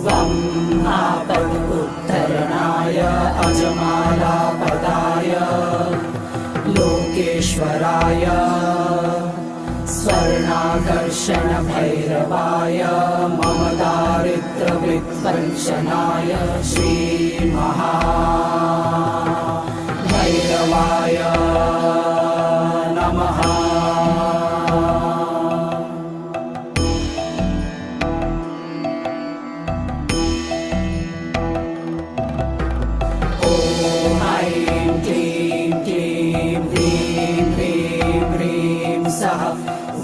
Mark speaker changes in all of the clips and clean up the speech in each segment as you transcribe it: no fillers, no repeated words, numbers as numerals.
Speaker 1: वं आपदुत्तरणाय अजमालापदाय लोकेश्वराय स्वर्णाकर्षणभैरवाय मम दारिद्र्यविध्वंसनाय श्रीमहाभैरवाय नमः।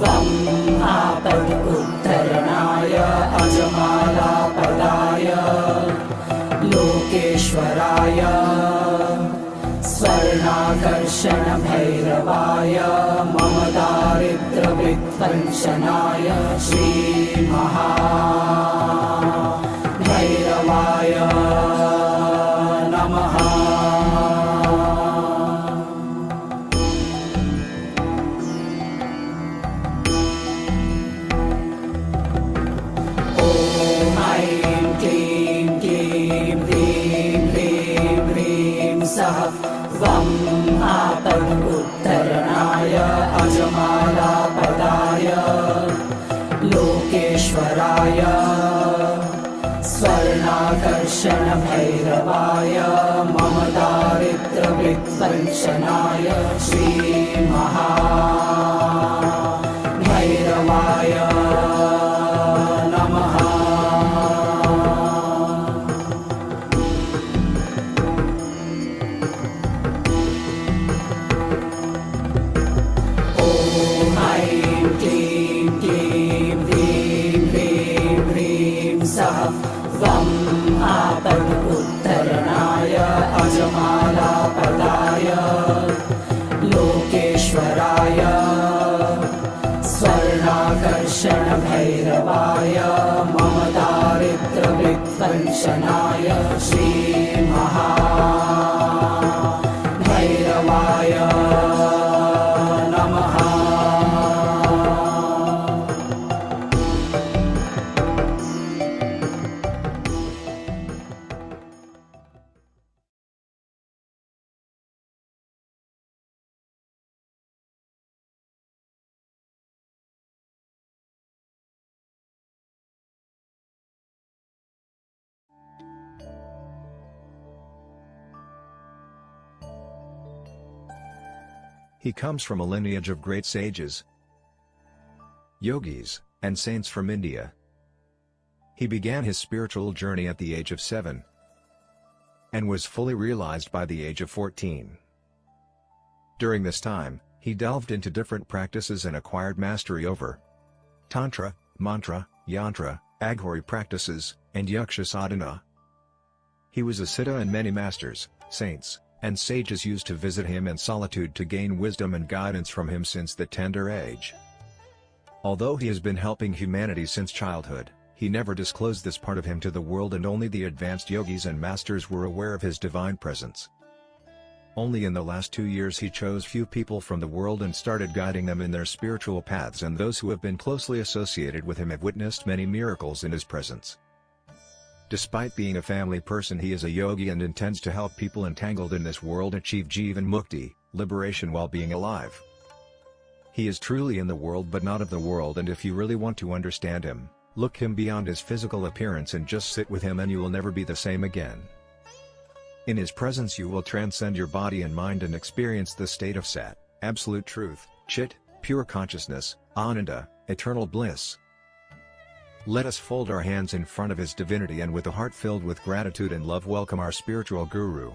Speaker 1: वं आपदुत्तरणाय अजमालापदाय लोकेश्वराय स्वर्णाकर्षणभैरवाय मम दारिद्र्यविध्वंसनाय श्रीमहाभैरवाय नमः। वं आपदुत्तरणाय अजमालापदाय लोकेश्वराय स्वर्णाकर्षणभैरवाय मम दारिद्र्यविध्वंसनाय श्रीमहाभैरवाय नमः। वं आपदुत्तरणाय अजमालापदाय लोकेश्वराय स्वर्णाकर्षणभैरवाय मम दारिद्र्यविध्वंसनाय श्रीमहाभैरवाय नमः।
Speaker 2: He comes from a lineage of great sages, yogis, and saints from India. He began his spiritual journey at the age of 7 and was fully realized by the age of 14. During this time, he delved into different practices and acquired mastery over Tantra, Mantra, Yantra, Aghori practices, and Yaksha sadhana. He was a siddha and many masters, saints, and sages used to visit him in solitude to gain wisdom and guidance from him since the tender age. Although he has been helping humanity since childhood, he never disclosed this part of him to the world, and only the advanced yogis and masters were aware of his divine presence. Only in the last 2 years he chose few people from the world and started guiding them in their spiritual paths, and those who have been closely associated with him have witnessed many miracles in his presence. Despite being a family person, he is a yogi and intends to help people entangled in this world achieve Jivan Mukti, liberation while being alive. He is truly in the world but not of the world, and if you really want to understand him, look him beyond his physical appearance and just sit with him and you will never be the same again. In his presence you will transcend your body and mind and experience the state of Sat, absolute truth, Chit, pure consciousness, Ananda, eternal bliss. Let us fold our hands in front of his divinity and with a heart filled with gratitude and love welcome our spiritual guru.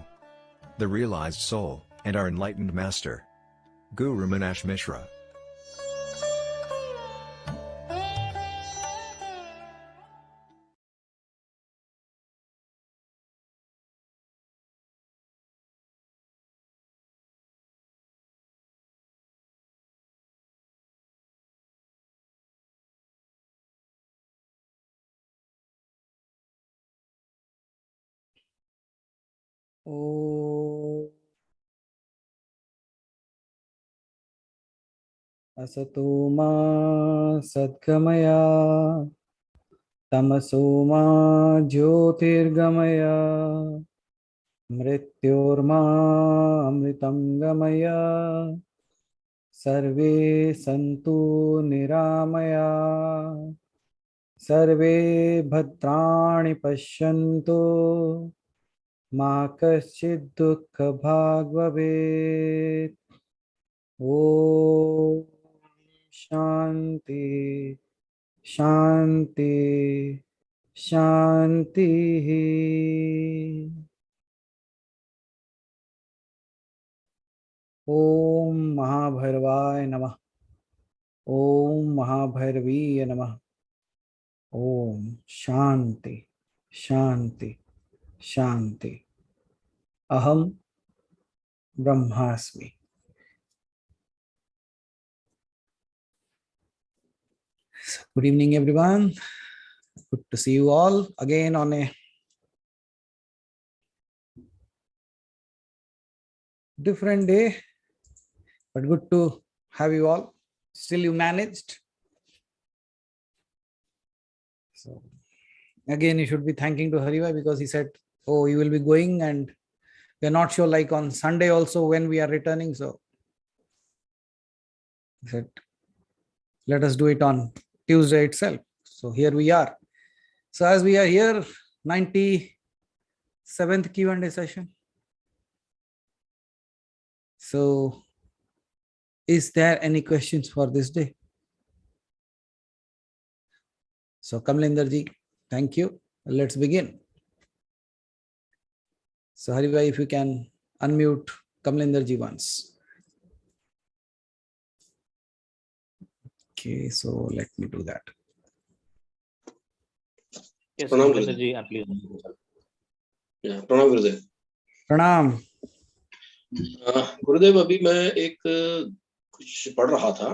Speaker 2: the realized soul, and our enlightened master, Guru Meenakshi Mishra.
Speaker 3: ओ असतो मा सद्गमय तमसो मा ज्योतिर्गमय मृत्योर्मा अमृतं गमय सर्वे सन्तु निरामया सर्वे भद्राणि पश्यन्तु मा कश्चित् दुःखभाग् भवेत्। ॐ शान्ति शान्ति शान्तिः। ॐ महाभैरवाय नमः। ॐ महाभैरवीय नमः। ॐ शान्ति शान्ति शान्ति। अहम ब्रह्मास्मि। Good evening, everyone. Good to see you all again on a different day, but good to have you all. Still you managed. So again, you should be thanking to Haribhai because he said, oh, you will be going and we are not sure like on Sunday also when we are returning. So he said, let us do it on Tuesday itself. So here we are. So as we are here, 97th Q&A session. So is there any questions for this day? So Kamlinder ji, thank you. Let's begin. So Haribhai, if you can unmute Kamlinder ji once. Okay, so let me do that.
Speaker 4: Yes,
Speaker 5: Pranam
Speaker 4: Kamlinder
Speaker 5: Gurudev.
Speaker 4: ji, please.
Speaker 5: Yeah, Pranam Gurudev.
Speaker 3: Pranam.
Speaker 5: गुरुदेव अभी मैं एक कुछ पढ़ रहा था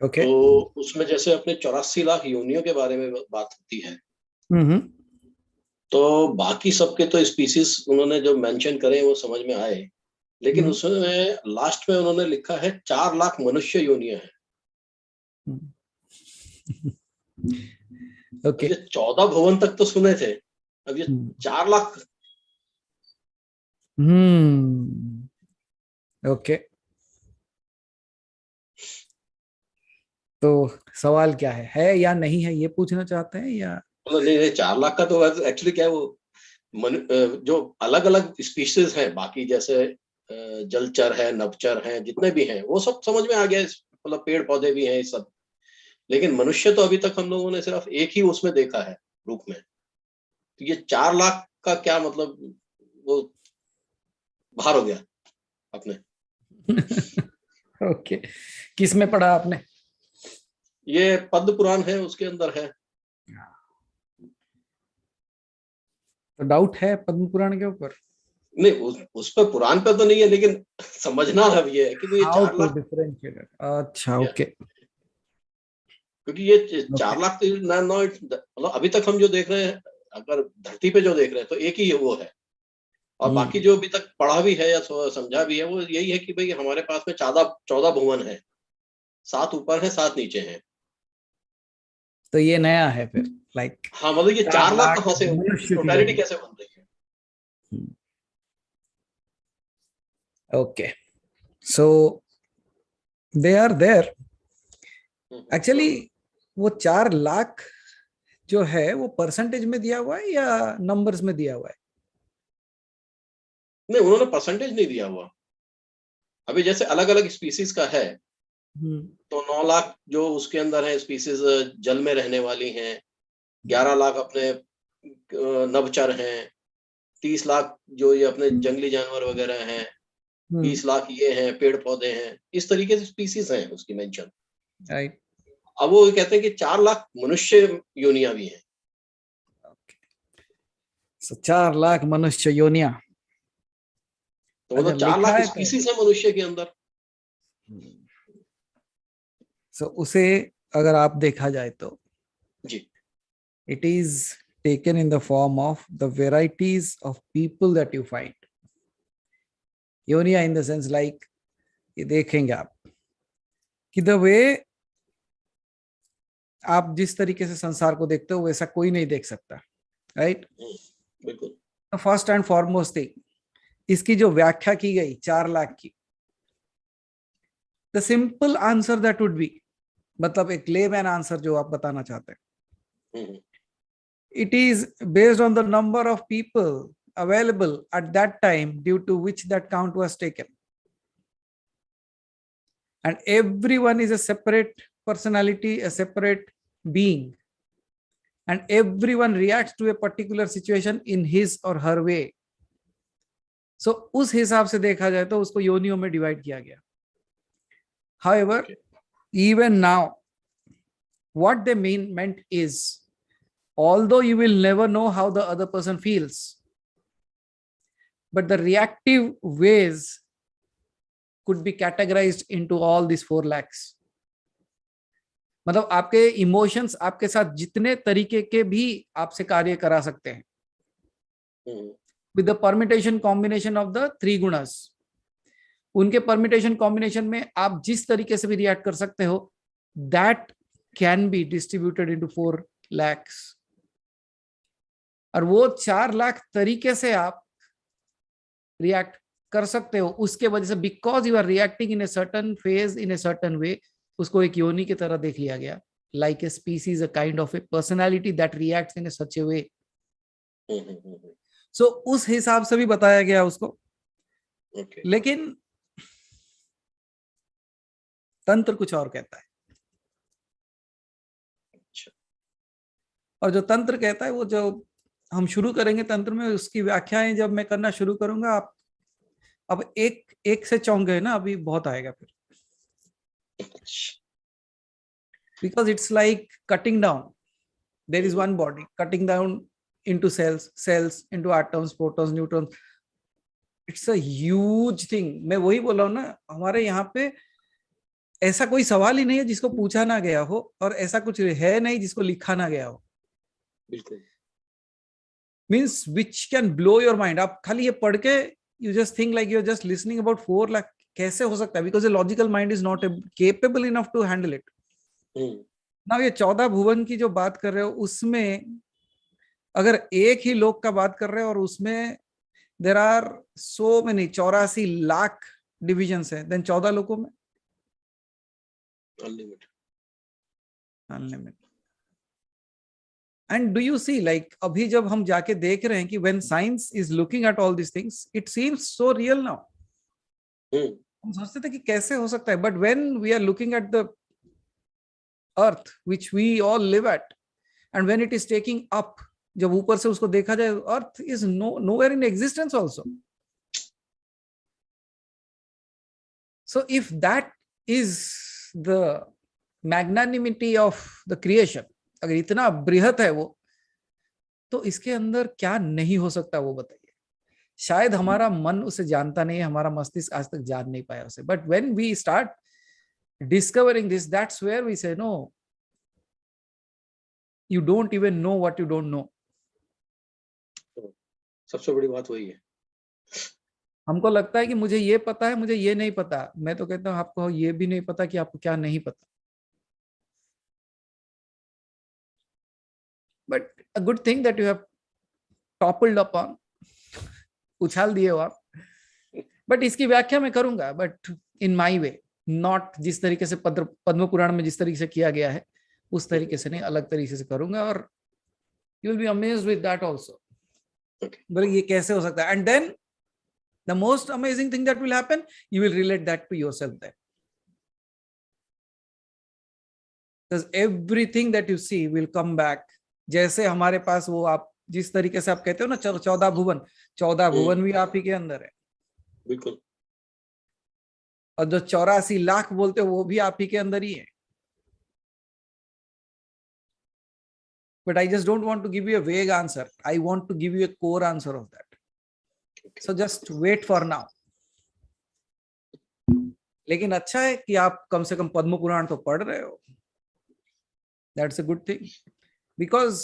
Speaker 3: Okay.
Speaker 5: तो उसमें जैसे अपने 84 लाख योनियों के बारे में बात होती है तो बाकी सबके तो स्पीसीज उन्होंने जो मेंशन करे वो समझ में आए लेकिन उसमें लास्ट में उन्होंने लिखा है 4 लाख मनुष्य योनियां हैं।
Speaker 3: Okay.
Speaker 5: ये 14 भुवन तक तो सुने थे, अब ये 4 लाख।
Speaker 3: ओके तो सवाल क्या है या नहीं है ये पूछना चाहते हैं या
Speaker 5: नहीं 4 लाख का तो एक्चुअली क्या है वो जो अलग अलग स्पीशीज हैं बाकी जैसे जलचर है नभचर हैं जितने भी हैं वो सब समझ में आ गया, मतलब पेड़ पौधे भी हैं ये सब, लेकिन मनुष्य तो अभी तक हम लोगों ने सिर्फ एक ही उसमें देखा है रूप में। तो ये 4 लाख का क्या मतलब वो बाहर हो गया अपने।
Speaker 3: ओके किस में पढ़ा आपने?
Speaker 5: ये पद्म पुराण है उसके अंदर है।
Speaker 3: तो डाउट है पद्म पुराण के ऊपर?
Speaker 5: नहीं उस पर पुराण पे तो नहीं है लेकिन समझना अब ये है कि तो ये 4 लाख
Speaker 3: डिफरेंशिएट। अच्छा ओके
Speaker 5: क्योंकि ये 4 लाख तो मतलब अभी तक हम जो देख रहे हैं अगर धरती पे जो देख रहे हैं तो एक ही वो है और बाकी जो अभी तक पढ़ा भी है या समझा भी है वो यही है कि भाई हमारे पास में 14 भुवन है, 7 ऊपर है 7 नीचे हैं।
Speaker 3: तो ये नया है फिर लाइक
Speaker 5: हाँ मतलब ये 4 लाख कहाँ से टोटलिटी कैसे बन रही है?
Speaker 3: Okay so they are there actually. वो 4 लाख जो है वो परसेंटेज में दिया हुआ है या नंबर्स में दिया हुआ है?
Speaker 5: नहीं उन्होंने परसेंटेज नहीं दिया हुआ। अभी जैसे अलग अलग स्पीसीज का है तो 9 लाख जो उसके अंदर है स्पीसीज जल में रहने वाली हैं, 11 लाख अपने नभचर हैं, 30 लाख जो ये अपने जंगली जानवर वगैरह हैं, 20 लाख ये हैं, पेड़ पौधे हैं, इस तरीके से स्पीसीज हैं उसकी मेंशन।
Speaker 3: राइट।
Speaker 5: अब वो कहते हैं कि 4 लाख मनुष्य योनियां भी हैं।
Speaker 3: सो 4 लाख मनुष्य योनिया,
Speaker 5: तो मतलब 4
Speaker 3: लिखा
Speaker 5: लाख
Speaker 3: है
Speaker 5: स्पीसीज है मनुष्य के अंदर।
Speaker 3: सो उसे अगर आप देखा जाए तो
Speaker 5: जी,
Speaker 3: it is taken in the form of the varieties of people that you find. योनिया in the sense like, ये देखेंगे आप कि द वे आप जिस तरीके से संसार को देखते हो वैसा कोई नहीं देख सकता, राइट?
Speaker 5: बिल्कुल।
Speaker 3: फर्स्ट एंड फॉरमोस्ट थिंग, इसकी जो व्याख्या की गई 4 लाख की, the simple answer that would be, मतलब एक लेमैन आंसर जो आप बताना चाहते हैं, it is based on the number of people available at that time due to which that count was taken, and everyone is a separate personality, a separate being, and everyone reacts to a particular situation in his or her way. So उस हिसाब से देखा जाए तो उसको योनियों में divide किया गया. However, even now what they meant is, although you will never know how the other person feels, but the reactive ways could be categorized into all these 4 lakhs. मतलब आपके इमोशंस आपके साथ जितने तरीके के भी आपसे कार्य करा सकते हैं, with the permutation combination of the 3 गुणस, उनके परम्यूटेशन कॉम्बिनेशन में आप जिस तरीके से भी रिएक्ट कर सकते हो, that can be distributed into 4 lakhs. और वो 4 लाख तरीके से आप रिएक्ट कर सकते हो, उसके वजह से because you are reacting in a certain phase in a certain way, उसको एक योनि की तरह देख लिया गया, like a species, a kind of a personality that reacts in a such a way. So उस हिसाब से भी बताया गया उसको. लेकिन तंत्र कुछ और कहता है. और जो तंत्र कहता है, वो जो हम शुरू करेंगे तंत्र में, उसकी व्याख्याएं जब मैं करना शुरू करूंगा, आप अब एक से चौंक गए ना, अभी बहुत आएगा फिर. Because it's like cutting down. There is one body, cutting down into cells into atoms, protons, neutrons. It's a huge thing. मैं वही बोल रहा हूँ ना, हमारे यहाँ पे ऐसा कोई सवाल ही नहीं है जिसको पूछा ना गया हो, और ऐसा कुछ है नहीं जिसको लिखा ना गया हो. बिल्कुल. Means which can blow your mind. आप खाली ये पढ़ के you just think like you're just listening about 4 lakh. कैसे हो सकता है? Because the logical mind is not capable enough to handle it. Now ये 14 भुवन की जो बात कर रहे हो, उसमें अगर एक ही लोक का बात कर रहे हो और उसमें there are so many 84 lakh divisions हैं, then 14 लोकों में unlimited. And do you see, like अभी जब हम जाके देख रहे हैं कि when science is looking at all these things, it seems so real now. हम सोचते थे कि कैसे हो सकता है, but when we are looking at the earth which we all live at, and when it is taking up, जब ऊपर से उसको देखा जाए, earth is nowhere in existence also. So if that is the magnanimity of the creation, अगर इतना बृहत है वो, तो इसके अंदर क्या नहीं हो सकता वो बताइए. शायद हमारा मन उसे जानता नहीं है, हमारा मस्तिष्क आज तक जान नहीं पाया उसे. But when we start discovering this, that's where we say no, you don't even know what you don't know.
Speaker 5: सबसे बड़ी बात वही है.
Speaker 3: हमको लगता है कि मुझे ये पता है, मुझे ये नहीं पता. मैं तो कहता हूँ आपको ये भी नहीं पता कि आपको क्या नहीं पता. But a good thing that you have toppled upon, उछाल दिए हो आप. बट इसकी व्याख्या मैं करूंगा, but in my way, not जिस तरीके से पद्म पुराण में जिस तरीके से किया गया है उस तरीके से नहीं, अलग तरीके से करूंगा. और you will be amazed with that also. बोले ये कैसे हो सकता है. And then the most amazing thing that will happen, you will relate that to yourself then. Because everything that you see will come back. जैसे हमारे पास वो आप जिस तरीके से आप कहते हो ना 14 भुवन, 14 भुवन भी आप ही के अंदर है,
Speaker 5: बिल्कुल।
Speaker 3: और जो 84 लाख बोलते हो वो भी आप ही के अंदर ही है। But I just don't want to give you a vague answer. I want to give you a core answer of that. So just wait for now. लेकिन अच्छा है कि आप कम से कम पद्म पुराण तो पढ़ रहे हो। That's a good thing. Because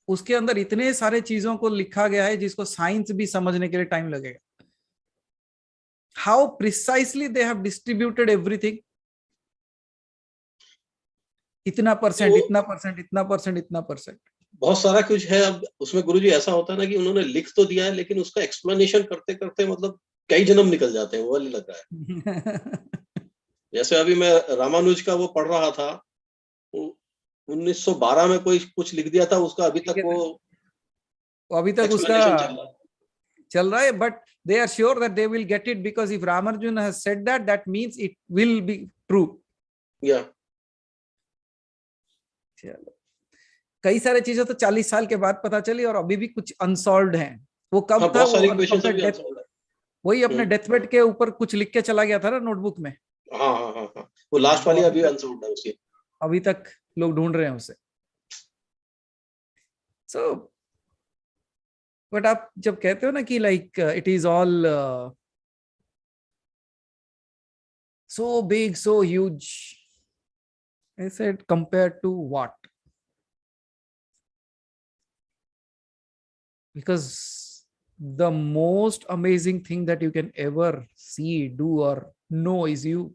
Speaker 3: उसके अंदर इतने सारे चीजों को लिखा गया है जिसको साइंस भी समझने के लिए टाइम लगेगा। How precisely they have distributed everything. इतना परसेंट, इतना परसेंट, इतना परसेंट, इतना परसेंट,
Speaker 5: बहुत सारा कुछ है। अब उसमें गुरुजी ऐसा होता है ना कि उन्होंने लिख तो दिया है, लेकिन उसका एक्सप्लेनेशन करते करते मतलब कई जन्म निकल जाते हैं, वो वाली लग रहा है। जैसे अभी मैं रामानुज का वो पढ़ रहा था, 1912 में कोई कुछ लिख दिया था, उसका अभी तक वो
Speaker 3: अभी तक उसका
Speaker 5: explanation
Speaker 3: चल रहा है, but they are sure that they will get it because if Ramarjuna has said that, that means it will be true.
Speaker 5: Yeah.
Speaker 3: चलो, कई सारे चीजें तो 40 साल के बाद पता चली और अभी भी कुछ अनसॉल्व्ड हैं। वो कब
Speaker 5: हाँ,
Speaker 3: था?
Speaker 5: बहुत सारी
Speaker 3: वो
Speaker 5: क्वेश्चंस
Speaker 3: अपने
Speaker 5: अभी
Speaker 3: डेथ,
Speaker 5: unsolved है।
Speaker 3: वही अपने डेथ बेड के ऊपर कुछ लिख के चला गया था ना नोटबुक में।
Speaker 5: हाँ हाँ हाँ हाँ, वो लास्ट वाली अभी अनसॉल्व्ड है उसकी।
Speaker 3: अभी तक लोग ढूंढ रहे हैं उसे। सो बट आप जब कहते हो ना कि like it is all so big, so huge, I said compared to what? Because the most amazing thing that you can ever see, do or know is you.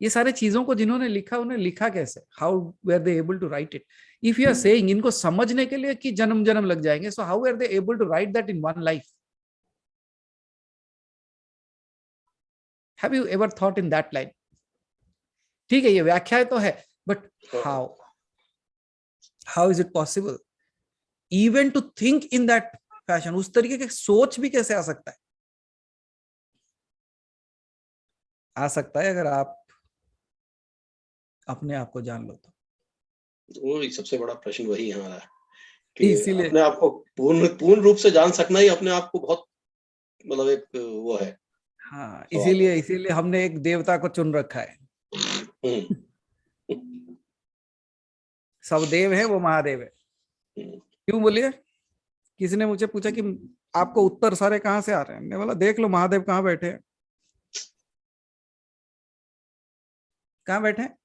Speaker 3: ये सारे चीजों को जिन्होंने लिखा, उन्हें लिखा कैसे? How were they able to write it? If you are saying इनको समझने के लिए कि जन्म जन्म लग जाएंगे, so how were they able to write that in one life? Have you ever thought in that line? ठीक है, ये व्याख्या तो है, but how is it possible even to think in that fashion? उस तरीके के सोच भी कैसे आ सकता है? आ सकता है अगर आप अपने आप को जान लो तो।
Speaker 5: वो सबसे बड़ा प्रश्न वही हमारा है कि
Speaker 3: इसीलिए
Speaker 5: अपने आप को पूर्ण रूप से जान सकना ही अपने आप को बहुत मतलब एक वो है।
Speaker 3: हाँ, इसीलिए हमने एक देवता को चुन रखा है। सब देव है, वो महादेव है। क्यों बोलिए? किसी ने मुझे पूछा कि आपको उत्तर सारे कहां से आ रहे हैं? मैंने बोला देख लो महादेव कहां बैठे हैं। कहां बैठे हैं?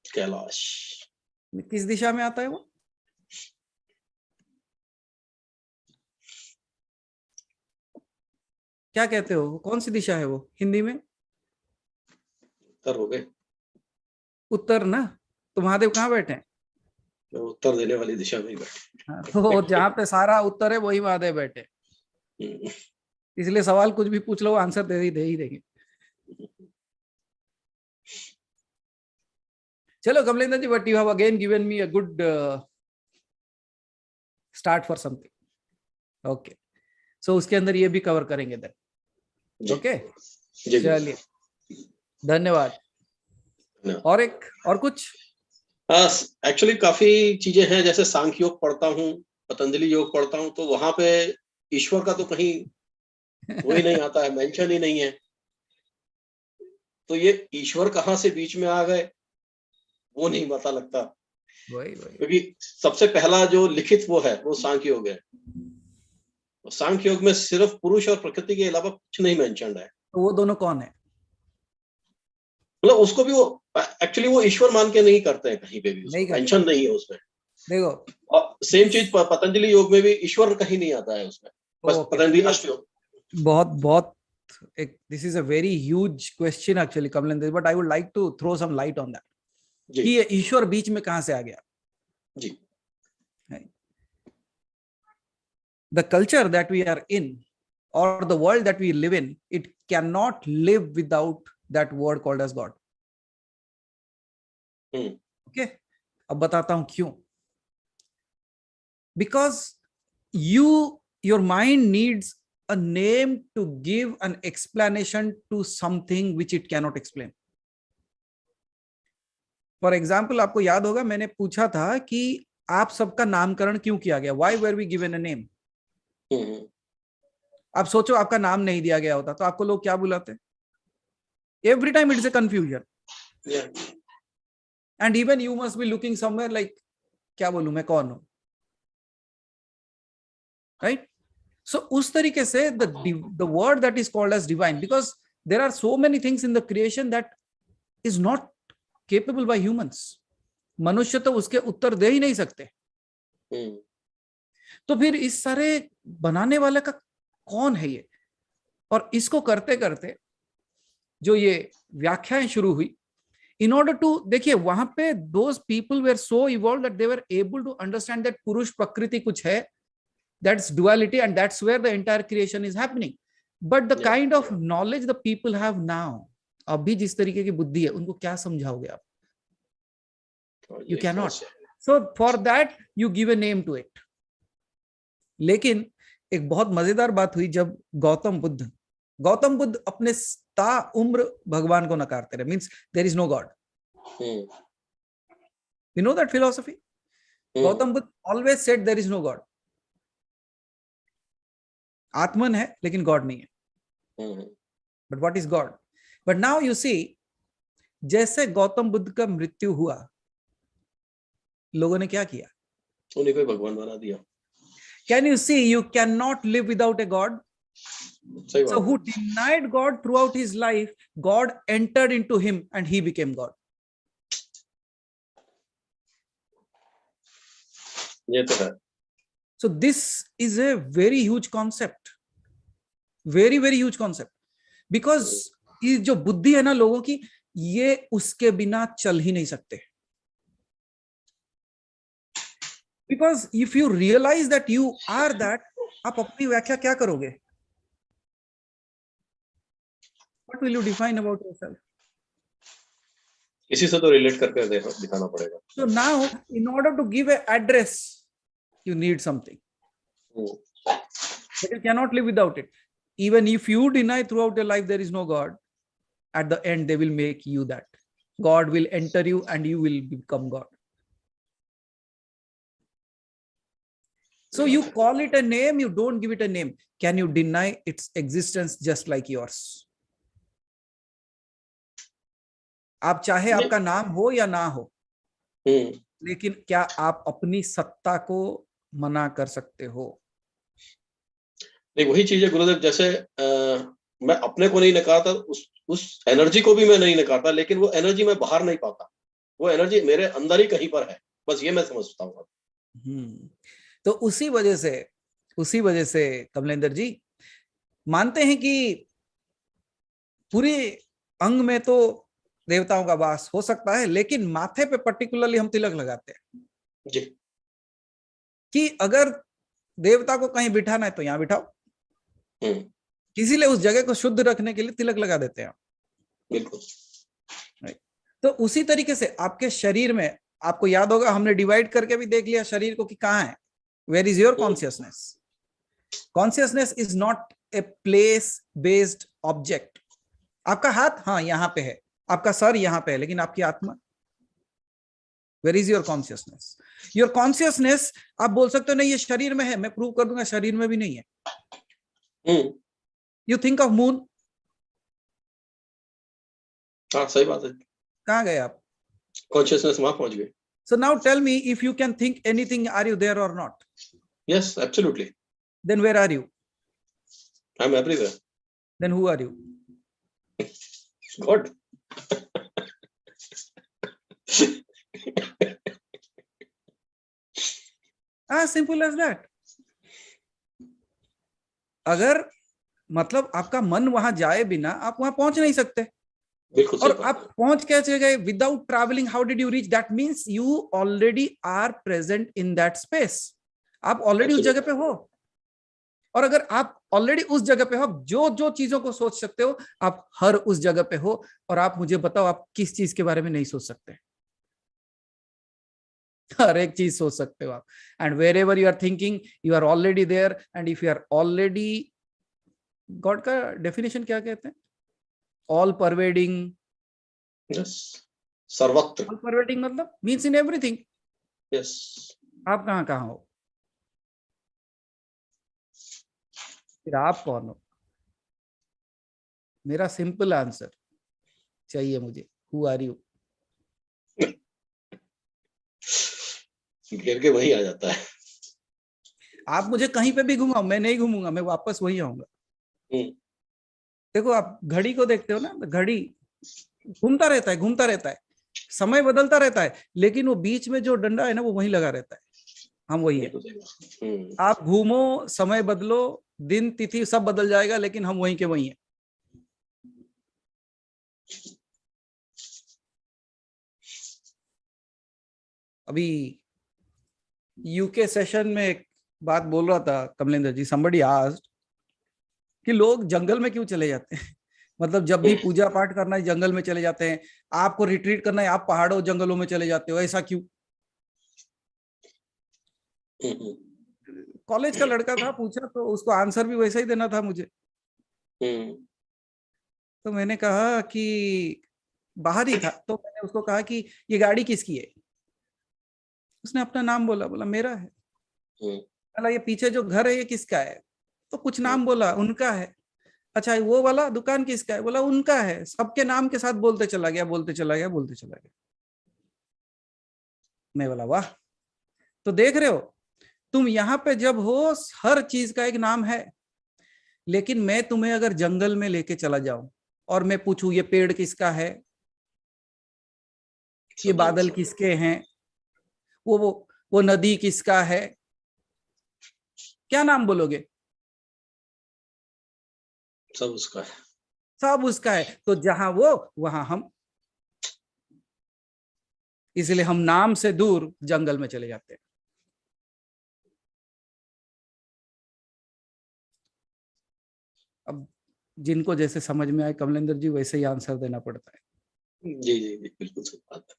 Speaker 5: कैलाश।
Speaker 3: किस दिशा में आता है वो? क्या कहते हो, कौन सी दिशा है वो हिंदी में?
Speaker 5: उत्तर हो गए,
Speaker 3: उत्तर ना। तो महादेव कहाँ बैठे हैं?
Speaker 5: उत्तर देने वाली दिशा में ही बैठे।
Speaker 3: हाँ, तो जहाँ पे सारा उत्तर है वही महादेव बैठे। इसलिए सवाल कुछ भी पूछ लो, आंसर दे ही देंगे। चलो Kamlendra ji, but you have again given me a good start for something. Okay, so उसके अंदर ये भी कवर करेंगे देन। ओके, चलिए, धन्यवाद। और कुछ?
Speaker 5: एक्चुअली काफी चीजें हैं, जैसे सांख्य योग पढ़ता हूँ, पतंजलि योग पढ़ता हूँ, तो वहां पे ईश्वर का तो कहीं वही नहीं आता है, मेंशन ही नहीं है। तो ये ईश्वर कहाँ से बीच में आ गए वो नहीं पता लगता।
Speaker 3: वही
Speaker 5: क्योंकि सबसे पहला जो लिखित वो है वो सांख्य योग है। सांख्य योग में सिर्फ पुरुष और प्रकृति के अलावा कुछ नहीं मेंशन्ड है।
Speaker 3: तो वो दोनों कौन है?
Speaker 5: मतलब उसको भी वो एक्चुअली वो ईश्वर मान के नहीं करते हैं, कहीं पे भी मेंशन नहीं है उसमें।
Speaker 3: देखो,
Speaker 5: और सेम चीज पतंजलि योग में भी ईश्वर कहीं नहीं आता है उसमें, बस पतंजलि अष्ट योग।
Speaker 3: बहुत this is a very huge question actually Kamalendra, but I would like to throw some light on that कि ये ईश्वर बीच में कहां से आ गया।
Speaker 5: जी,
Speaker 3: the culture that we are in or the world that we live in, it cannot live without that word called as God. Okay, अब बताता हूं क्यों। Because your mind needs a name to give an explanation to something which it cannot explain. For example, आपको याद होगा मैंने पूछा था कि आप सबका नामकरण क्यों किया गया? Why were we given a name? आप सोचो आपका नाम नहीं दिया गया होता तो आपको लोग क्या बुलाते? Every time it is a confusion, and even you must be looking somewhere like क्या बोलूं मैं, कौन हूं, राइट? सो उस तरीके से the word that is called as divine, because there are so many things in the creation that is not capable by humans. मनुष्य तो उसके उत्तर दे ही नहीं सकते. तो फिर इस सारे बनाने वाले का कौन है ये? और इसको करते करते जो ये व्याख्याएं शुरू हुई, इन ऑर्डर टू, देखिए वहां पे those people were so evolve that they were able to understand that पुरुष प्रकृति कुछ है, that's duality, and that's where the entire creation is happening. But the kind of knowledge the people have now, अभी जिस तरीके की बुद्धि है, उनको क्या समझाओगे आप? You can not. So for that you give a name to it. लेकिन एक बहुत मजेदार बात हुई जब गौतम बुद्ध अपने ता उम्र भगवान को नकारते रहे, means there is no God. You know that philosophy? Gautam Buddha always said there is no God. आत्मन है लेकिन गॉड नहीं है. But what is God? But now you see, जैसे गौतम बुद्ध का मृत्यु हुआ, लोगों ने क्या किया?
Speaker 5: उन्हें कोई भगवान बना दिया.
Speaker 3: Can you see, you cannot live without a God? So who denied God throughout his life, God entered into him and he became God.
Speaker 5: ये तो है.
Speaker 3: So this is a very huge concept, very very huge concept, because ये जो बुद्धि है ना लोगों की, ये उसके बिना चल ही नहीं सकते. Because if you realize that you are that, आप अपनी व्याख्या क्या करोगे? What will you define about yourself?
Speaker 5: इसी से तो रिलेट करके दिखाना पड़ेगा.
Speaker 3: So now, in order to give an address, you need something. But you cannot live without it. Even if you deny throughout your life there is no God, at the end they will make you that. God will enter you and you will become God. So you call it a name, you don't give it a name. Can you deny its existence just like yours? आप चाहे आपका नाम हो या ना हो, लेकिन क्या आप अपनी सत्ता को मना कर सकते हो?
Speaker 5: नहीं, वही चीज है गुरुदेव. जैसे मैं अपने को नहीं नकारता, उस एनर्जी को भी मैं नहीं नकारता, लेकिन वो एनर्जी मैं बाहर नहीं पाता. वो एनर्जी मेरे अंदर ही कहीं पर है, बस ये मैं समझता हूँ.
Speaker 3: तो उसी वजह से कमलेंद्र जी मानते हैं कि पूरे अंग में तो देवताओं का वास हो सकता है, लेकिन माथे पे पर्टिकुलरली हम तिलक लगाते हैं
Speaker 5: जी,
Speaker 3: कि अगर देवता को कहीं बिठाना है तो यहाँ बिठाओ. इसीलिए उस जगह को शुद्ध रखने के लिए तिलक लगा देते हैं.
Speaker 5: बिल्कुल.
Speaker 3: तो उसी तरीके से आपके शरीर में, आपको याद होगा हमने डिवाइड करके भी देख लिया शरीर को कि कहाँ है. Where is your consciousness? Consciousness is not a place-based object. आपका हाथ हाँ यहाँ पे है, आपका सर यहाँ पे है, लेकिन आपकी आत्मा, where is your consciousness? Your consciousness, आप बोल सकते हो नहीं ये शरीर में है, मैं प्रूव कर दूंगा शरीर में भी नहीं है. You think of moon.
Speaker 5: हाँ, सही बात है.
Speaker 3: कहाँ गए आप?
Speaker 5: Consciousness वहां पहुंच गए.
Speaker 3: So now tell me, if you can think anything, are you there or not?
Speaker 5: Yes, absolutely.
Speaker 3: Then where are you?
Speaker 5: I'm everywhere.
Speaker 3: Then who are you?
Speaker 5: God.
Speaker 3: Simple as that. अगर मतलब आपका मन वहां जाए बिना आप वहां पहुंच नहीं सकते. और आप पहुंच कैसे गए? Without travelling. How did you reach? That means you already are present in that space. आप ऑलरेडी उस जगह पे हो. और अगर आप ऑलरेडी उस जगह पे हो, जो जो चीजों को सोच सकते हो, आप हर उस जगह पे हो. और आप मुझे बताओ, आप किस चीज के बारे में नहीं सोच सकते? हर एक चीज सोच सकते हो आप. And wherever you are thinking, you are already there. And if you are already, God का डेफिनेशन क्या कहते हैं? All pervading.
Speaker 5: यस, सर्वत्र.
Speaker 3: ऑल परवेडिंग मतलब मीन्स इन एवरीथिंग.
Speaker 5: यस.
Speaker 3: आप कहाँ कहाँ हो? फिर आप कौन हो? मेरा सिंपल आंसर चाहिए मुझे, हु आर यू?
Speaker 5: घेर के वही आ जाता है।
Speaker 3: आप मुझे कहीं पे भी घुमाओ, मैं नहीं घूमूंगा, मैं वापस वही आऊंगा।
Speaker 5: हम्म,
Speaker 3: देखो आप घड़ी को देखते हो ना, घड़ी घूमता रहता है, घूमता रहता है, समय बदलता रहता है, लेकिन वो बीच में जो डंडा है ना वो वहीं लगा रहता है। हम वही है।
Speaker 5: बिल्कुल सही बात।
Speaker 3: आप घूमो, समय बदलो, दिन तिथि सब बदल जाएगा, लेकिन हम वहीं के वहीं हैं। अभी यूके सेशन में एक बात बोल रहा था कमलेंद्र जी, somebody asked कि लोग जंगल में क्यों चले जाते हैं। मतलब जब भी पूजा पाठ करना है जंगल में चले जाते हैं, आपको रिट्रीट करना है आप पहाड़ों जंगलों में चले जाते हो, ऐसा क्यों? कॉलेज का लड़का था, पूछा तो उसको आंसर भी वैसा ही देना था मुझे। तो मैंने कहा कि बाहर ही था, तो मैंने उसको कहा कि ये गाड़ी किसकी है? उसने अपना नाम बोला, बोला मेरा है। बोला ये पीछे जो घर है ये किसका है? तो कुछ नाम बोला, उनका है। अच्छा वो वाला दुकान किसका है? बोला उनका है। सबके नाम के साथ बोलते चला गया, बोलते चला गया, बोलते चला गया। मैं बोला वाह। तो देख रहे हो, तुम यहाँ पे जब हो हर चीज का एक नाम है, लेकिन मैं तुम्हें अगर जंगल में लेके चला जाऊं और मैं पूछूं ये पेड़ किसका है, ये बादल किसके हैं, वो नदी किसका है, क्या नाम बोलोगे?
Speaker 5: सब उसका है।
Speaker 3: सब उसका है। तो जहां वो वहां हम, इसलिए हम नाम से दूर जंगल में चले जाते हैं। अब जिनको जैसे समझ में आए कमलेंद्र जी, वैसे ही आंसर देना पड़ता है।
Speaker 5: जी जी जी, बिल्कुल सही बात है।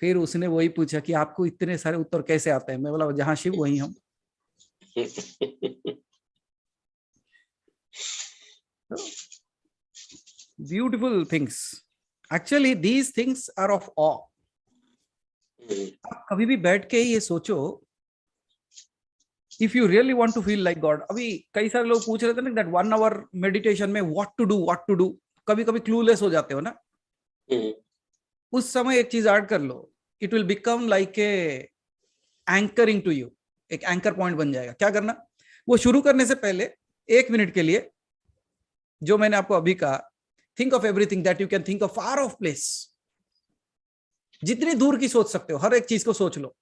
Speaker 3: फिर उसने वही पूछा कि आपको इतने सारे उत्तर कैसे आते हैं? मैं बोला जहां शिव वहीं हम। Beautiful things, actually these things are of awe. आप कभी भी बैठ के ये सोचो, if you really want to feel like God. अभी कई सारे लोग पूछ रहे थे ना दैट 1 आवर मेडिटेशन में व्हाट टू डू, कभी कभी क्लूलेस हो जाते हो ना। उस समय एक चीज ऐड कर लो, it will become like a anchoring to you, एक एंकर पॉइंट बन जाएगा। क्या करना, वो शुरू करने से पहले 1 मिनट के लिए, जो मैंने आपको अभी कहा, think of everything that you can think of, far of place, जितनी दूर की सोच सकते हो हर एक चीज को सोच लो।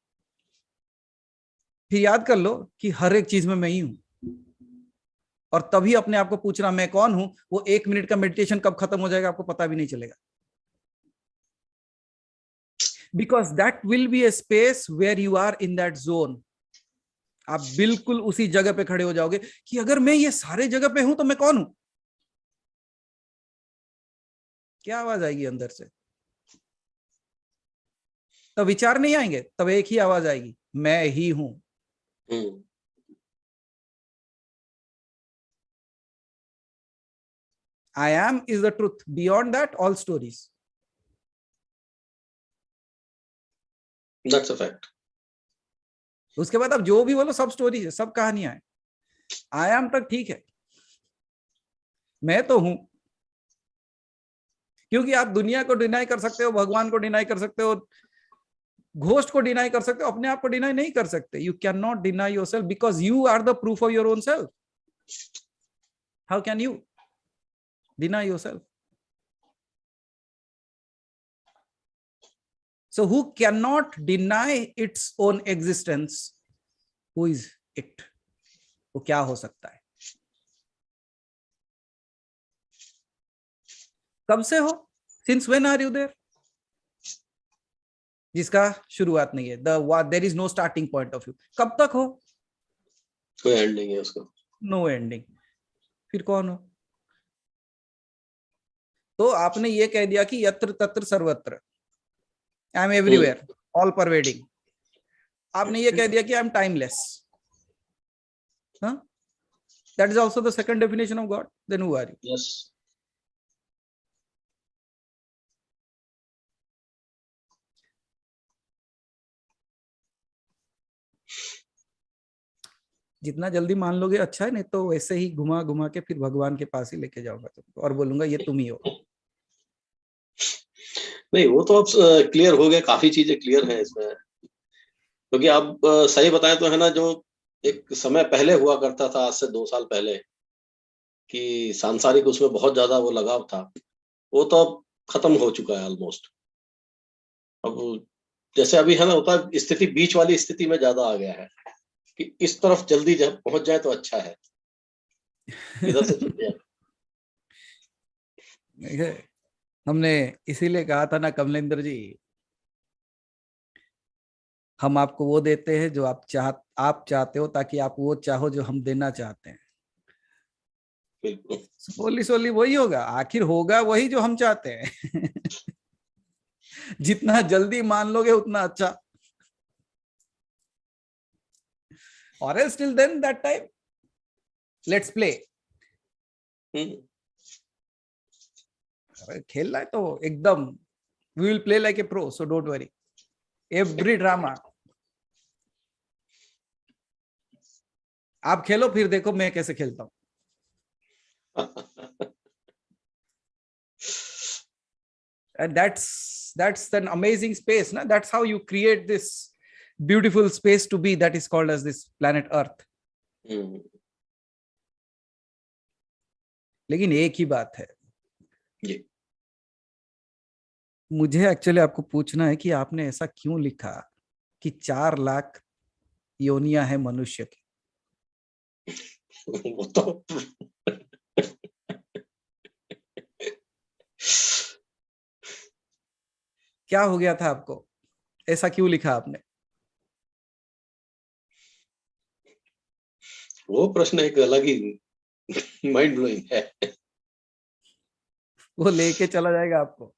Speaker 3: फिर याद कर लो कि हर एक चीज में मैं ही हूं, और तभी अपने आप को पूछना मैं कौन हूं। वो 1 मिनट का मेडिटेशन कब खत्म हो जाएगा आपको पता भी नहीं चलेगा, because that will be a space where you are in that zone. आप बिल्कुल उसी जगह पे खड़े हो जाओगे कि अगर मैं ये सारे जगह पे हूं तो मैं कौन हूं। क्या आवाज आएगी अंदर से? तब विचार नहीं आएंगे, तब एक ही आवाज आएगी, मैं ही हूं। I am is the truth. Beyond that, all stories.
Speaker 5: That's a fact.
Speaker 3: उसके बाद आप जो भी बोलो सब स्टोरी है, सब कहानियां हैं। आई एम तक ठीक है, मैं तो हूं। क्योंकि आप दुनिया को डिनाई कर सकते हो, भगवान को डिनाई कर सकते हो, घोस्ट को डिनाई कर सकते हो, अपने आप को डिनाई नहीं कर सकते। You can not deny yourself because you are the proof of your own self. How can you deny yourself? So who cannot deny its own existence? Who is it? वो क्या हो सकता है? कब से हो? Since when are you there? जिसका शुरुआत नहीं है, there is no starting point of view. कब तक हो?
Speaker 5: कोई एंड नहीं है उसका।
Speaker 3: No ending. फिर कौन हो? तो आपने ये कह दिया कि यत्र तत्र सर्वत्र, I am everywhere, all pervading. आपने ये कह दिया कि I am timeless. That is also the second definition of God. Then who are you?
Speaker 5: Yes.
Speaker 3: जितना जल्दी मान लोगे अच्छा है, नहीं तो वैसे ही घुमा घुमा के फिर भगवान के पास ही लेके जाऊंगा तुमको और बोलूंगा ये तुम ही हो।
Speaker 5: नहीं, वो तो अब क्लियर हो गया, काफी चीजें क्लियर हैं इसमें। क्योंकि अब सही बताएं तो है ना, जो एक समय पहले हुआ करता था, आज से 2 साल पहले, कि सांसारिक उसमें बहुत ज्यादा वो लगाव था, वो तो अब खत्म हो चुका है ऑलमोस्ट। अब जैसे अभी है ना, होता है स्थिति बीच वाली स्थिति में ज्यादा आ गया है कि इस तरफ जल्दी पहुंच जाए तो अच्छा है, इधर से चल जाए।
Speaker 3: हमने इसीलिए कहा था ना कमलेंद्र जी, हम आपको वो देते हैं जो आप चाहते हो, ताकि आप वो चाहो जो हम देना चाहते हैं।
Speaker 5: बिल्कुल।
Speaker 3: सोली सोली वही होगा, आखिर होगा वही जो हम चाहते हैं। जितना जल्दी मान लोगे उतना अच्छा। और else till then that time let's play। खेलना है तो एकदम we will play like a pro, so don't worry, every drama आप खेलो, फिर देखो मैं कैसे खेलता हूं। And that's an amazing space, na? That's how you create this beautiful space to be, that is called as this planet Earth। लेकिन एक ही बात है, मुझे एक्चुअली आपको पूछना है कि आपने ऐसा क्यों लिखा कि 4 लाख योनियां है मनुष्य की।
Speaker 5: वो तो
Speaker 3: क्या हो गया था आपको, ऐसा क्यों लिखा आपने?
Speaker 5: वो प्रश्न एक अलग ही माइंड ब्लोइंग है।
Speaker 3: वो लेके चला जाएगा आपको,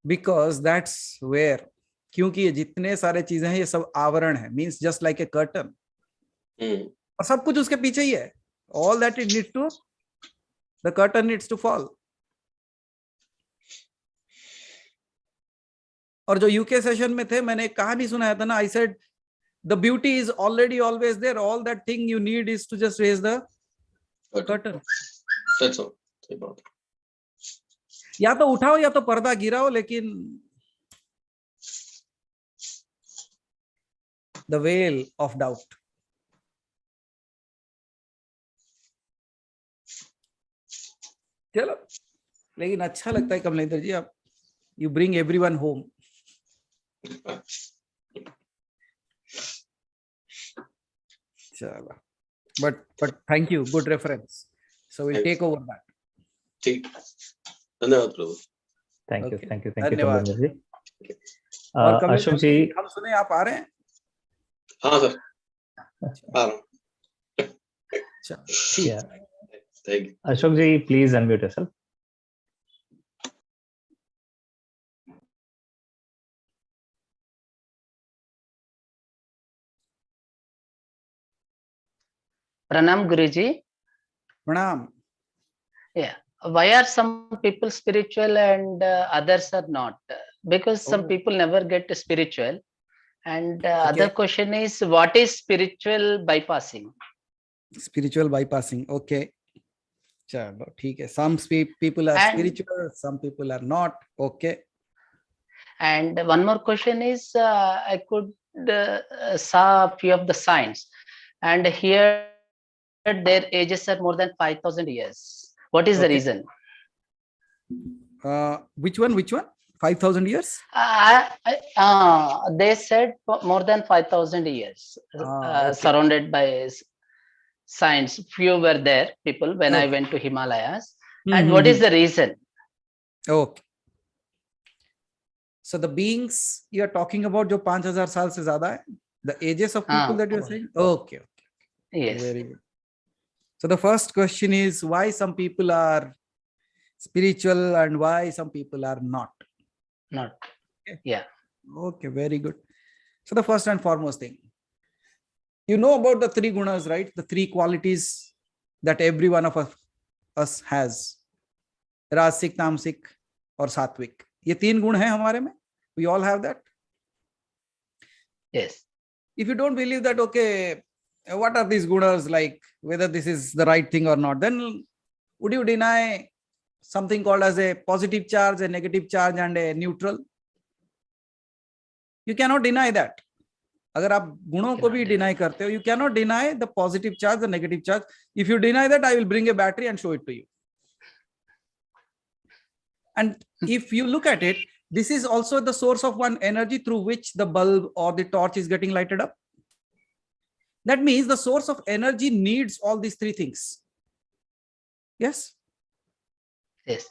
Speaker 3: बिकॉज दैट्स वेयर, क्योंकि ये जितने सारे चीजें हैं ये सब आवरण है, means just like a curtain, और सब कुछ उसके पीछे ही है। All that it needs to, the curtain needs to fall. और जो यूके सेशन में थे, मैंने एक कहानी सुनाया था ना, I said the beauty is already always there, all that thing you need is to just raise the curtain.
Speaker 5: That's all. सही बात।
Speaker 3: या तो उठाओ या तो पर्दा गिराओ, लेकिन द वेल ऑफ डाउट। चलो, लेकिन अच्छा लगता है कमलेंद्र जी, आप यू ब्रिंग एवरीवन होम। चलो, but thank you, good reference, so will take over that.
Speaker 5: ठीक, धन्यवाद प्रभु।
Speaker 4: Thank you,
Speaker 3: Okay,
Speaker 4: thank you,
Speaker 3: धन्यवाद।
Speaker 4: कमलेंद्र जी।
Speaker 3: और कमलेंद्र
Speaker 4: अशोक जी,
Speaker 3: हम सुने आप आ रहे हैं?
Speaker 5: हाँ सर, आ रहा हूँ।
Speaker 3: अच्छा, ठीक है।
Speaker 5: Thank you.
Speaker 4: Ashok ji, please unmute yourself.
Speaker 6: Pranam Guruji.
Speaker 3: प्रणाम।
Speaker 6: Yeah. Why are some people spiritual and others are not? Because some
Speaker 3: Oh.
Speaker 6: people never get spiritual. And
Speaker 3: Okay.
Speaker 6: other question is, what is spiritual bypassing?
Speaker 3: Spiritual bypassing, okay, चलो ठीक है। Some people are
Speaker 6: And-
Speaker 3: spiritual, some people are not, okay.
Speaker 6: And one more question is, I could saw a few of the signs, and here their ages are more than 5,000 years. What is the
Speaker 3: Okay.
Speaker 6: reason?
Speaker 3: Which one? 5,000 years?
Speaker 6: They said more than 5,000 years,
Speaker 3: Okay.
Speaker 6: surrounded by signs. Few were there, people, when I
Speaker 3: Okay.
Speaker 6: went to Himalayas. And what is the reason?
Speaker 3: Okay. So the beings you are talking about जो 5,000 साल से ज्यादा है, the ages of people that you are saying? Okay.
Speaker 6: Yes.
Speaker 3: Very good. So the first question is, why some people are spiritual and why some people are not?
Speaker 6: Not. Yeah.
Speaker 3: Okay, very good. So the first and foremost thing, you know about the 3 gunas, right? The 3 qualities that every one of us has: रासिक, तामसिक और सात्विक। ये 3 गुण हैं हमारे में, we all have that.
Speaker 6: Yes.
Speaker 3: If you don't believe that, okay, what are these gunas, like whether this is the right thing or not, then would you deny something called as a positive charge, a negative charge, and a neutral? You cannot deny that. अगर आप गुणों को भी deny करते हो, you cannot deny the positive charge, the negative charge. If you deny that, I will bring a battery and show it to you. And if you look at it, this is also the source of one energy through which the bulb or the torch is getting lighted up. That means the source of energy needs all these three things. Yes?
Speaker 6: Yes.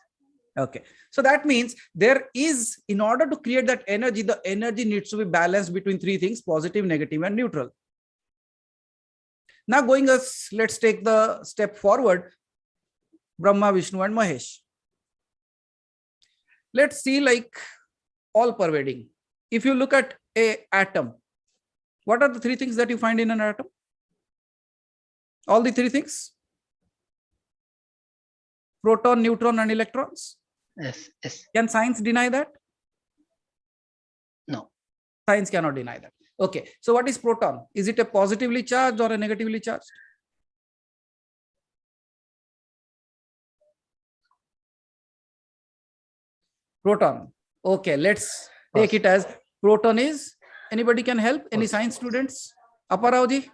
Speaker 3: Okay. So that means there is, in order to create that energy, the energy needs to be balanced between three things: positive, negative, and neutral. Now going us, let's take the step forward, Brahma, Vishnu, and Mahesh. Let's see, like, all pervading. If you look at a atom, what are the three things that you find in an atom? All the three things: proton, neutron, and electrons.
Speaker 6: Yes. Yes.
Speaker 3: Can science deny that?
Speaker 6: No.
Speaker 3: Science cannot deny that. Okay. So what is proton? Is it a positively charged or a negatively charged? Proton. Okay. Let's take it as proton is. Anybody can help? Any science students? Aparauji?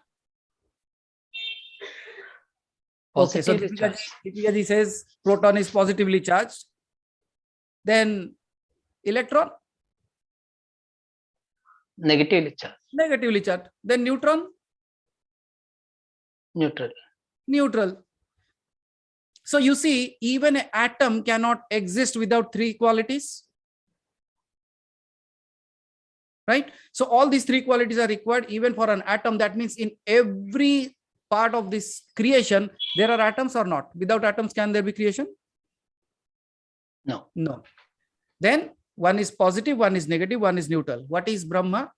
Speaker 3: Okay. So
Speaker 6: Positively charged.
Speaker 3: Deepika ji says proton is positively charged. Then electron?
Speaker 6: Negatively charged.
Speaker 3: Negatively charged. Then neutron?
Speaker 6: Neutral.
Speaker 3: Neutral. So you see, even an atom cannot exist without three qualities. Right? So all these three qualities are required even for an atom. That means in every part of this creation, there are atoms or not? Without atoms, can there be creation?
Speaker 6: No.
Speaker 3: No. Then one is positive, one is negative, one is neutral. What is Brahma?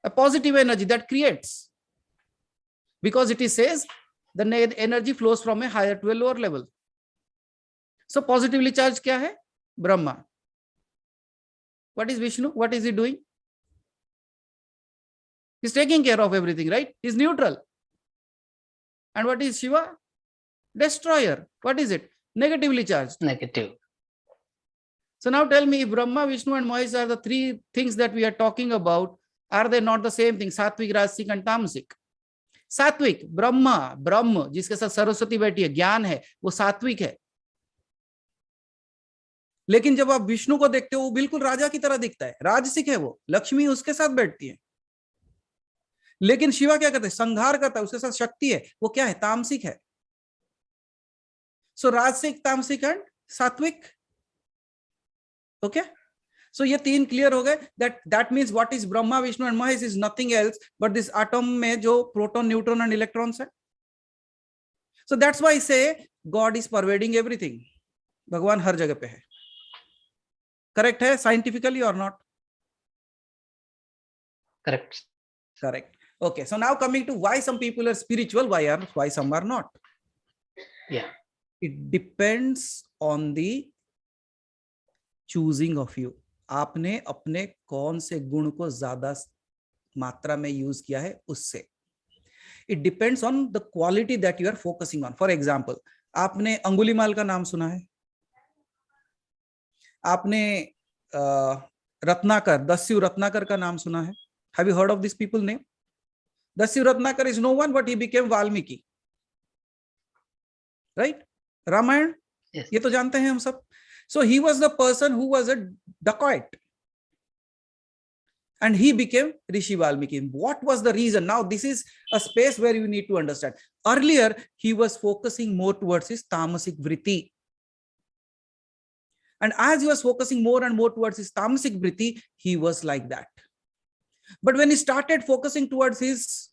Speaker 3: A positive energy that creates. Because it is says the energy flows from a higher to a lower level. So positively charged kya hai? Brahma. What is Vishnu? What is he doing? He's taking care of everything, right? He's neutral. And what is Shiva? Destroyer. What is it? Negatively charged.
Speaker 6: Negative.
Speaker 3: So now tell me, if Brahma, Vishnu, and Mahesh are the three things that we are talking about, are they not the same thing? Sattvic, Rajasic, and Tamasic. Sattvic, Brahma, Brahma, जिसके साथ सरस्वती बैठी है, ज्ञान है, वो सात्विक है. लेकिन जब आप विष्णु को देखते हो, वो बिल्कुल राजा की तरह दिखता है, राजसिक है वो, लक्ष्मी उसके साथ बैठती है. लेकिन शिवा क्या करते हैं? संहार करता है, उसके साथ शक्ति है, वो क्या है? तामसिक है. So Rajasic, Tamasic, and Sattvic. Okay. So ये तीन clear हो गए. That means what is Brahma, Vishnu, and Mahesh is nothing else but this atom में जो proton, neutron, and electrons है. So that's why I say God is pervading everything. भगवान हर जगह पे है. Correct है scientifically or not?
Speaker 6: Correct.
Speaker 3: Correct. Okay. So now coming to why some people are spiritual, why some are not.
Speaker 6: Yeah.
Speaker 3: It depends on the choosing of you. आपने अपने कौन से गुण को ज्यादा मात्रा में यूज किया है उससे. It depends on the quality that you are focusing on. For example, आपने अंगुलीमाल का नाम सुना है? आपने रत्नाकर, दस्यु रत्नाकर का नाम सुना है? Have you heard of these people name? Dasyu Ratnakar is no one, but he became Valmiki. Right? Ramayana?
Speaker 6: Yes.
Speaker 3: ये तो जानते हैं हम सब. So he was the person who was a dacoit. And he became Rishi Valmiki. What was the reason? Now this is a space where you need to understand. Earlier, he was focusing more towards his tamasic vritti. And as he was focusing more and more towards his tamasic vritti, he was like that. But when he started focusing towards his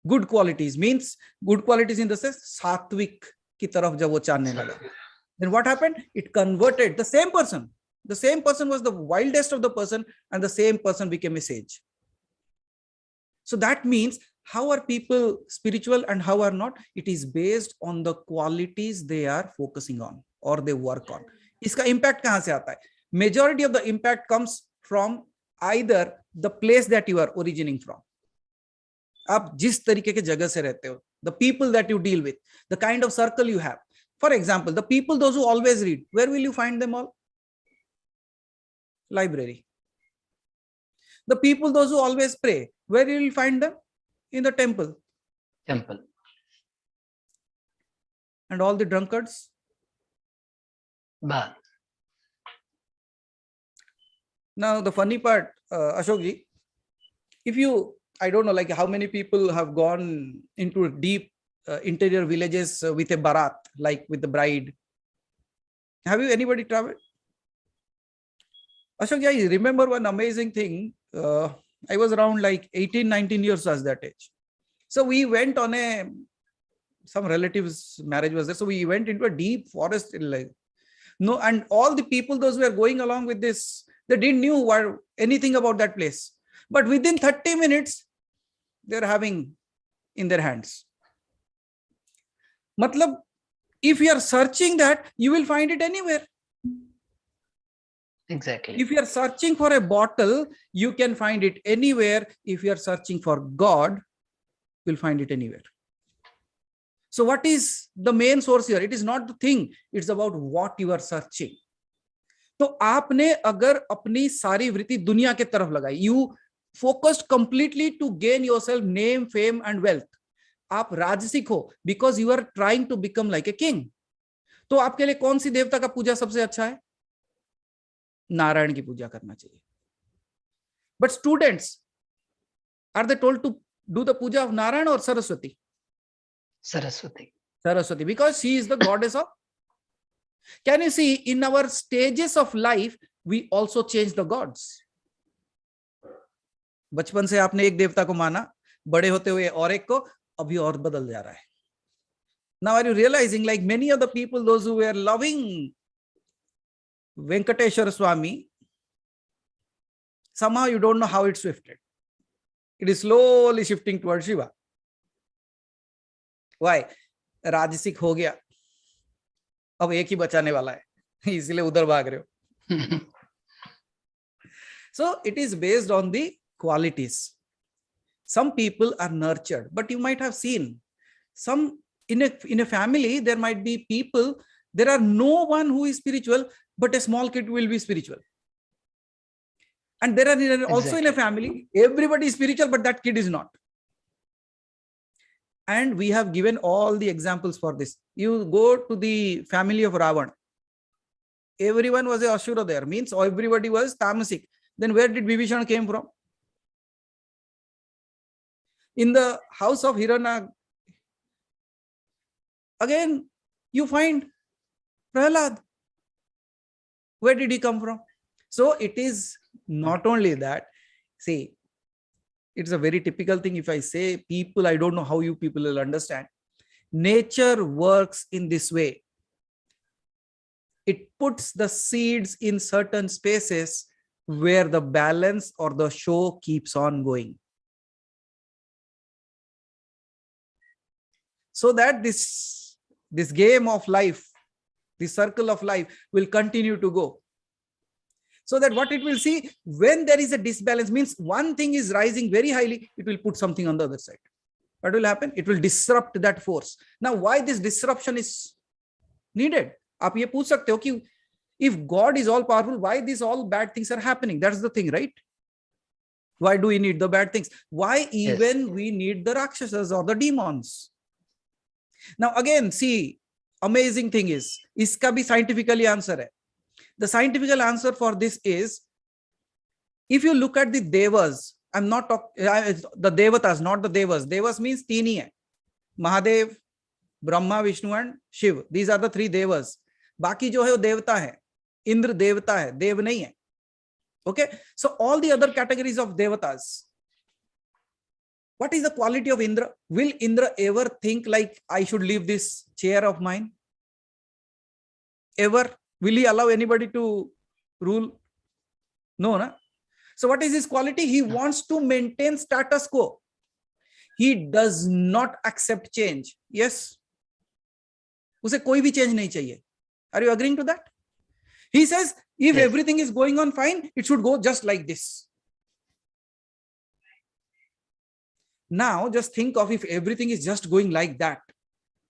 Speaker 3: good qualities, means good qualities in the sense sattvic ki taraf jab wo channe laga, then what happened? It converted the same person. The same person was the wildest of the person, and the same person became a sage. So that means how are people spiritual and how are not? It is based on the qualities they are focusing on or they work on. Iska impact kahan se aata hai? Majority of the impact comes from either the place that you are originating from. आप जिस तरीके के जगह से रहते हो, the people that you deal with, the kind of circle you have. For example, the people, those who always read, where will you find them all? Library. The people, those who always pray, where you will find them? In the temple.
Speaker 6: Temple.
Speaker 3: And all the drunkards?
Speaker 6: Bar.
Speaker 3: Now, the funny part, Ashok ji, if you, I don't know, like how many people have gone into deep interior villages with a barat, like with the bride. Have you anybody traveled? Ashok ji, I remember one amazing thing. I was around like 18, 19 years as that age. So we went on some relatives' marriage was there. So we went into a deep forest. No, and all the people, those who were going along with this, they didn't knew anything about that place. But within 30 minutes, they're having in their hands. Matlab, if you are searching that, you will find it anywhere.
Speaker 6: Exactly.
Speaker 3: If you are searching for a bottle, you can find it anywhere. If you are searching for God, you'll find it anywhere. So what is the main source here? It is not the thing. It's about what you are searching. तो आपने अगर अपनी सारी वृत्ति दुनिया के तरफ लगाई, you focused completely to gain yourself name, fame and wealth. आप राजसिक हो because you are trying to become like a king. तो आपके लिए कौन सी देवता का पूजा सबसे अच्छा है? नारायण की पूजा करना चाहिए. But students, are they told to do the puja of Narayan or Saraswati?
Speaker 6: Saraswati.
Speaker 3: Saraswati, because she is the goddess of. Can you see, in our stages of life, we also change the gods. बचपन से आपने एक देवता को माना, बड़े होते हुए और एक को, अभी और बदल जा रहा है. Now are you realizing, like many of the people, those who were loving Venkateshwara Swami, somehow you don't know how it shifted. It is slowly shifting towards Shiva. Why? राजसिक हो गया, अब एक ही बचाने वाला है, इसलिए उधर भाग रहे हो. So it is based on the qualities. Some people are nurtured, but you might have seen some in a family, there might be people, there are no one who is spiritual, but a small kid will be spiritual. And there are also in a family, everybody is spiritual, but that kid is not. And we have given all the examples for this. You go to the family of Ravan. Everyone was a Ashura there, means everybody was Tamasic. Then where did Vibhishana came from? In the house of Hiranyag, again, you find Prahlad. Where did he come from? So it is not only that. See, it's a very typical thing. If I say people, I don't know how you people will understand. Nature works in this way. It puts the seeds in certain spaces where the balance or the show keeps on going. So that this game of life, the circle of life will continue to go. So that what it will see, when there is a disbalance, means one thing is rising very highly, it will put something on the other side. What will happen? It will disrupt that force. Now, why this disruption is needed? आप ये पूछ सकते हो कि if God is all powerful, why these all bad things are happening? That's the thing, right? Why do we need the bad things? Why even we need the Rakshasas or the demons? Now again, see, amazing thing is, iska bhi scientifically answer hai. The scientific answer for this is, if you look at the Devas, I'm not talking the Devatas, not the Devas. Devas means teen hi hai. Mahadev, Brahma, Vishnu and Shiv. These are the three Devas. Baki jo hai wo Devata hai. Indra Devata hai, Dev nahi hai. Okay, so all the other categories of Devatas. What is the quality of Indra? Will Indra ever think like, I should leave this chair of mine? Ever? Will he allow anybody to rule? No, na? So what is his quality? He wants to maintain status quo. He does not accept change. Yes? उसे कोई भी change नहीं चाहिए. Are you agreeing to that? He says, if everything is going on fine, it should go just like this. Now just think of if everything is just going like that,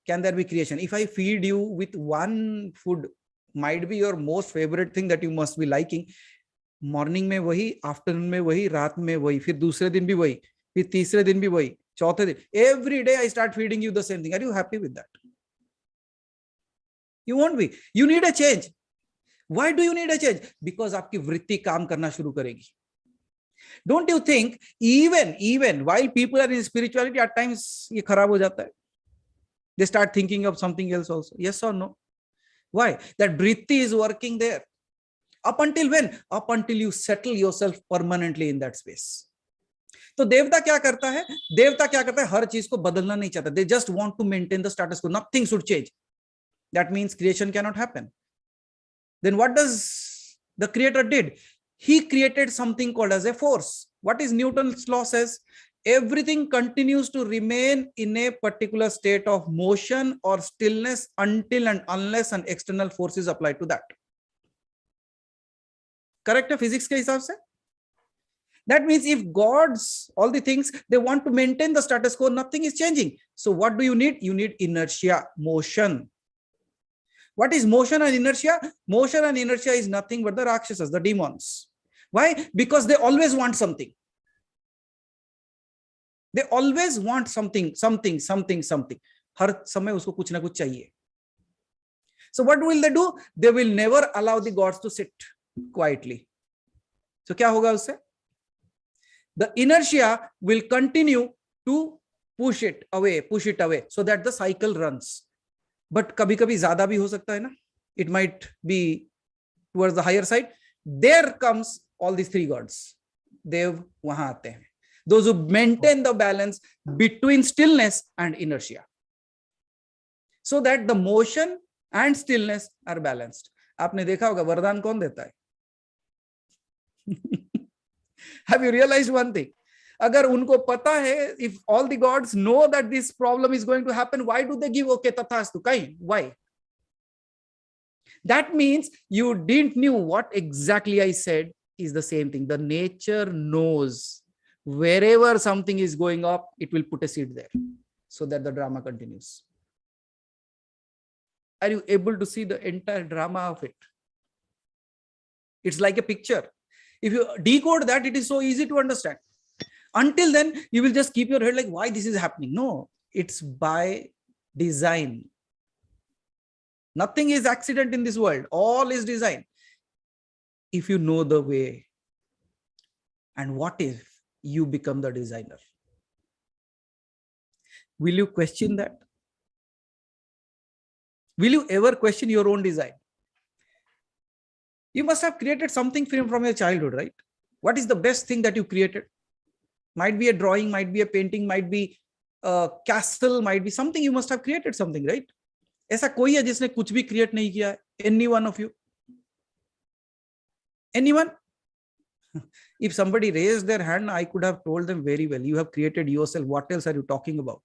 Speaker 3: can there be creation? If I feed you with one food, might be your most favorite thing that you must be liking, morning में वही, afternoon में वही, रात में वही, फिर दूसरे दिन भी वही, फिर तीसरे दिन भी वही, चौथे दिन, every day I start feeding you the same thing. Are you happy with that? You won't be. You need a change. Why do you need a change? Because आपकी वृत्ति काम करना शुरू करेगी. Don't you think even while people are in spirituality, at times ये खराब हो जाता है? They start thinking of something else also. Yes or no? Why? That vritti is working there. Up until when? Up until you settle yourself permanently in that space. तो देवता क्या करता है? देवता क्या करता है? हर चीज को बदलना नहीं चाहता. They just want to maintain the status quo. Nothing should change. That means creation cannot happen. Then what does the creator did? He created something called as a force. What is Newton's law says? Everything continues to remain in a particular state of motion or stillness until and unless an external force is applied to that. Correct? Physics ke hisab se? That means if gods, all the things, they want to maintain the status quo, nothing is changing. So what do you need? You need inertia, motion. What is motion and inertia? Motion and inertia is nothing but the Rakshasas, the demons. Why? Because they always want something. They always want something. हर समय उसको कुछ ना कुछ चाहिए. So what will they do? They will never allow the gods to sit quietly. So क्या होगा उससे? The inertia will continue to push it away, so that the cycle runs. But कभी-कभी ज़्यादा भी हो सकता है ना? It might be towards the higher side. There comes all these three gods. Dev वहां आते हैं. Those who maintain the balance between stillness and inertia, so that the motion and stillness are balanced. आपने देखा होगा वरदान कौन देता है? Have you realized one thing? अगर उनको पता है, if all the gods know that this problem is going to happen, why do they give okay tathastu? Kahin? Why? That means you didn't knew what exactly I said is the same thing. The nature knows wherever something is going up, it will put a seed there so that the drama continues. Are you able to see the entire drama of it? It's like a picture. If you decode that, it is so easy to understand. Until then, you will just keep your head like, why this is happening? No, it's by design. Nothing is accident in this world. All is design. If you know the way, and what if you become the designer? Will you question that? Will you ever question your own design? You must have created something from your childhood, right? What is the best thing that you created? Might be a drawing, might be a painting, might be a castle, might be something. You must have created something, right? ऐसा कोई है जिसने कुछ भी create नहीं किया? Any one of you? Anyone? If somebody raised their hand, I could have told them very well, you have created yourself. What else are you talking about?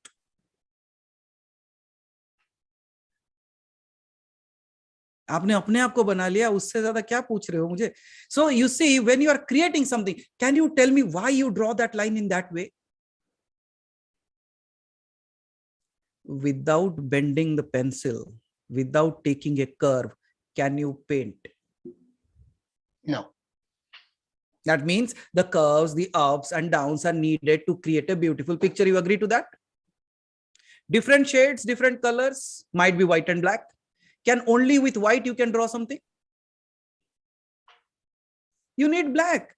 Speaker 3: आपने अपने आप को बना लिया, उससे ज्यादा क्या पूछ रहे हो मुझे? So you see, when you are creating something, can you tell me why you draw that line in that way? Without bending the pencil, without taking a curve, can you paint?
Speaker 6: No.
Speaker 3: That means the curves, the ups and downs are needed to create a beautiful picture. You agree to that? Different shades, different colors, might be white and black. Can only with white you can draw something? You need black.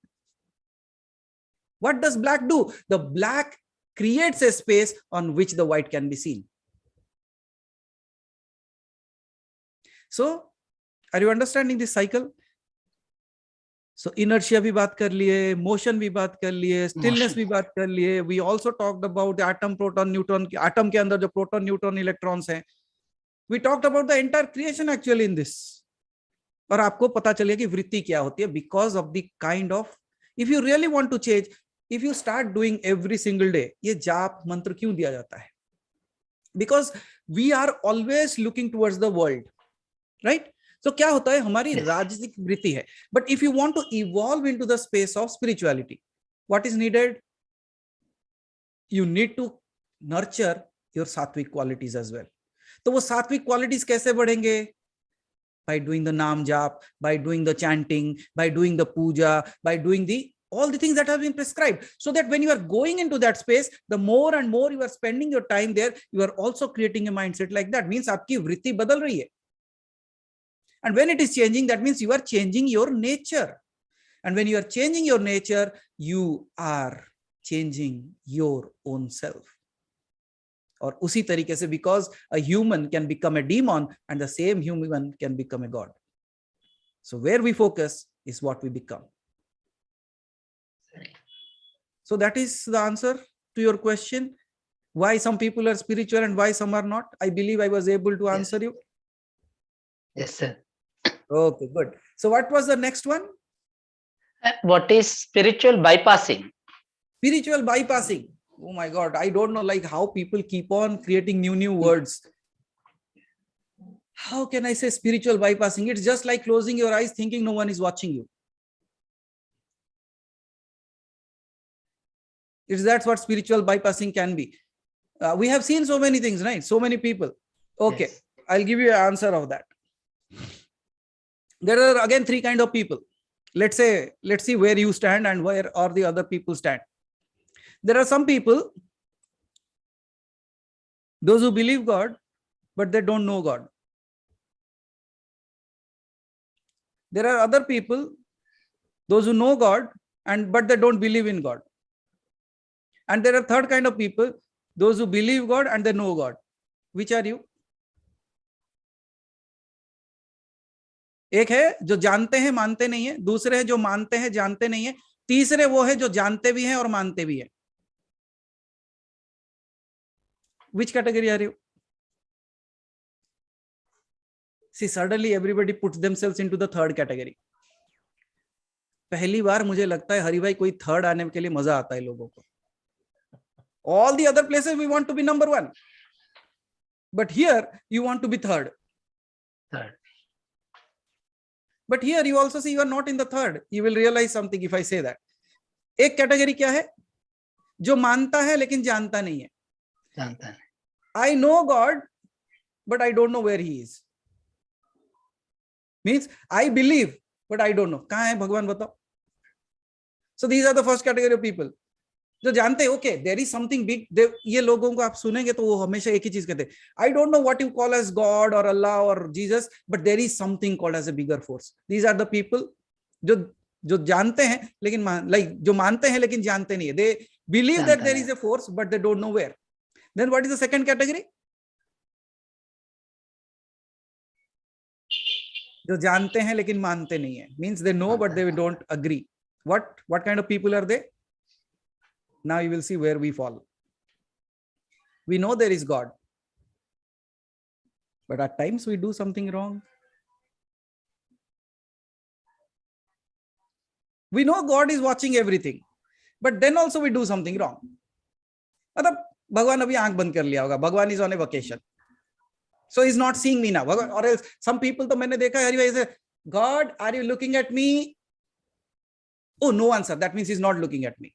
Speaker 3: What does black do? The black creates a space on which the white can be seen. So, are you understanding this cycle? So inertia भी बात कर लिए, motion भी बात कर लिए, stillness भी बात कर लिए. We also talked about the atom, proton, neutron. Atom के अंदर जो proton, neutron, electrons हैं. We talked about the entire creation actually in this. और आपको पता चलेगा कि वृत्ति क्या होती है because of the kind of, if you really want to change, if you start doing every single day, ये जाप मंत्र क्यों दिया जाता है? Because we are always looking towards the world, right? So क्या होता है? हमारी राजसिक वृत्ति है. But if you want to evolve into the space of spirituality, what is needed? you need to nurture your sattvic qualities as well. तो वो sattvic qualities कैसे बढ़ेंगे? By doing the naam jap, by doing the chanting, by doing the puja, by doing all the things that have been prescribed, so that when you are going into that space, the more and more you are spending your time there, you are also creating a mindset like that. Means आपकी वृत्ति बदल रही है. And when it is changing, that means you are changing your nature. And when you are changing your nature, you are changing your own self. और उसी तरीके से, because a human can become a demon and the same human can become a god. So where we focus is what we become. So that is the answer to your question. Why some people are spiritual and why some are not. I believe I was able to answer you.
Speaker 6: Yes, sir.
Speaker 3: Okay, good. So what was the next one?
Speaker 6: What is spiritual bypassing?
Speaker 3: Spiritual bypassing. Oh my God, I don't know like how people keep on creating new words. How can I say spiritual bypassing? It's just like closing your eyes thinking no one is watching you. That's what spiritual bypassing can be. We have seen so many things, right? So many people. Okay,
Speaker 6: Yes.
Speaker 3: I'll give you an answer of that. There are again three kind of people. Let's see where you stand and where are the other people stand. There are some people, those who believe God, but they don't know God. There are other people, those who know God, but they don't believe in God. And there are third kind of people, those who believe God and they know God. Which are you? एक है जो जानते हैं मानते नहीं है, दूसरे है जो मानते हैं जानते नहीं है, तीसरे वो है जो जानते भी हैं और मानते भी हैं. Which category are you? See, suddenly everybody puts themselves into the third category. पहली बार मुझे लगता है हरि भाई कोई थर्ड आने के लिए मजा आता है लोगों को. All the other places we want to be number one, but here you want to be third.
Speaker 6: Third.
Speaker 3: But here you also see you are not in the third. You will realize something if I say that. एक category क्या है? जो मानता है लेकिन जानता नहीं है.
Speaker 6: जानता है.
Speaker 3: I know God, but I don't know where He is. Means I believe, but I don't know. कहाँ है भगवान बताओ? So these are the first category of people. जो जानते हैं, okay, there is something big. ये लोगों को आप सुनेंगे तो वो हमेशा एक ही चीज कहते हैं. I don't know what you call as God or Allah or Jesus, but there is something called as a bigger force. These are the people जो जानते हैं लेकिन जो मानते हैं लेकिन जानते नहीं है. They believe that there is a force, but they don't know where. Then what is the second category? जो जानते हैं लेकिन मानते नहीं है. Means they know but they don't agree. What kind of people are they? Now you will see where we fall. We know there is God, but at times we do something wrong. We know God is watching everything, but then also we do something wrong. मतलब भगवान अभी आंख बंद कर लिया होगा. भगवान is on a vacation, so he's not seeing me now. Or else some people तो मैंने देखा है हरि भाई से, God, are you looking at me? Oh, no answer. That means he's not looking at me.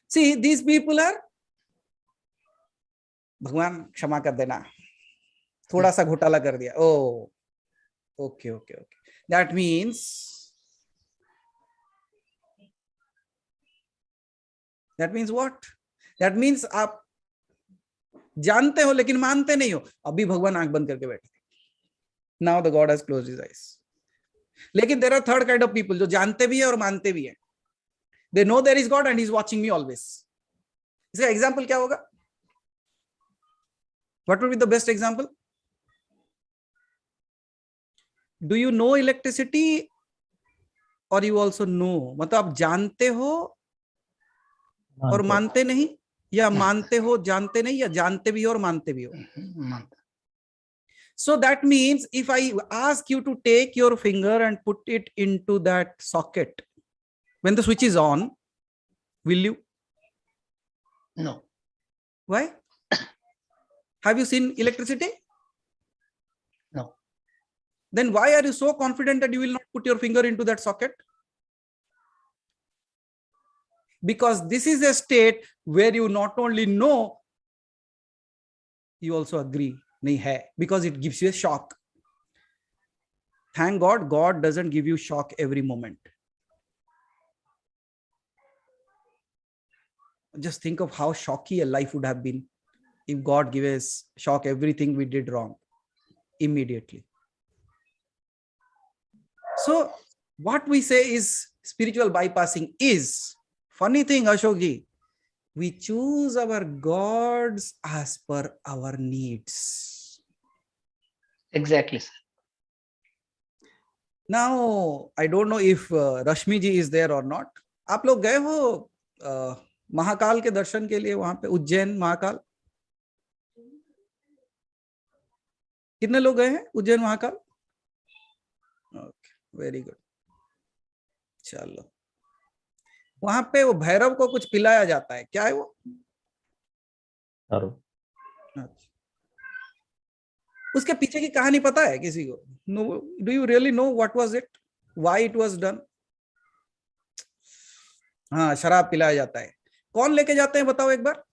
Speaker 3: See, these people are, भगवान क्षमा कर देना, थोड़ा सा घोटाला कर दिया. Oh, okay. That means what? That means आप जानते हो लेकिन मानते नहीं हो. अभी भगवान आंख बंद करके बैठे. Now the God has closed his eyes. लेकिन there are third kind of people जो जानते भी है और मानते भी है. They know there is God and He's watching me always. इसका example क्या होगा? What would be the best example? Do you know electricity or you also know? मतलब आप जानते हो और मानते नहीं, या मानते हो जानते नहीं, या जानते भी हो और मानते भी हो. So that means if I ask you to take your finger and put it into that socket, when the switch is on, will you?
Speaker 6: No.
Speaker 3: Why? Have you seen electricity?
Speaker 6: No.
Speaker 3: Then why are you so confident that you will not put your finger into that socket? because this is a state where you not only know, you also agree nahi hai, because it gives you a shock. Thank God, God doesn't give you shock every moment. Just think of how shocky a life would have been if God gave us shock everything we did wrong immediately. So what we say is spiritual bypassing is, funny thing, Ashokji, we choose our gods as per our needs.
Speaker 6: Exactly, sir.
Speaker 3: Now, I don't know if Rashmi ji is there or not. आप लोग गए हो महाकाल के दर्शन के लिए वहां पे, उज्जैन महाकाल? कितने लोग गए हैं Ujjain Mahakal? Okay, very good. चलो, वहां पे वो भैरव को कुछ पिलाया जाता है, क्या है वो? अच्छा. उसके पीछे की कहानी पता है किसी को? No, do you really know what was it, why it was done? हाँ, शराब पिलाया जाता है. कौन लेके जाते हैं बताओ एक बार,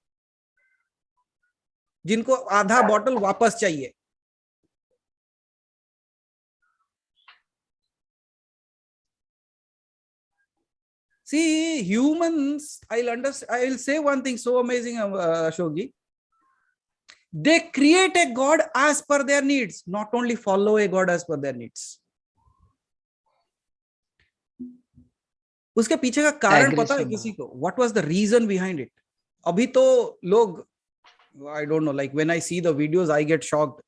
Speaker 3: जिनको आधा बॉटल वापस चाहिए? See, humans, I'll say one thing so amazing, Ashokji. They create a God as per their needs, not only follow a God as per their needs. उसके पीछे का कारण पता है किसी को? What was the reason behind it? अभी तो लोग, I don't know, like when I see the videos, I get shocked.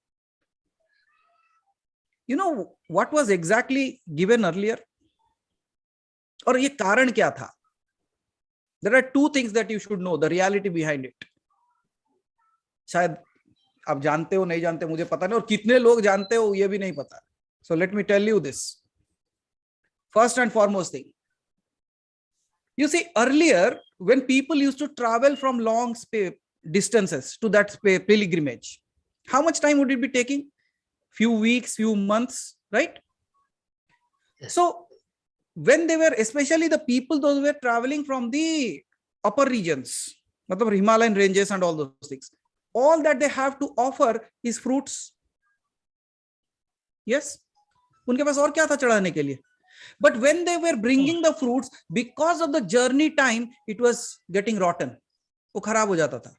Speaker 3: You know what was exactly given earlier? और ये कारण क्या था? There are two things that you should know, the reality behind it. शायद आप जानते हो, नहीं जानते मुझे पता नहीं, और कितने लोग जानते हो ये भी नहीं पता. So let me tell you this. First and foremost thing. You see, earlier when people used to travel from long distances to that pilgrimage, how much time would it be taking? Few weeks, few months, right?
Speaker 6: Yes.
Speaker 3: So when they were, especially the people those who were traveling from the upper regions, matlab Himalayan ranges and all those things, all that they have to offer is fruits. Yes, उनके पास और क्या था चढ़ाने के लिए? But when they were bringing the fruits, because of the journey time, it was getting rotten. वो खराब हो जाता था.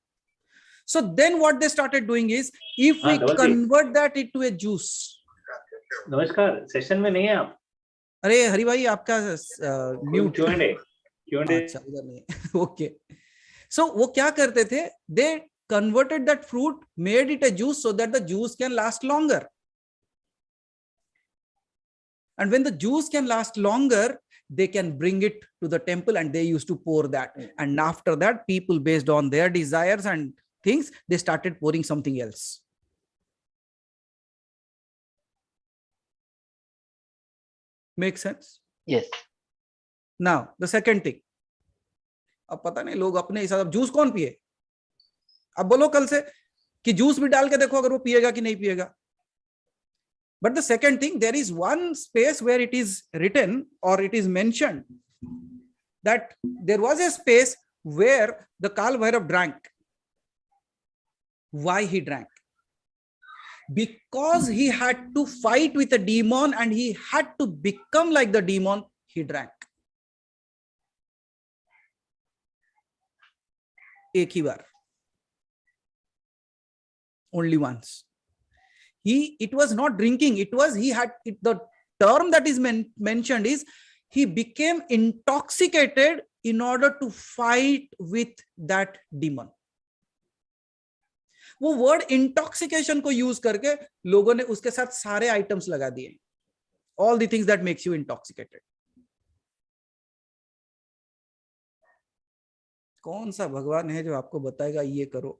Speaker 3: So then what they started doing is, if we convert that into a juice.
Speaker 4: नमस्कार, सेशन में नहीं है आप?
Speaker 3: अरे हरि भाई, आपका म्यूट.
Speaker 4: अच्छा,
Speaker 3: उधर नहीं. Okay. So वो क्या करते थे? They converted that fruit, made it a juice so that the juice can last longer. And when the juice can last longer, they can bring it to the temple and they used to pour that. And after that, people, based on their desires and things, they started pouring something else. Make sense?
Speaker 6: Yes.
Speaker 3: Now, the second thing. अब पता नहीं लोग अपने हिसाब, juice कौन पिए? अब बोलो कल से कि जूस भी डाल के देखो अगर वो पिएगा कि नहीं पिएगा. But the second thing, there is one space where it is written or it is mentioned that there was a space where the Kal Bhairav drank. Why he drank? Because he had to fight with a demon and he had to become like the demon, he drank. एक ही बार. Only once. It was not drinking, it was, the term that is mentioned is, he became intoxicated in order to fight with that demon. वो word intoxication को use करके लोगों ने उसके साथ सारे items लगा दिए. All the things that makes you intoxicated. कौन सा भगवान है जो आपको बताएगा ये करो?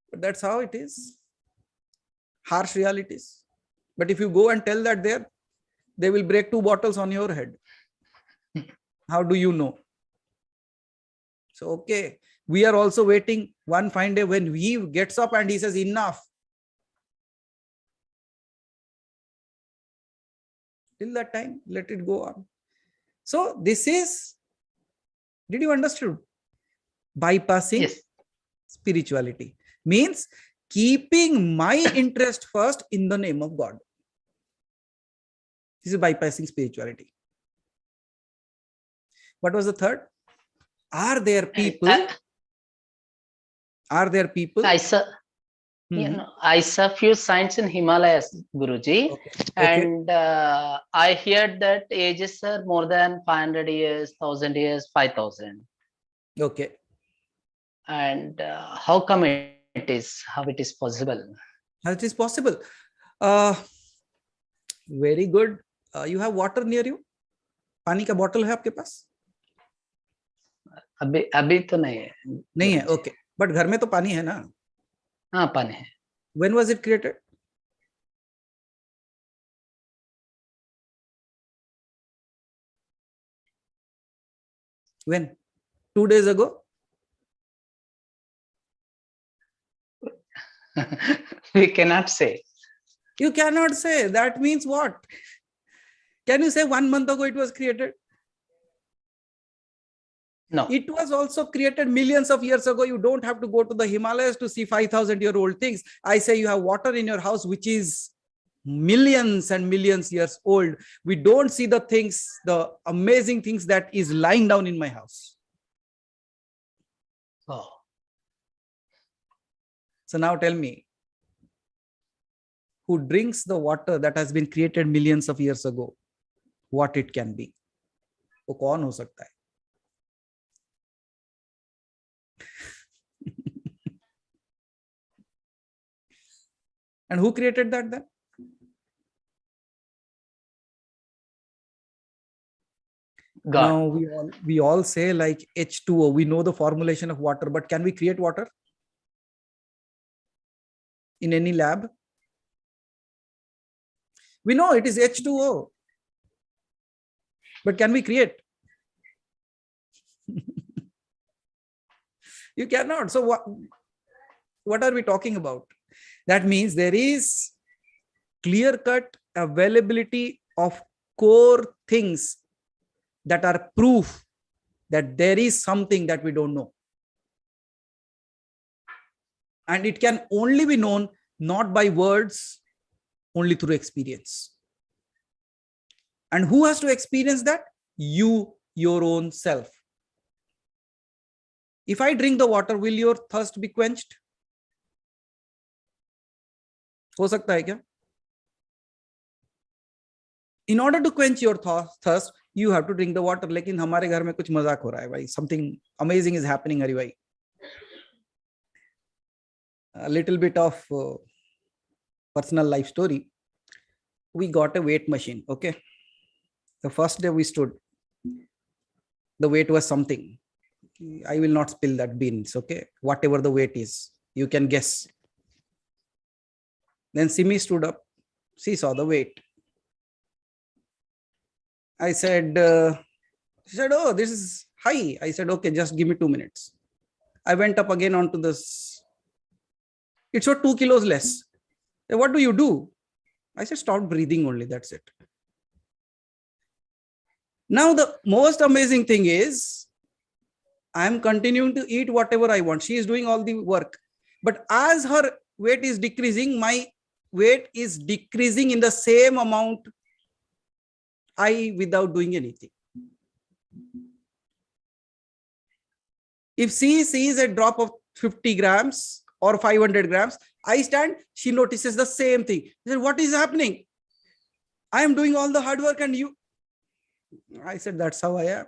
Speaker 3: But that's how it is. Harsh realities. But if you go and tell that there, they will break 2 bottles on your head. How do you know? So, okay, we are also waiting one fine day when he gets up and he says, enough. Till that time, let it go on. So this is, did you understand? Bypassing
Speaker 6: Yes.
Speaker 3: spirituality means keeping my interest first in the name of God. This is bypassing spirituality. What was the third? Are there people? Are there people?
Speaker 6: I saw, I saw few signs in Himalayas, Guruji,
Speaker 3: Okay.
Speaker 6: and I heard that ages are more than 500 years, 1000 years, 5000.
Speaker 3: Okay.
Speaker 6: And how come it is? How it is possible?
Speaker 3: How it is possible? Very good. You have water near you? पानी का bottle है आपके पास?
Speaker 6: अभी तो नहीं है.
Speaker 3: नहीं है. Okay. But घर में तो पानी है ना?
Speaker 6: हाँ, पानी है.
Speaker 3: When was it created? When? 2 days ago?
Speaker 6: We cannot say.
Speaker 3: You cannot say. That means what? Can you say 1 month ago it was created?
Speaker 6: No.
Speaker 3: It was also created millions of years ago. You don't have to go to the Himalayas to see 5,000-year-old things. I say you have water in your house, which is millions and millions years old. We don't see the things, the amazing things that is lying down in my house.
Speaker 6: Oh.
Speaker 3: So now tell me, who drinks the water that has been created millions of years ago, what it can be? वो कौन हो सकता है? And who created that then?
Speaker 6: God.
Speaker 3: Now we all say like H2O. We know the formulation of water, but can we create water in any lab? We know it is H2O, but can we create? You cannot. So what are we talking about? That means there is clear-cut availability of core things that are proof that there is something that we don't know. And it can only be known not by words, only through experience. And who has to experience that? You, your own self. If I drink the water, will your thirst be quenched? हो सकता है क्या? In order to quench your thirst, you have to drink the water. लेकिन हमारे घर में कुछ मजाक हो रहा है भाई. Something amazing is happening, Hari भाई. A little bit of personal life story. We got a weight machine. Okay. The first day we stood, the weight was something. I will not spill that beans. Okay. Whatever the weight is, you can guess. Then Simi stood up. She saw the weight. I said, she said, oh, this is high. I said, okay, just give me 2 minutes. I went up again onto this. It showed 2 kilos less. What do you do? I said, stop breathing only. That's it. Now, the most amazing thing is, I'm continuing to eat whatever I want. She is doing all the work. But as her weight is decreasing, my weight is decreasing in the same amount without doing anything. If she sees a drop of 50 grams or 500 grams, I stand, she notices the same thing. She said, what is happening? I am doing all the hard work and you. I said, that's how I am.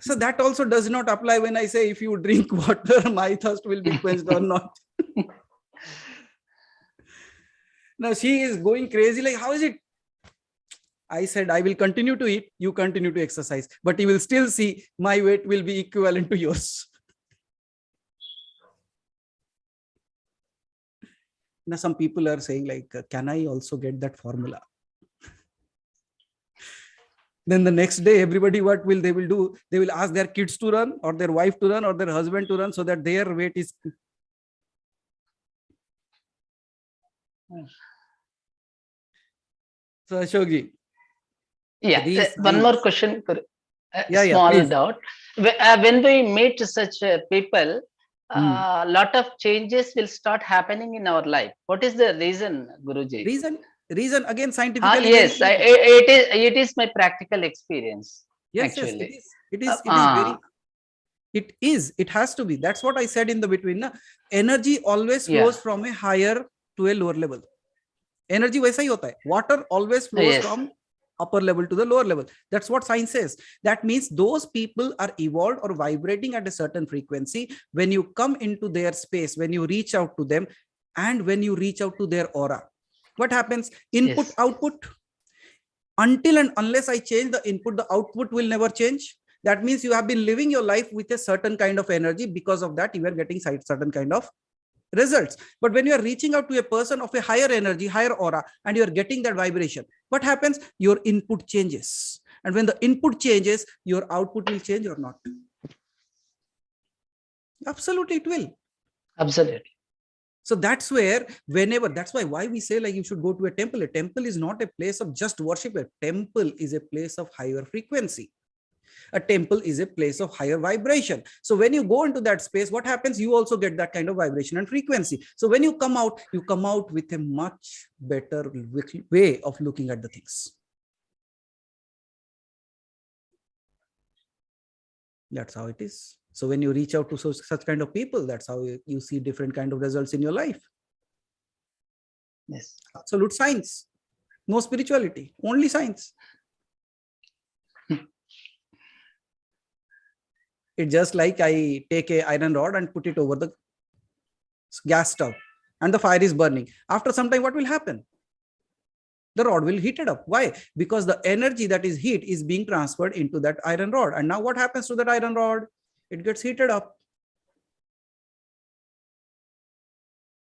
Speaker 3: So that also does not apply when I say, if you drink water, my thirst will be quenched or not. Now she is going crazy, like, how is it? I said, I will continue to eat, you continue to exercise, but you will still see my weight will be equivalent to yours. Now some people are saying like, can I also get that formula? Then the next day, everybody, what will they will do? They will ask their kids to run or their wife to run or their husband to run so that their weight is. So Ashokji,
Speaker 6: Yeah,
Speaker 3: these
Speaker 6: one more question.
Speaker 3: Yeah,
Speaker 6: Small
Speaker 3: please.
Speaker 6: doubt. When we meet such people,
Speaker 3: Hmm.
Speaker 6: a lot of changes will start happening in our life. What is the reason, Guruji?
Speaker 3: Reason again scientifically.
Speaker 6: Yes,
Speaker 3: very
Speaker 6: it is my practical experience.
Speaker 3: yes,
Speaker 6: Actually,
Speaker 3: it is very, it has to be. That's what I said in the between. Na? Energy always
Speaker 6: Yeah.
Speaker 3: flows from a higher to a lower level. Energy वैसा ही होता है. Water always flows
Speaker 6: Yes.
Speaker 3: from upper level to the lower level. That's what science says. That means those people are evolved or vibrating at a certain frequency. When you come into their space, when you reach out to them, and when you reach out to their aura, what happens? Input,
Speaker 6: Yes.
Speaker 3: output. Until and unless I change the input, the output will never change. That means you have been living your life with a certain kind of energy. Because of that, you are getting certain kind of results. But when you are reaching out to a person of a higher energy, higher aura, and you are getting that vibration, what happens? Your input changes. And when the input changes, your output will change or not? Absolutely, it will.
Speaker 6: Absolutely.
Speaker 3: So that's where, that's why we say like you should go to a temple. A temple is not a place of just worship. A temple is a place of higher frequency. A temple is a place of higher vibration. So when you go into that space, what happens? You also get that kind of vibration and frequency. So when you come out with a much better way of looking at the things. That's how it is. So when you reach out to such kind of people, that's how you see different kind of results in your life.
Speaker 6: Yes.
Speaker 3: Absolute science. No spirituality, only science. It's just like I take a iron rod and put it over the gas stove and the fire is burning. After some time, what will happen? The rod will heat it up. Why? Because the energy that is heat is being transferred into that iron rod. And now what happens to that iron rod? It gets heated up.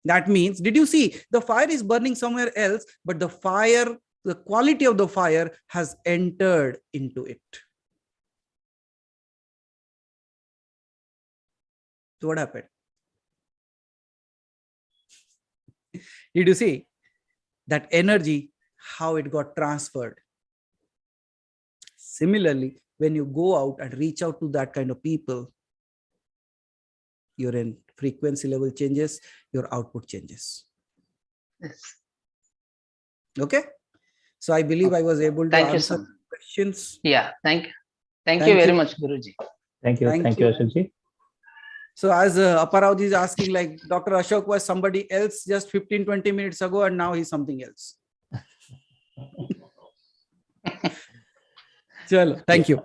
Speaker 3: That means, did you see the fire is burning somewhere else, but the fire, the quality of the fire has entered into it. So what happened? Did you see that energy, how it got transferred? Similarly, when you go out and reach out to that kind of people, your frequency level changes, your output changes.
Speaker 6: Yes.
Speaker 3: Okay. So I believe I was able to answer questions.
Speaker 6: Yeah. Thank you very much, Guruji.
Speaker 4: Thank you, Ashokji.
Speaker 3: So as Aparauji is asking, like Dr. Ashok was somebody else just 15-20 minutes ago, and now he's something else. Chalo, thank you.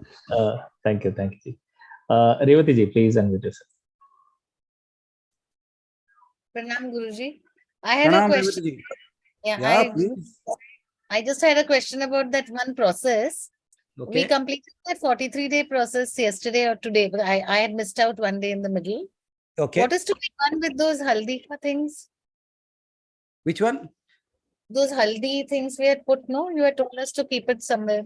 Speaker 4: Thank you. Revati ji, please unmute yourself.
Speaker 7: Pranam Guruji. I had a question.
Speaker 3: Yeah, please.
Speaker 7: I just had a question about that one process.
Speaker 3: Okay.
Speaker 7: We completed that 43-day process yesterday or today, but I had missed out one day in the middle.
Speaker 3: Okay.
Speaker 7: What is to be done with those haldi things?
Speaker 3: Which one?
Speaker 7: Those haldi things we had put, no? You had told us to keep it somewhere.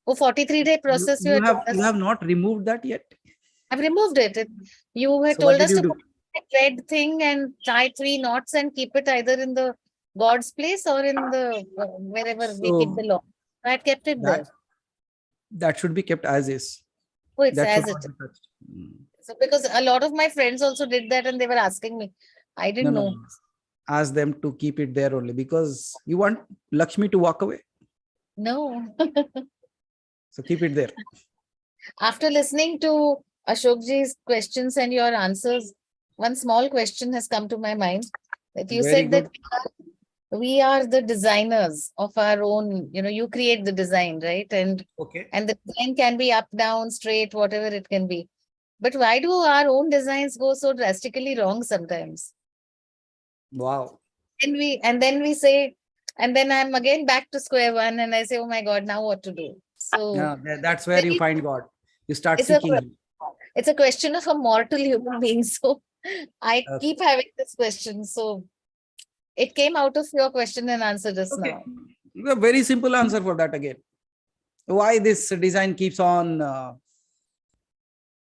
Speaker 7: Oh, 43-day process.
Speaker 3: You have not removed that yet?
Speaker 7: I've removed it. You had told us to put a red thing and tie 3 knots and keep it either in the God's place or in the wherever we keep the law. I had kept it there.
Speaker 3: That should be kept as is.
Speaker 7: Oh, it's as it is. So because a lot of my friends also did that and they were asking me. I didn't know.
Speaker 3: Ask them to keep it there only because you want Lakshmi to walk away.
Speaker 7: No.
Speaker 3: So keep it there.
Speaker 7: After listening to Ashokji's questions and your answers, one small question has come to my mind. That you said that we are the designers of our own, you create the design, right? And the design can be up, down, straight, whatever it can be. But why do our own designs go so drastically wrong sometimes?
Speaker 3: Wow.
Speaker 7: And then we say, and then I'm again back to square one and I say, oh my God, now what to do? So
Speaker 3: yeah, that's where you find God. You start seeking Him.
Speaker 7: It's a question of a mortal human being. So I keep having this question. So it came out of your question and answer just now.
Speaker 3: A very simple answer for that again. Why this design keeps on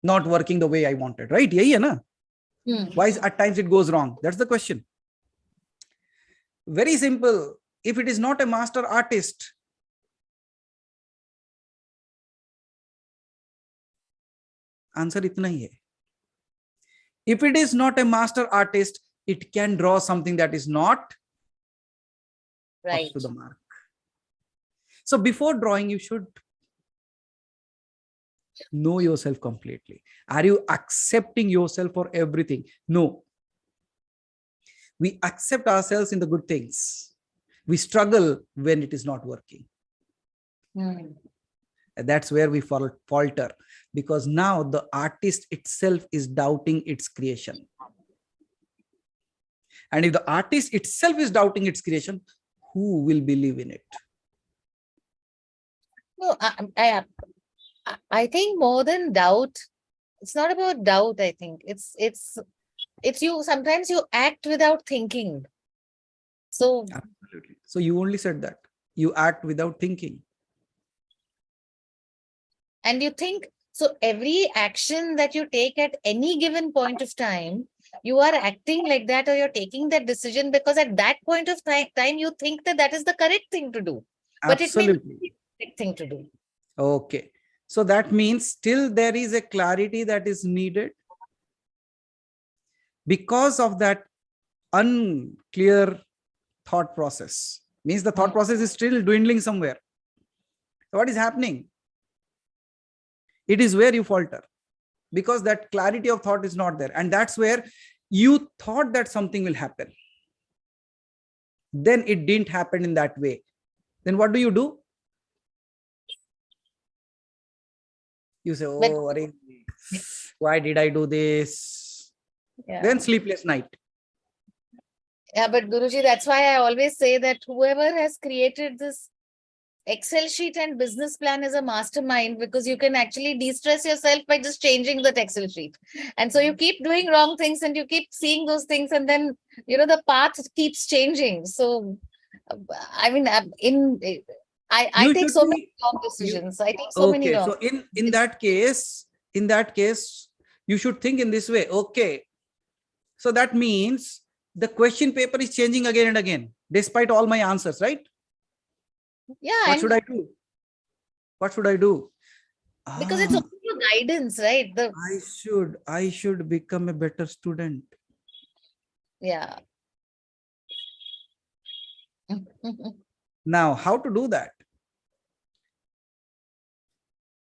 Speaker 3: not working the way I wanted, right? Why at times it goes wrong? That's the question. Very simple. If it is not a master artist, answer itna hi hai. If it is not a master artist, it can draw something that is not
Speaker 7: Right.
Speaker 3: up to the mark. So before drawing, you should know yourself completely. Are you accepting yourself for everything? No. We accept ourselves in the good things. We struggle when it is not working.
Speaker 7: Hmm.
Speaker 3: And that's where we falter, because now the artist itself is doubting its creation. And if the artist itself is doubting its creation, who will believe in it?
Speaker 7: No, I think more than doubt, it's not about doubt. I think it's you. Sometimes you act without thinking. So
Speaker 3: Absolutely. So you only said that you act without thinking.
Speaker 7: and you think, so every action that you take at any given point of time, you are acting like that, or you're taking that decision because at that point of time you think that that is the correct thing to do, but
Speaker 3: Absolutely.
Speaker 7: it may not be the correct thing to do.
Speaker 3: Okay. So that means still there is a clarity that is needed. Because of that unclear thought process, means the thought process is still dwindling somewhere. So what is happening? It is where you falter, because that clarity of thought is not there. And that's where you thought that something will happen. Then it didn't happen in that way. Then what do? You say,
Speaker 7: But-
Speaker 3: oh, why did I do this?
Speaker 7: Yeah.
Speaker 3: Then sleepless night.
Speaker 7: Yeah, but Guruji, that's why I always say that whoever has created this Excel sheet and business plan is a mastermind, because you can actually de-stress yourself by just changing that Excel sheet. And so you keep doing wrong things and you keep seeing those things, and then, the path keeps changing. So, I mean, I
Speaker 3: You
Speaker 7: take
Speaker 3: should
Speaker 7: so
Speaker 3: be-
Speaker 7: many wrong decisions. I take so many
Speaker 3: Okay,
Speaker 7: wrong.
Speaker 3: so in that case, you should think in this way. Okay, so that means the question paper is changing again and again, despite all my answers, right?
Speaker 7: Yeah,
Speaker 3: What
Speaker 7: and
Speaker 3: should I do? What should I do?
Speaker 7: because it's only your guidance, right?
Speaker 3: I should become a better student.
Speaker 7: Yeah.
Speaker 3: Now, how to do that?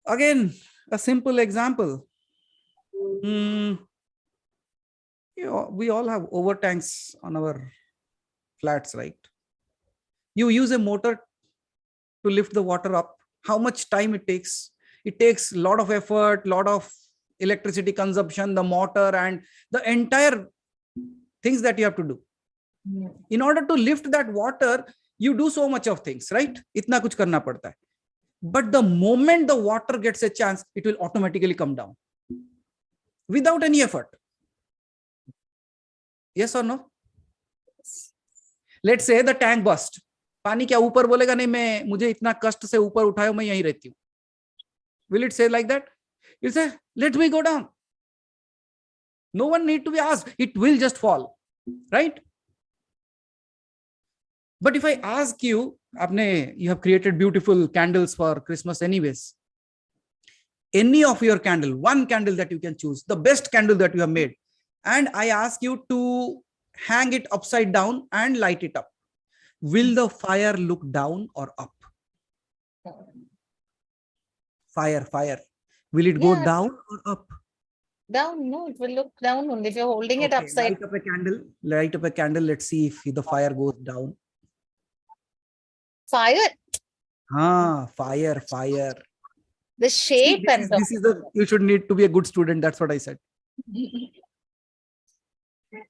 Speaker 3: Again, a simple example. We all have over tanks on our flats, right? You use a motor to lift the water up. How much time it takes? It takes a lot of effort, lot of electricity consumption, the motor and the entire things that you have to do. In order to lift that water, you do so much of things, right? Itna kuch karna padta hai. But the moment the water gets a chance, it will automatically come down without any effort. Yes or no? Let's say the tank burst. पानी क्या ऊपर बोलेगा नहीं, मैं मुझे इतना कष्ट से ऊपर उठाओ, मैं यहीं रहती हूँ. Will it say like that? It will say, let me go down. No one need to be asked. It will just fall, right? But if I ask you, you have created beautiful candles for Christmas anyways. Any of your candle, one candle that you can choose, the best candle that you have made, and I ask you to hang it upside down and light it up. Will the fire look down or up? Fire. Will it go down or up?
Speaker 7: Down. No, it will look down only if you're holding it upside.
Speaker 3: Light up a candle. Let's see if the fire goes down.
Speaker 7: Fire.
Speaker 3: Fire.
Speaker 7: The shape and
Speaker 3: you should need to be a good student. That's what I said.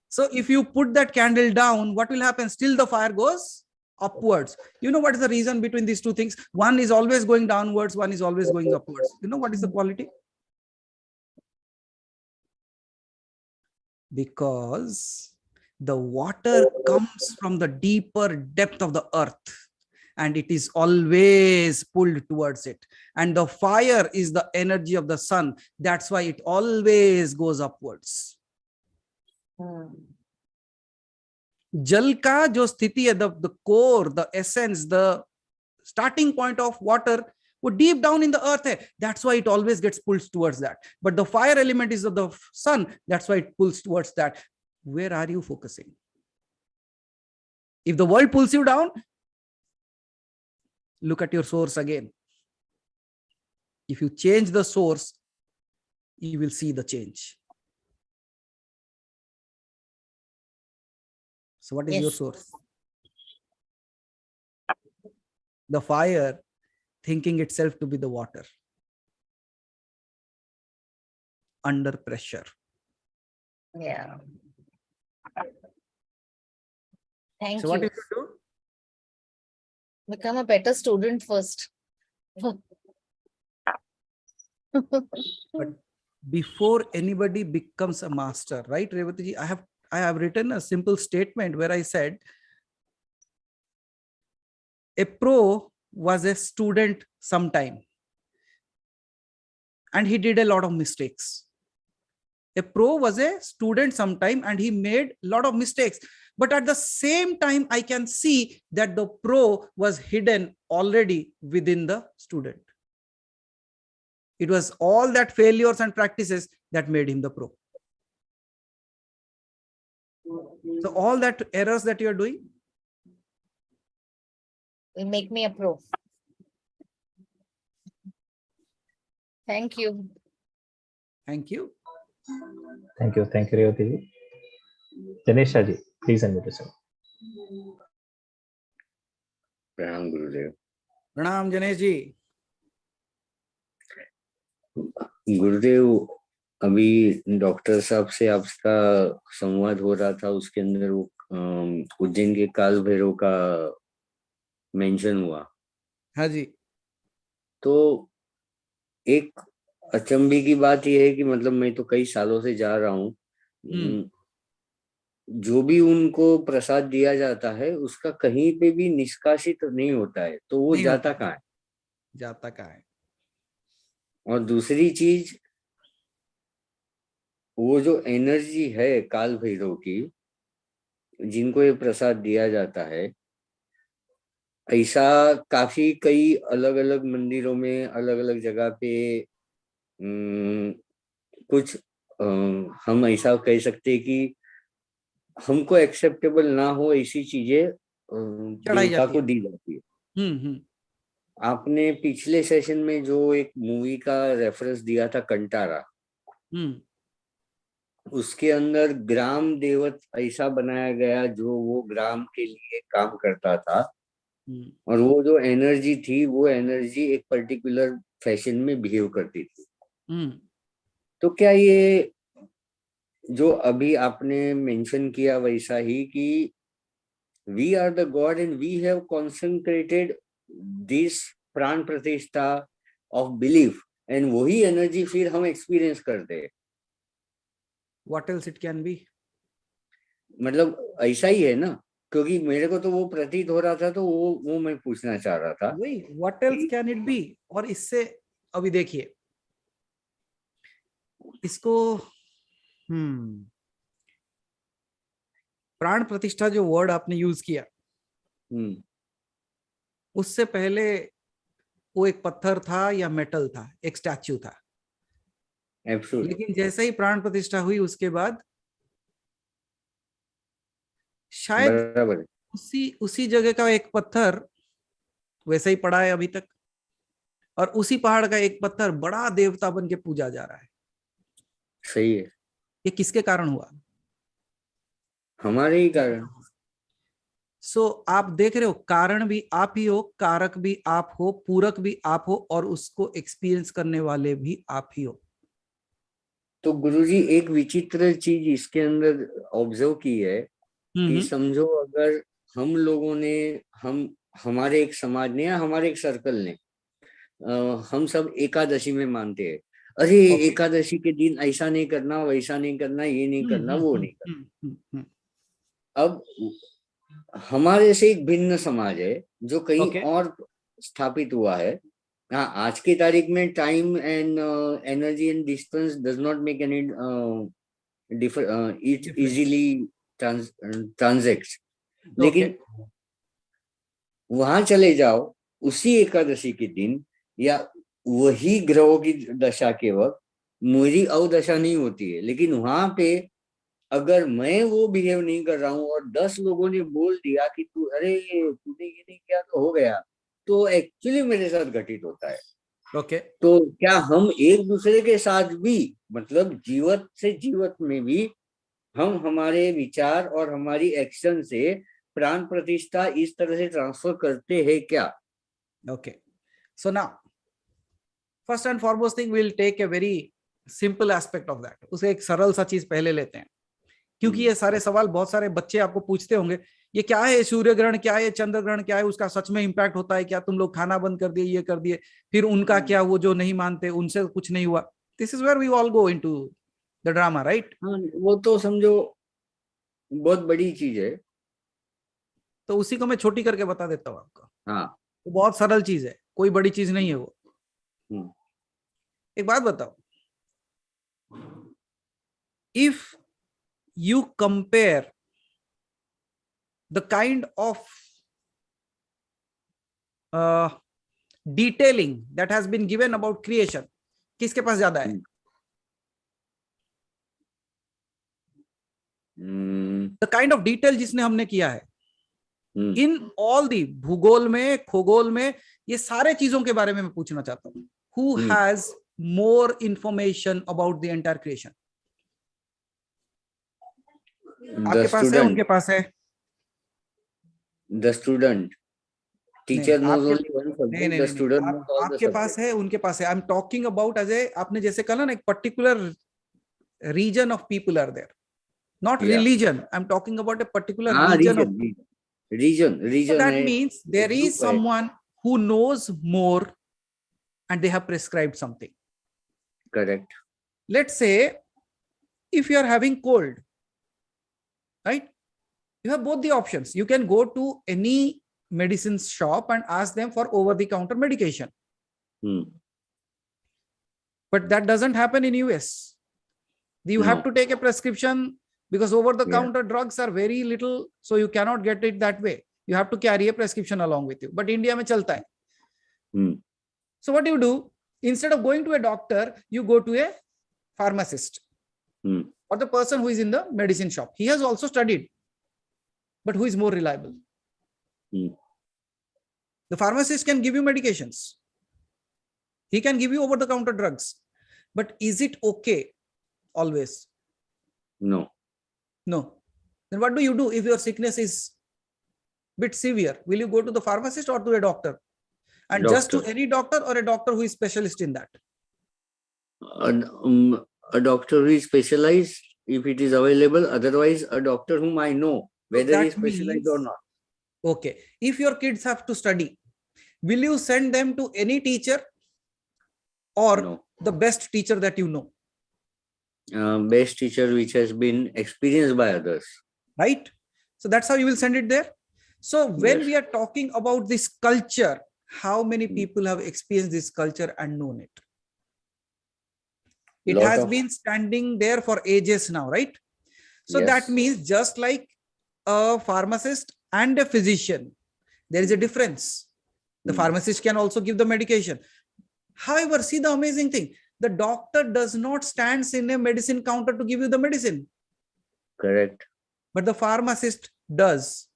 Speaker 3: So if you put that candle down, what will happen? Still the fire goes upwards. You know what is the reason between these two things? One is always going downwards, one is always going upwards. You know what is the quality? Because the water comes from the deeper depth of the earth and it is always pulled towards it. And the fire is the energy of the sun. That's why it always goes upwards. जल का जो स्थिति है, the core, the essence, the starting point of water, वो deep down in the earth है. That's why it always gets pulled towards that. But the fire element is of the sun. That's why it pulls towards that. Where are you focusing? If the world pulls you down, look at your source again. If you change the source, you will see the change. So what is your
Speaker 7: Yes.
Speaker 3: source? The fire thinking itself to be the water under pressure.
Speaker 7: Yeah. Thank
Speaker 3: So what
Speaker 7: you.
Speaker 3: you should do?
Speaker 7: Become a better student first.
Speaker 3: But before anybody becomes a master, right, Revati ji, I have written a simple statement where I said a pro was a student sometime and he did a lot of mistakes. A pro was a student sometime and he made a lot of mistakes. But at the same time, I can see that the pro was hidden already within the student. It was all that failures and practices that made him the pro. So all that errors that you are doing
Speaker 7: Will make me a pro. Thank you.
Speaker 3: Thank you.
Speaker 4: Thank you, Revati ji. Janesha ji, please unmute yourself.
Speaker 8: प्रणाम गुरुदेव.
Speaker 3: Pranam Janesh ji.
Speaker 8: गुरुदेव, अभी doctor साहब से आपका संवाद हो रहा था, उसके अंदर वो उज्जैन के काल भैरव का मेंशन हुआ.
Speaker 3: हाँ जी.
Speaker 8: तो एक अचंभे की बात यह है कि मतलब मैं तो कई सालों से जा रहा हूँ, जो भी उनको प्रसाद दिया जाता है उसका कहीं पे भी निष्कासित नहीं होता है, तो वो जाता कहाँ है?
Speaker 3: जाता कहाँ है?
Speaker 8: और दूसरी चीज, वो जो एनर्जी है काल भैरव की, जिनको ये प्रसाद दिया जाता है, ऐसा काफी कई अलग अलग मंदिरों में अलग अलग जगह पे कुछ हम ऐसा कह सकते हैं कि हमको एक्सेप्टेबल ना हो ऐसी चीजें देवता को दी जाती है. आपने पिछले सेशन में जो एक मूवी का रेफरेंस दिया था कंटारा, उसके अंदर ग्राम देवत ऐसा बनाया गया जो वो ग्राम के लिए काम करता था, और वो जो एनर्जी थी वो एनर्जी एक पर्टिकुलर फैशन में बिहेव करती थी. तो क्या ये जो अभी आपने मेंशन किया वैसा ही कि we are the God and we have concentrated this प्राण प्रतिष्ठा ऑफ बिलीफ, एंड वही एनर्जी फिर हम एक्सपीरियंस करते हैं?
Speaker 3: What else it can be?
Speaker 8: मतलब ऐसा ही है ना, क्योंकि मेरे को तो वो प्रतीत हो रहा था, तो वो मैं पूछना चाह रहा था.
Speaker 3: वही what else can it be? और इससे अभी देखिए इसको प्राण प्रतिष्ठा जो वर्ड आपने यूज किया, उससे पहले वो एक पत्थर था या मेटल था, एक स्टैच्यू था.
Speaker 8: Absolutely.
Speaker 3: लेकिन जैसे ही प्राण प्रतिष्ठा हुई उसके बाद शायद उसी जगह का एक पत्थर वैसे ही पड़ा है अभी तक, और उसी पहाड़ का एक पत्थर बड़ा देवता बन के पूजा जा रहा है.
Speaker 8: सही है.
Speaker 3: ये किसके कारण हुआ?
Speaker 8: हमारे ही कारण.
Speaker 3: सो आप देख रहे हो, कारण भी आप ही हो, कारक भी आप हो, पूरक भी आप हो, और उसको एक्सपीरियंस करने वाले भी आप ही हो.
Speaker 8: तो गुरुजी एक विचित्र चीज इसके अंदर ऑब्जर्व की है कि समझो अगर हम लोगों ने, हमारे एक समाज ने या हमारे एक सर्कल ने, हम सब एकादशी में मानते हैं, अरे एकादशी के दिन ऐसा नहीं करना, वैसा नहीं करना, ये नहीं करना, वो नहीं करना. अब हमारे से एक भिन्न समाज है जो कहीं और स्थापित हुआ है. हाँ, आज की तारीख में time and energy and distance does not make any it easily transact. लेकिन वहां चले जाओ उसी एकादशी के दिन या वही ग्रहों की दशा के वक्त मेरी अवदशा नहीं होती है, लेकिन वहां पे अगर मैं वो बिहेव नहीं कर रहा हूँ और 10 लोगों ने बोल दिया कि तू अरे तूने ये नहीं किया तो हो गया, तो एक्चुअली मेरे साथ घटित होता है।
Speaker 3: ओके
Speaker 8: तो क्या हम एक दूसरे के साथ भी, मतलब जीवत से जीवत में भी हम हमारे विचार और हमारी एक्शन से प्राण प्रतिष्ठा इस तरह से ट्रांसफर करते हैं क्या?
Speaker 3: Okay. So now, first and foremost thing, we'll take a very simple aspect of that. उसे एक सरल सा चीज पहले लेते हैं, क्योंकि ये सारे सवाल बहुत सारे बच्चे आपको पूछते होंगे, ये क्या है सूर्य ग्रहण, क्या है चंद्र ग्रहण, क्या है, उसका सच में इम्पैक्ट होता है क्या, तुम लोग खाना बंद कर दिए, ये कर दिए, फिर उनका क्या, वो जो नहीं मानते उनसे कुछ नहीं हुआ. This is where we all go into the drama, right?
Speaker 8: वो तो समझो बहुत बड़ी चीज है.
Speaker 3: तो उसी को मैं छोटी करके बता देता हूँ आपको.
Speaker 8: हाँ,
Speaker 3: वो बहुत सरल चीज है, कोई बड़ी चीज नहीं है वो. एक बात बताओ, if you compare the kind of detailing that has been given about creation, किसके पास ज्यादा है? The kind of detail जिसने हमने किया है इन ऑल दी भूगोल में, खगोल में, ये सारे चीजों के बारे में मैं पूछना चाहता हूँ. Who has more information about the entire creation? आपके पास है, उनके पास है?
Speaker 8: The student. Teacher knows only one subject. The student knows all the
Speaker 3: आपके पास
Speaker 8: subjects.
Speaker 3: है, उनके पास है. I'm talking about as a, आपने जैसे कहा ना, एक particular region of people are there, not religion. I'm talking about a particular region of
Speaker 8: region.
Speaker 3: So that means there is someone who knows more and they have prescribed something.
Speaker 8: Correct.
Speaker 3: Let's say if you are having cold, right? You have both the options. You can go to any medicine shop and ask them for over-the-counter medication. But that doesn't happen in US. You have to take a prescription because over-the-counter drugs are very little, so you cannot get it that way. You have to carry a prescription along with you. But India mein chalta hai. So what do? Instead of going to a doctor, you go to a pharmacist. Or the person who is in the medicine shop. He has also studied, but who is more reliable? The pharmacist can give you medications. He can give you over-the-counter drugs. But is it okay always?
Speaker 8: No.
Speaker 3: No. Then what do you do if your sickness is a bit severe? Will you go to the pharmacist or to a doctor? And just to any doctor or a doctor who is specialist in that?
Speaker 8: A doctor who is specialized, if it is available. Otherwise, a doctor whom I know, whether he is specialized or not.
Speaker 3: Okay. If your kids have to study, will you send them to any teacher or the best teacher that you know?
Speaker 8: Best teacher which has been experienced by others.
Speaker 3: Right? So that's how you will send it there. So when we are talking about this culture, how many people have experienced this culture and known it? It has been standing there for ages now, right? So that means just like a pharmacist and a physician, there is a difference. The pharmacist can also give the medication. However, see the amazing thing. The doctor does not stand in a medicine counter to give you the medicine.
Speaker 8: Correct.
Speaker 3: But the pharmacist does.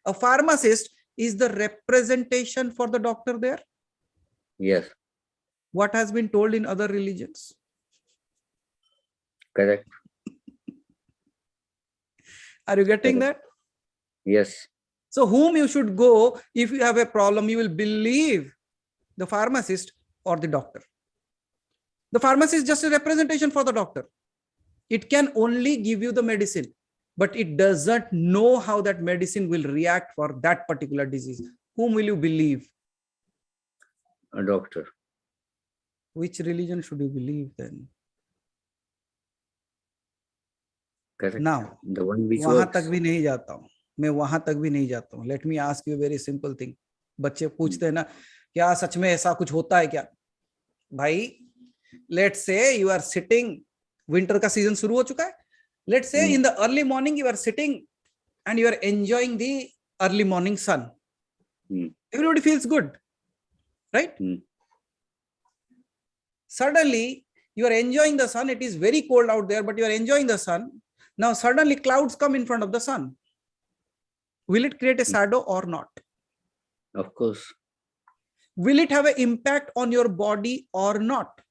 Speaker 3: A pharmacist is the representation for the doctor there.
Speaker 8: Yes.
Speaker 3: What has been told in other religions?
Speaker 8: Correct.
Speaker 3: Are you getting that?
Speaker 8: Yes.
Speaker 3: So whom you should go if you have a problem, you will believe the pharmacist or the doctor. The pharmacist is just a representation for the doctor. It can only give you the medicine, but it doesn't know how that medicine will react for that particular disease. Whom will you believe?
Speaker 8: A doctor.
Speaker 3: Which religion should you believe then?
Speaker 8: Correct.
Speaker 3: Now,
Speaker 8: the one which
Speaker 3: वहां
Speaker 8: works.
Speaker 3: तक भी नहीं जाता हूं मैं, वहां तक भी नहीं जाता हूं. Let me ask you a very simple thing. बच्चे पूछते हैं ना, क्या सच में ऐसा कुछ होता है क्या? भाई, let's say you are sitting, winter का सीजन शुरू हो चुका है. Let's say in the early morning you are sitting and you are enjoying the early morning sun.
Speaker 8: Hmm.
Speaker 3: Everybody feels good, right?
Speaker 8: Hmm.
Speaker 3: Suddenly, you are enjoying the sun. It is very cold out there, but you are enjoying the sun. Now, suddenly clouds come in front of the sun. Will it create a shadow or not?
Speaker 8: Of course.
Speaker 3: Will it have an impact on your body or not?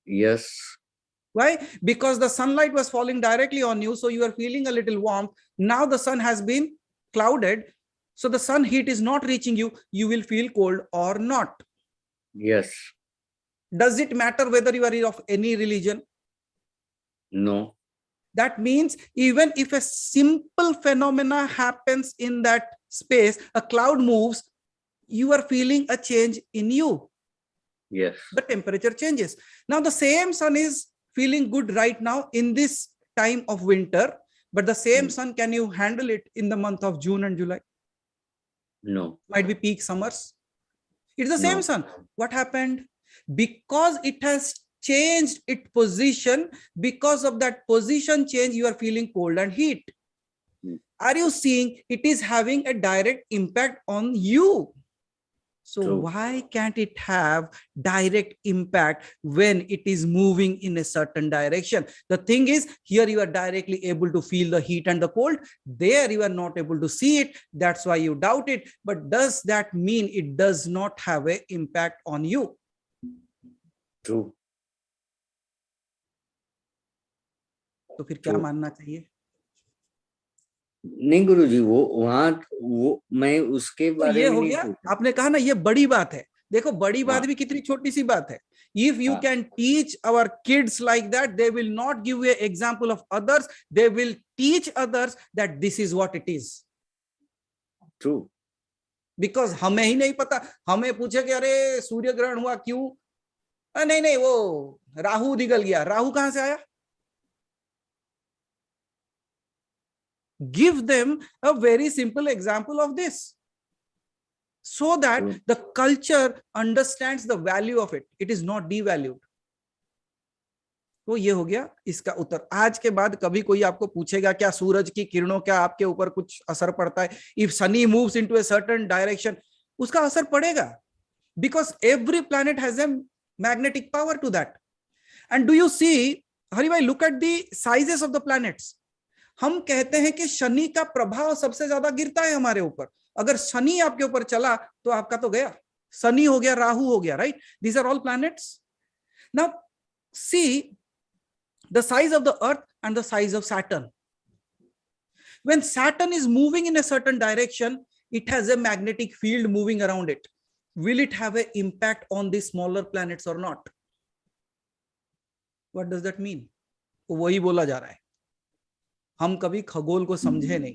Speaker 8: Yes.
Speaker 3: Why? Because the sunlight was falling directly on you, so you are feeling a little warm. Now the sun has been clouded, so the sun heat is not reaching you. You will feel cold or not.
Speaker 8: Yes.
Speaker 3: Does it matter whether you are of any religion?
Speaker 8: No.
Speaker 3: That means even if a simple phenomena happens in that space, a cloud moves, you are feeling a change in you.
Speaker 8: Yes.
Speaker 3: The temperature changes. Now the same sun is feeling good right now in this time of winter, but the same sun, can you handle it in the month of June and July?
Speaker 8: No.
Speaker 3: Might be peak summers. It's the
Speaker 8: No.
Speaker 3: same sun. What happened? Because it has changed its position, because of that position change, you are feeling cold and heat. Are you seeing it is having a direct impact on you? So
Speaker 8: True.
Speaker 3: why can't it have direct impact when it is moving in a certain direction? The thing is, here you are directly able to feel the heat and the cold. There you are not able to see it. That's why you doubt it. But does that mean it does not have an impact on you?
Speaker 8: True.
Speaker 3: तो फिर क्या मानना चाहिए?
Speaker 8: नहीं गुरुजी, वो मैं उसके
Speaker 3: तो
Speaker 8: बारे
Speaker 3: ये
Speaker 8: में
Speaker 3: हो
Speaker 8: नहीं
Speaker 3: गया,
Speaker 8: पूछ।
Speaker 3: आपने कहा ना ये बड़ी बात है. देखो बड़ी बात
Speaker 8: हाँ.
Speaker 3: भी कितनी छोटी सी बात है. If you
Speaker 8: हाँ.
Speaker 3: can teach our kids like that, they will not give you an example of others. They will teach others that this is what it is.
Speaker 8: True.
Speaker 3: Because हमें ही नहीं पता. हमें पूछे कि अरे सूर्य ग्रहण हुआ क्यों? नहीं नहीं, वो राहु निकल गया. राहु कहां से आया? Give them a very simple example of this, so that the culture understands the value of it. It is not devalued. तो ये हो गया इसका उत्तर. आज के बाद कभी कोई आपको पूछेगा क्या सूरज की किरणों का आपके ऊपर कुछ असर पड़ता है? If sunny moves into a certain direction, उसका असर पड़ेगा, because every planet has a magnetic power to that. And do you see, Hari bhai, look at the sizes of the planets. हम कहते हैं कि शनि का प्रभाव सबसे ज्यादा गिरता है हमारे ऊपर. अगर शनि आपके ऊपर चला तो आपका तो गया. शनि हो गया, राहु हो गया, right? These are all planets. Now see the size of the earth and the size of Saturn. When Saturn is moving in a certain direction, it has a magnetic field moving around it. Will it have an impact on the smaller planets or not? What does that mean? वही बोला जा रहा है. हम कभी खगोल को समझे नहीं.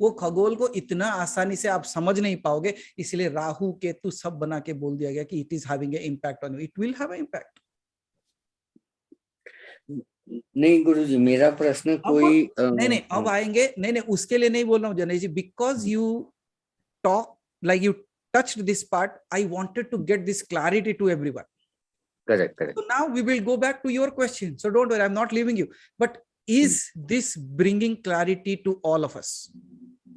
Speaker 3: वो खगोल को इतना आसानी से आप समझ नहीं पाओगे, इसलिए राहु केतु सब बना के बोल दिया गया कि it is having an impact on you. It will have an impact.
Speaker 8: नहीं गुरुजी, मेरा प्रश्न कोई
Speaker 3: नहीं अब आएंगे. नहीं उसके लिए नहीं बोल रहा हूँ Janesh ji. Because you talk like you touched this part, I wanted to get this clarity to everyone.
Speaker 8: Correct.
Speaker 3: So now we will go back to your question. So don't worry, I'm not leaving you. But is this bringing clarity to all of us?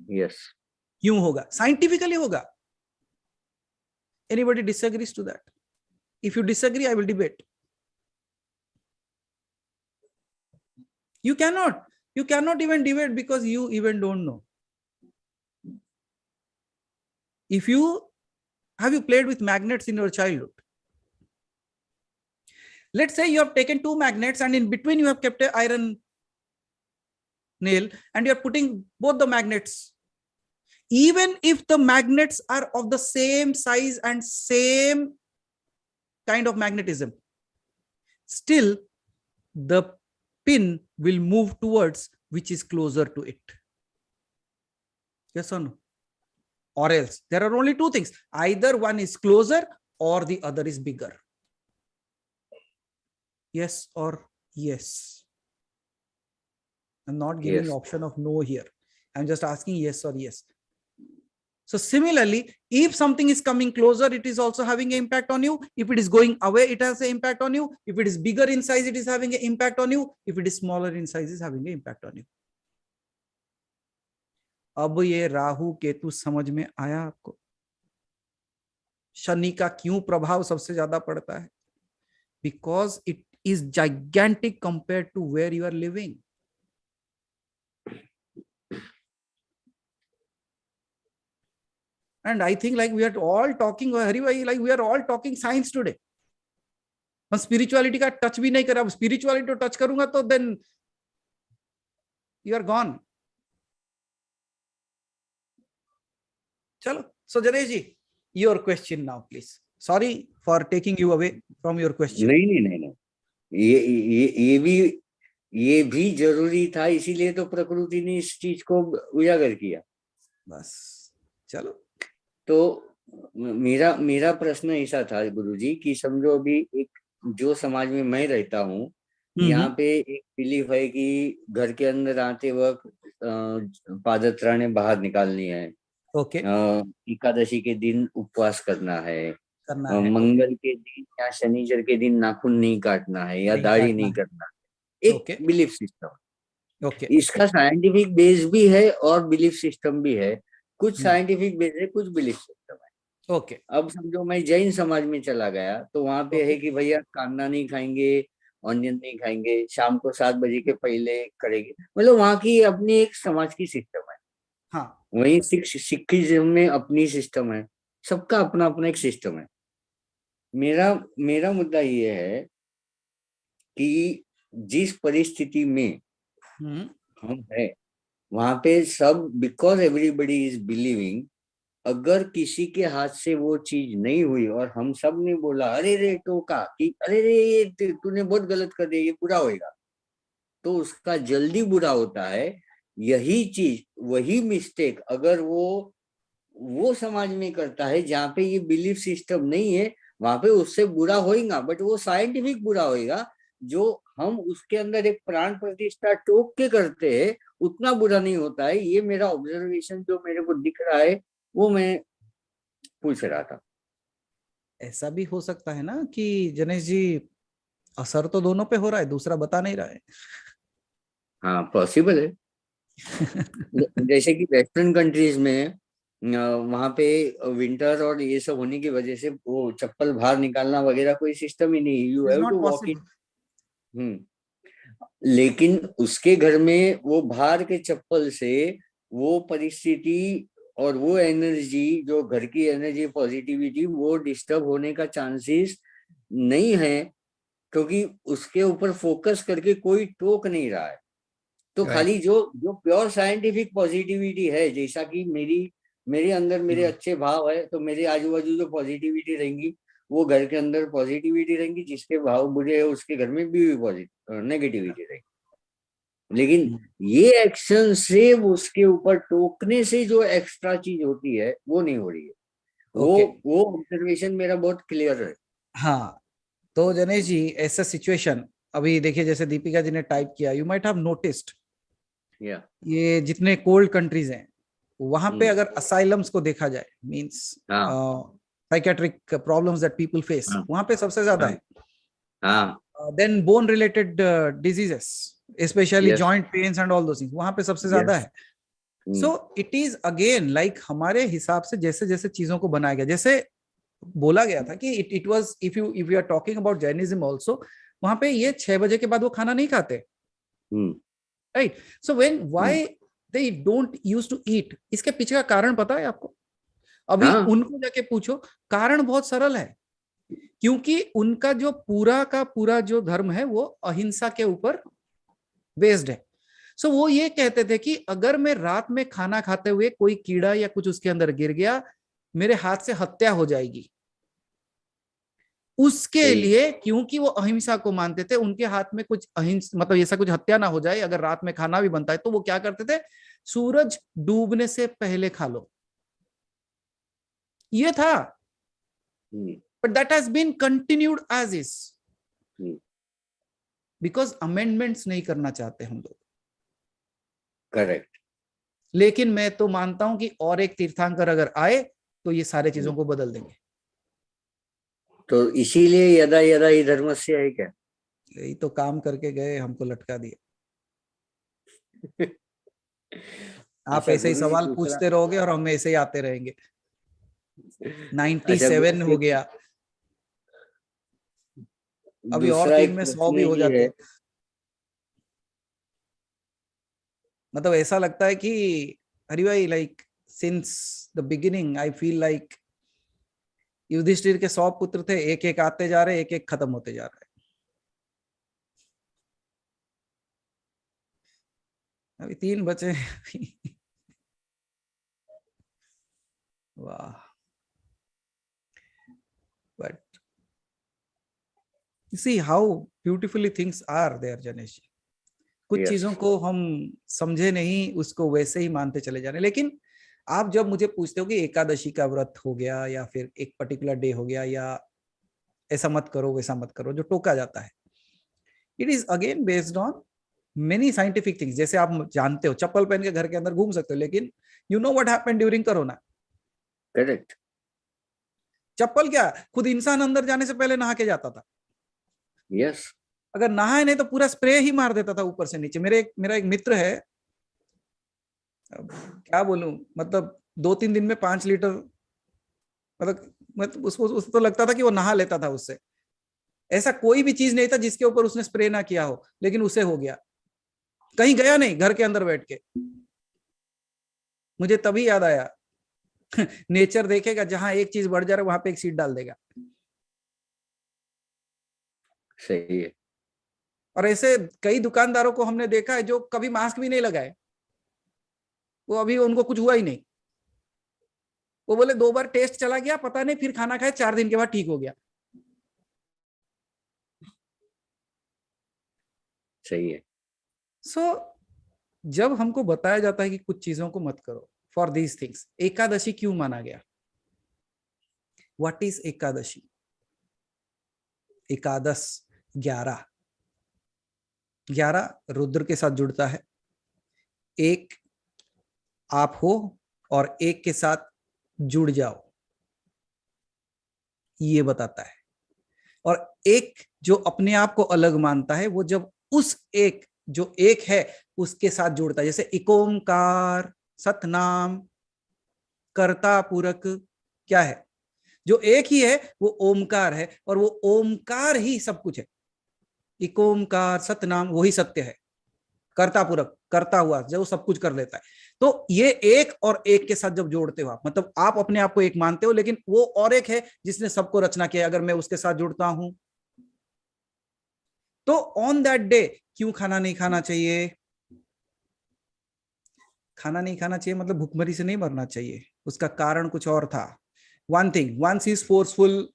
Speaker 8: Yes.
Speaker 3: क्यों होगा? Scientifically होगा. Anybody disagrees to that? If you disagree, I will debate. You cannot even debate because you even don't know. Have you played with magnets in your childhood? Let's say you have taken two magnets and in between you have kept an iron nail and you are putting both the magnets. Even if the magnets are of the same size and same kind of magnetism, still the pin will move towards which is closer to it. Yes or no? Or else there are only two things. Either one is closer or the other is bigger. Yes or yes? I'm not giving
Speaker 8: Yes.
Speaker 3: option of no here. I'm just asking yes or yes. So similarly, if something is coming closer, it is also having an impact on you. If it is going away, it has an impact on you. If it is bigger in size, it is having an impact on you. If it is smaller in size, it is having an impact on you. अब ये राहु केतु समझ में आया आपको? शनि का क्यों प्रभाव सबसे ज्यादा पड़ता है? Because it is gigantic compare to where you are living. And I think like we are all talking, Hari bhai, like we are all talking science today. हम स्पिरिचुअलिटी का टच भी नहीं कर रहा. स्पिरिचुअलिटी तो टच करूंगा तो then you are gone. चलो, so Janesh ji, your question now please. Sorry for taking you away from your question.
Speaker 8: नहीं, ये भी जरूरी था, इसीलिए तो प्रकृति ने इस चीज को उजागर किया.
Speaker 3: बस चलो.
Speaker 8: तो मेरा प्रश्न ऐसा था गुरुजी कि समझो अभी एक जो समाज में मैं रहता हूँ, यहाँ पे एक बिलीफ है कि घर के अंदर आते वक्त पादत्राणे बाहर निकालनी है.
Speaker 3: ओके.
Speaker 8: एकादशी के दिन उपवास करना है. मंगल के दिन या शनिचर के दिन नाखून नहीं काटना है या दाढ़ी नहीं करना है. एक बिलीफ सिस्टम.
Speaker 3: ओके.
Speaker 8: इसका साइंटिफिक बेस भी है और बिलीफ सिस्टम भी है. कुछ साइंटिफिक बेस है, कुछ बिलीफ सिस्टम है.
Speaker 3: ओके.
Speaker 8: अब समझो मैं जैन समाज में चला गया तो वहां पे है कि भैया कांदा नहीं खाएंगे, ऑनियन नहीं खाएंगे, शाम को 7 बजे के पहले करेंगे. मतलब वहां की अपनी एक समाज की सिस्टम है.
Speaker 3: हाँ.
Speaker 8: वही सिखिज्म में अपनी सिस्टम है. सबका अपना अपना एक सिस्टम है. मेरा मुद्दा ये है कि जिस परिस्थिति में हम है वहां पे सब, बिकॉज एवरीबडी इज बिलीविंग, अगर किसी के हाथ से वो चीज नहीं हुई और हम सब ने बोला अरे रे टोका कि अरे रे ये तूने बहुत गलत कर दिया, ये बुरा होएगा, तो उसका जल्दी बुरा होता है. यही चीज, वही मिस्टेक अगर वो समाज में करता है जहाँ पे ये बिलीफ सिस्टम नहीं है, वहां पे उससे बुरा होएगा, बट वो साइंटिफिक बुरा होएगा. जो हम उसके अंदर एक प्राण प्रतिष्ठा टोक के करते हैं उतना बुरा नहीं होता है. ये मेरा ऑब्जर्वेशन जो मेरे को दिख रहा है वो मैं पूछ रहा था.
Speaker 3: ऐसा भी हो सकता है ना कि जनेश जी असर तो दोनों पे हो रहा है, दूसरा बता नहीं रहा है.
Speaker 8: हाँ, पॉसिबल है. जैसे कि वेस्टर्न कंट्रीज में वहां पे विंटर और ये सब होने की वजह से वो चप्पल बाहर निकालना वगैरह कोई सिस्टम ही नहीं. You have to walk in. लेकिन उसके घर में वो बाहर के चप्पल से वो परिस्थिति और वो एनर्जी, जो घर की एनर्जी, पॉजिटिविटी, वो डिस्टर्ब होने का चांसेस नहीं है, क्योंकि उसके ऊपर फोकस करके कोई टोक नहीं रहा है. तो खाली जो प्योर साइंटिफिक पॉजिटिविटी है, जैसा कि मेरे अंदर मेरे अच्छे भाव है तो मेरे आजू बाजू जो पॉजिटिविटी रहेंगी वो घर के अंदर पॉजिटिविटी रहेंगी. जिसके भाव बुरे है उसके घर में भी नेगेटिविटी रहेगी. लेकिन ये एक्शन से उसके ऊपर टोकने से जो एक्स्ट्रा चीज होती है वो नहीं हो रही है. वो ऑब्जर्वेशन मेरा बहुत क्लियर है.
Speaker 3: हाँ, तो जनेश जी ऐसा सिचुएशन अभी देखिए, जैसे दीपिका जी ने टाइप किया, यू माइट हैव नोटिस्ड, ये जितने कोल्ड कंट्रीज हैं वहां पे अगर असाइलम्स को देखा जाए, means psychiatric problems that people face, वहां पे सबसे ज्यादा है. Then bone related diseases, specially joint pains and all those things, वहां पे सबसे ज्यादा है. So it is again like हमारे हिसाब से जैसे जैसे चीजों को बनाया गया, जैसे बोला गया था कि it was, if you are talking about Jainism also, वहां पे ये 6 बजे के बाद वो खाना नहीं खाते, right? So when why they don't use to eat, इसके पीछे का कारण पता है आपको? अभी उनको जाके पूछो, कारण बहुत सरल है, क्योंकि उनका जो पूरा का पूरा जो धर्म है वो अहिंसा के ऊपर बेस्ड है. सो वो ये कहते थे कि अगर मैं रात में खाना खाते हुए कोई कीड़ा या कुछ उसके अंदर गिर गया, मेरे हाथ से हत्या हो जाएगी. उसके लिए, क्योंकि वो अहिंसा को मानते थे, उनके हाथ में कुछ अहिंसा मतलब ऐसा कुछ हत्या ना हो जाए, अगर रात में खाना भी बनता है तो वो क्या करते थे, सूरज डूबने से पहले खा लो. ये था, but that has been continued as is, because amendments नहीं करना चाहते हम लोग.
Speaker 8: करेक्ट.
Speaker 3: लेकिन मैं तो मानता हूं कि और एक तीर्थंकर अगर आए तो ये सारे चीजों को बदल देंगे.
Speaker 8: तो इसीलिए यदा यदा ही धर्मस्य है क्या?
Speaker 3: यही तो काम करके गए, हमको लटका दिया. आप
Speaker 8: अच्छा,
Speaker 3: ऐसे ही
Speaker 8: गुरुजी
Speaker 3: सवाल
Speaker 8: दूसरा,
Speaker 3: पूछते रहोगे और हम ऐसे ही आते रहेंगे।
Speaker 8: अच्छा
Speaker 3: 97 हो गया, अभी और
Speaker 8: दूसरा
Speaker 3: 3
Speaker 8: एक
Speaker 3: में 100
Speaker 8: प्रश्न
Speaker 3: भी हो
Speaker 8: ये है,
Speaker 3: जाते। मतलब ऐसा लगता है कि Hari bhai, like since the beginning I feel like Yudhishthir के 100 पुत्र थे, एक एक आते जा रहे, एक एक खत्म होते जा रहे। अभी 3 बचे। वाह, but see how beautifully things are there Janesh. कुछ
Speaker 8: Yes.
Speaker 3: चीजों को हम समझे नहीं, उसको वैसे ही मानते चले जा रहे। लेकिन आप जब मुझे पूछते हो कि एकादशी का व्रत हो गया या फिर एक पर्टिकुलर डे हो गया या ऐसा मत करो वैसा मत करो, जो टोका जाता है, it is again based on many scientific things. जैसे आप जानते हो चप्पल पहन के घर के अंदर घूम सकते हो, लेकिन you know what happened during corona.
Speaker 8: Correct.
Speaker 3: चप्पल क्या, खुद इंसान अंदर जाने से पहले नहा के जाता था।
Speaker 8: यस।
Speaker 3: अगर नहाए नहीं तो पूरा स्प्रे ही मार देता था ऊपर से नीचे। मेरा एक मित्र है, अब क्या बोलूं, मतलब 2-3 दिन में 5 लीटर, मतलब उसको तो लगता था कि वो नहा लेता था उससे। ऐसा कोई भी चीज नहीं था जिसके ऊपर उसने स्प्रे ना किया हो, लेकिन उसे हो गया। कहीं गया नहीं, घर के अंदर बैठ के। मुझे तभी याद आया, नेचर देखेगा जहां एक चीज बढ़ जा रहा है वहां पे एक सीड डाल देगा।
Speaker 8: सही है।
Speaker 3: और ऐसे कई दुकानदारों को हमने देखा है जो कभी मास्क भी नहीं लगाए, वो अभी उनको कुछ हुआ ही नहीं। वो बोले 2 बार टेस्ट चला गया, पता नहीं, फिर खाना खाए 4 दिन के बाद ठीक हो गया।
Speaker 8: सही है।
Speaker 3: जब हमको बताया जाता है कि कुछ चीजों को मत करो फॉर दीज थिंग्स, एकादशी क्यों माना गया? What is Ekadashi? एकादश 11 रुद्र के साथ जुड़ता है। एक आप हो और एक के साथ जुड़ जाओ, ये बताता है। और एक जो अपने आप को अलग मानता है, वो जब उस एक जो एक है उसके साथ जुड़ता है। जैसे इकोमकार, सतनाम, कर्ता पूरक क्या है? जो एक ही है वो ओमकार है, और वो ओमकार ही सब कुछ है। इकोमकार, सतनाम, वही सत्य है। कर्ता पूरक, करता हुआ जो सब कुछ कर लेता है। तो ये एक और एक के साथ जब जोड़ते हो आप, मतलब आप अपने आप को एक मानते हो, लेकिन वो और एक है जिसने सबको रचना किया। अगर मैं उसके साथ जुड़ता हूं तो ऑन दैट डे क्यों खाना नहीं खाना चाहिए? खाना नहीं खाना चाहिए मतलब भूखमरी से नहीं मरना चाहिए, उसका कारण कुछ और था। One thing, once is forceful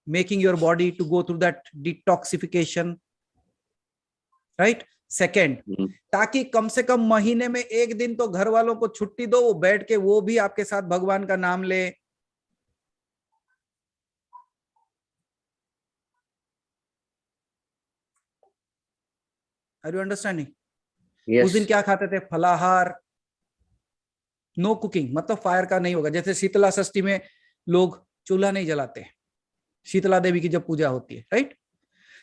Speaker 3: making your body to go through that detoxification, right? Second, ताकि कम से कम महीने में एक दिन तो घर वालों को छुट्टी दो, वो बैठ के वो भी आपके साथ भगवान का नाम ले। Are you understanding?
Speaker 8: yes.
Speaker 3: उस दिन क्या खाते थे? फलाहार, नो कुकिंग, मतलब फायर का नहीं होगा। जैसे शीतला षष्ठी में लोग चूल्हा नहीं जलाते, शीतला देवी की जब पूजा होती है, राइट?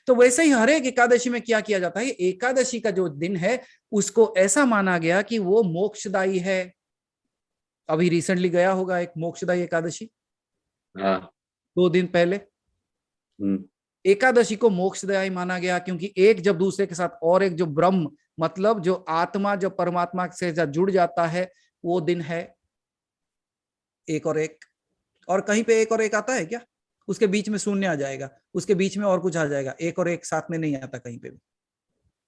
Speaker 3: तो वैसे ही हर एक एकादशी में क्या किया जाता है? एकादशी का जो दिन है उसको ऐसा माना गया कि वो मोक्षदायी है। अभी रिसेंटली गया होगा एक मोक्षदायी एकादशी, 2 दिन पहले। एकादशी को मोक्षदायी माना गया क्योंकि एक जब दूसरे के साथ, और एक जो ब्रह्म, मतलब जो आत्मा जो परमात्मा से जुड़ जाता है, वो दिन है एक और एक। और कहीं पे एक और एक आता है क्या? उसके बीच में शून्य आ जाएगा, उसके बीच में और कुछ आ जाएगा। एक और एक साथ में नहीं आता कहीं पे भी।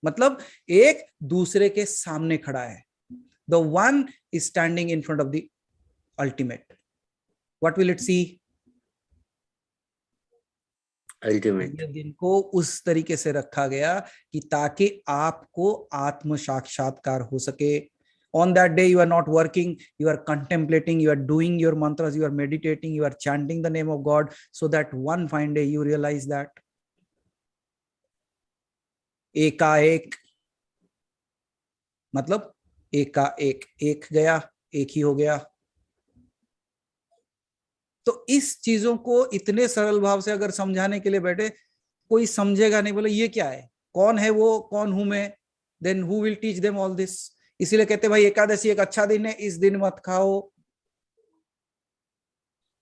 Speaker 3: मतलब एक दूसरे के सामने खड़ा है। The one is standing in front of the ultimate. What will it see? Ultimate. ये दिन को उस तरीके से रखा गया कि ताकि आपको आत्म साक्षात्कार हो सके। On that day, you are not working, you are contemplating, you are doing your mantras, you are meditating, you are chanting the name of God, so that one fine day you realize that एकाएक, मतलब एकाएक, एक गया एक ही हो गया। तो इस चीजों को इतने सरल भाव से अगर समझाने के लिए बैठे, कोई समझेगा नहीं। बोले ये क्या है, कौन है वो, कौन हूं मैं, then who will teach them all this? इसीलिए कहते भाई एकादशी एक अच्छा दिन है, इस दिन मत खाओ.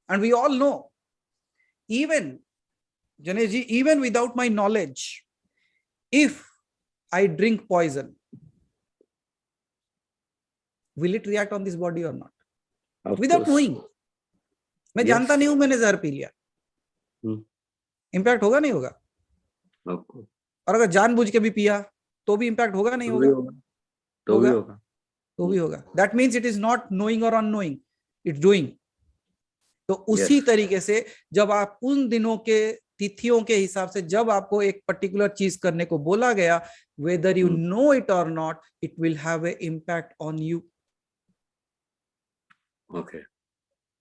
Speaker 3: And we all know, even Janesh ji, even without my knowledge, if I drink poison, will it react on this body or not?
Speaker 8: Of
Speaker 3: Without
Speaker 8: course.
Speaker 3: knowing. मैं
Speaker 8: Yes.
Speaker 3: जानता नहीं हूं मैंने जहर पी लिया, इम्पैक्ट होगा नहीं होगा?
Speaker 8: Of course.
Speaker 3: और अगर जानबूझ के भी पिया तो भी इम्पैक्ट होगा नहीं
Speaker 8: तो भी
Speaker 3: होगा?
Speaker 8: होगा. तो भी होगा.
Speaker 3: तो भी होगा. That means it is not knowing और अननोइंग, इट्स डूइंग. तो उसी
Speaker 8: Yes.
Speaker 3: तरीके से जब आप उन दिनों के तिथियों के हिसाब से जब आपको एक पर्टिकुलर चीज करने को बोला गया, वेदर यू नो इट और not, it will have a impact on you.
Speaker 8: Okay.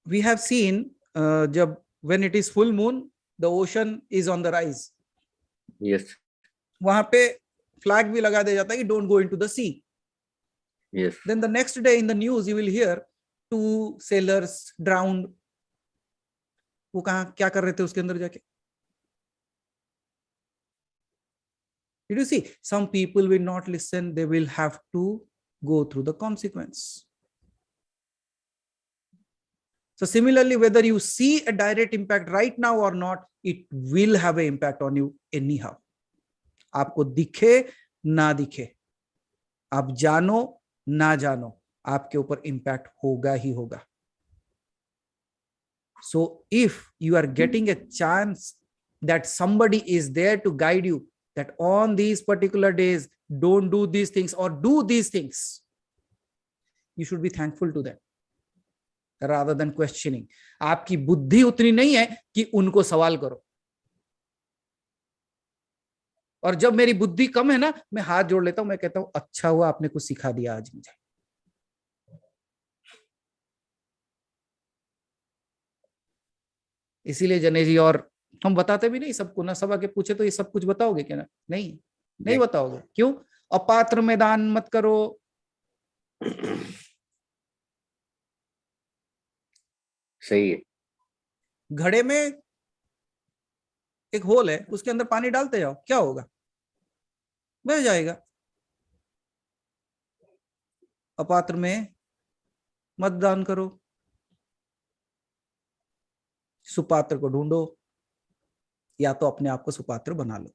Speaker 3: We have seen जब when it is full moon, the ocean is on the rise.
Speaker 8: Yes.
Speaker 3: वहां पे फ्लैग भी लगा दिया जाता है कि don't go into the sea.
Speaker 8: Yes.
Speaker 3: Then the next day in the news you will hear 2 sailors drowned. वो कहाँ क्या कर रहे थे उसके अंदर जाके? Did you see? Some people will not listen. They will have to go through the consequence. So similarly, whether you see a direct impact right now or not, it will have an impact on you anyhow. आपको दिखे ना दिखे, आप जानो ना जानो, आपके ऊपर impact होगा ही होगा. So if you are getting a chance that somebody is there to guide you, that on these particular days, don't do these things or do these things, you should be thankful to them rather than questioning. आपकी बुद्धि उतनी नहीं है कि उनको सवाल करो. और जब मेरी बुद्धि कम है ना, मैं हाथ जोड़ लेता हूं, मैं कहता हूं अच्छा हुआ आपने कुछ सिखा दिया आज मुझे. इसीलिए जनेश जी, और हम बताते भी नहीं सबको ना, सब आके पूछे तो ये सब कुछ बताओगे क्या? ना नहीं बताओगे. क्यों? अपात्र में दान मत करो.
Speaker 8: सही है.
Speaker 3: घड़े में एक होल है, उसके अंदर पानी डालते जाओ, क्या होगा? बह जाएगा. अपात्र में मत दान करो, सुपात्र को ढूंढो, या तो अपने आप को सुपात्र बना लो.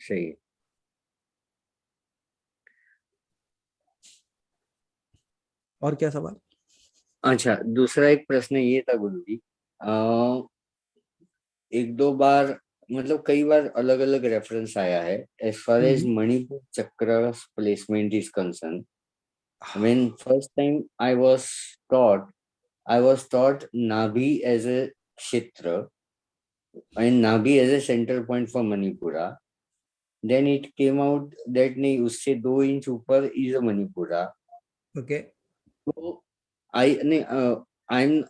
Speaker 8: सही है.
Speaker 3: और क्या सवाल?
Speaker 8: अच्छा, दूसरा एक प्रश्न ये था गुरुजी, एक दो बार मतलब कई बार अलग अलग रेफरेंस आया है एज फार एज मणिपुर चक्र placement is concern. When first time I was taught Nabhi as a kshetra and Nabhi as a central point for Manipura. Then it came out that नहीं, उससे 2 इंच ऊपर is a Manipura.
Speaker 3: Okay.
Speaker 8: So I'm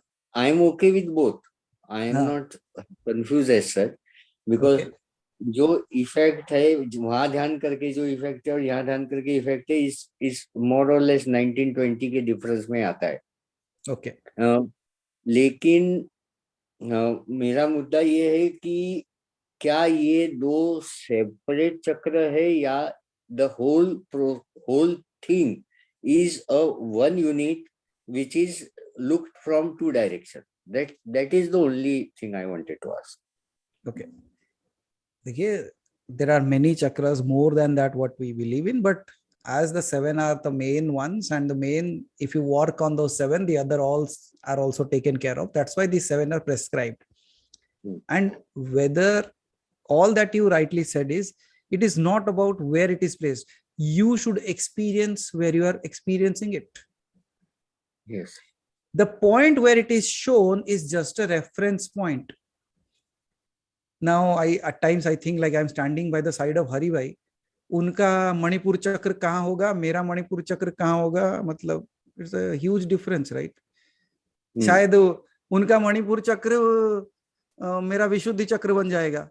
Speaker 8: okay with both. I am not confused as such because जो effect है वहां ध्यान करके जो effect है और यहाँ ध्यान करके इफेक्ट है इस मोर और लेस 1920 के डिफरेंस में आता है.
Speaker 3: ओके.
Speaker 8: लेकिन मेरा मुद्दा ये है कि क्या ये 2 सेपरेट चक्र है या the whole thing is a one unit which is looked from 2 directions. That is the only thing I wanted to ask.
Speaker 3: Okay. देखिए, there are many chakras more than that what we believe in, but as the 7 are the main ones, and the main, if you work on those 7, the other all are also taken care of. That's why these 7 are prescribed. And whether all that you rightly said is, it is not about where it is placed. You should experience where you are experiencing it.
Speaker 8: Yes.
Speaker 3: The point where it is shown is just a reference point. Now, at times I think like I'm standing by the side of Hari Bhai. उनका मणिपुर चक्र कहाँ होगा, मेरा मणिपुर चक्र कहाँ होगा, मतलब it's a huge difference, right? शायद उनका मणिपुर चक्र मेरा विशुद्धि चक्र बन जाएगा.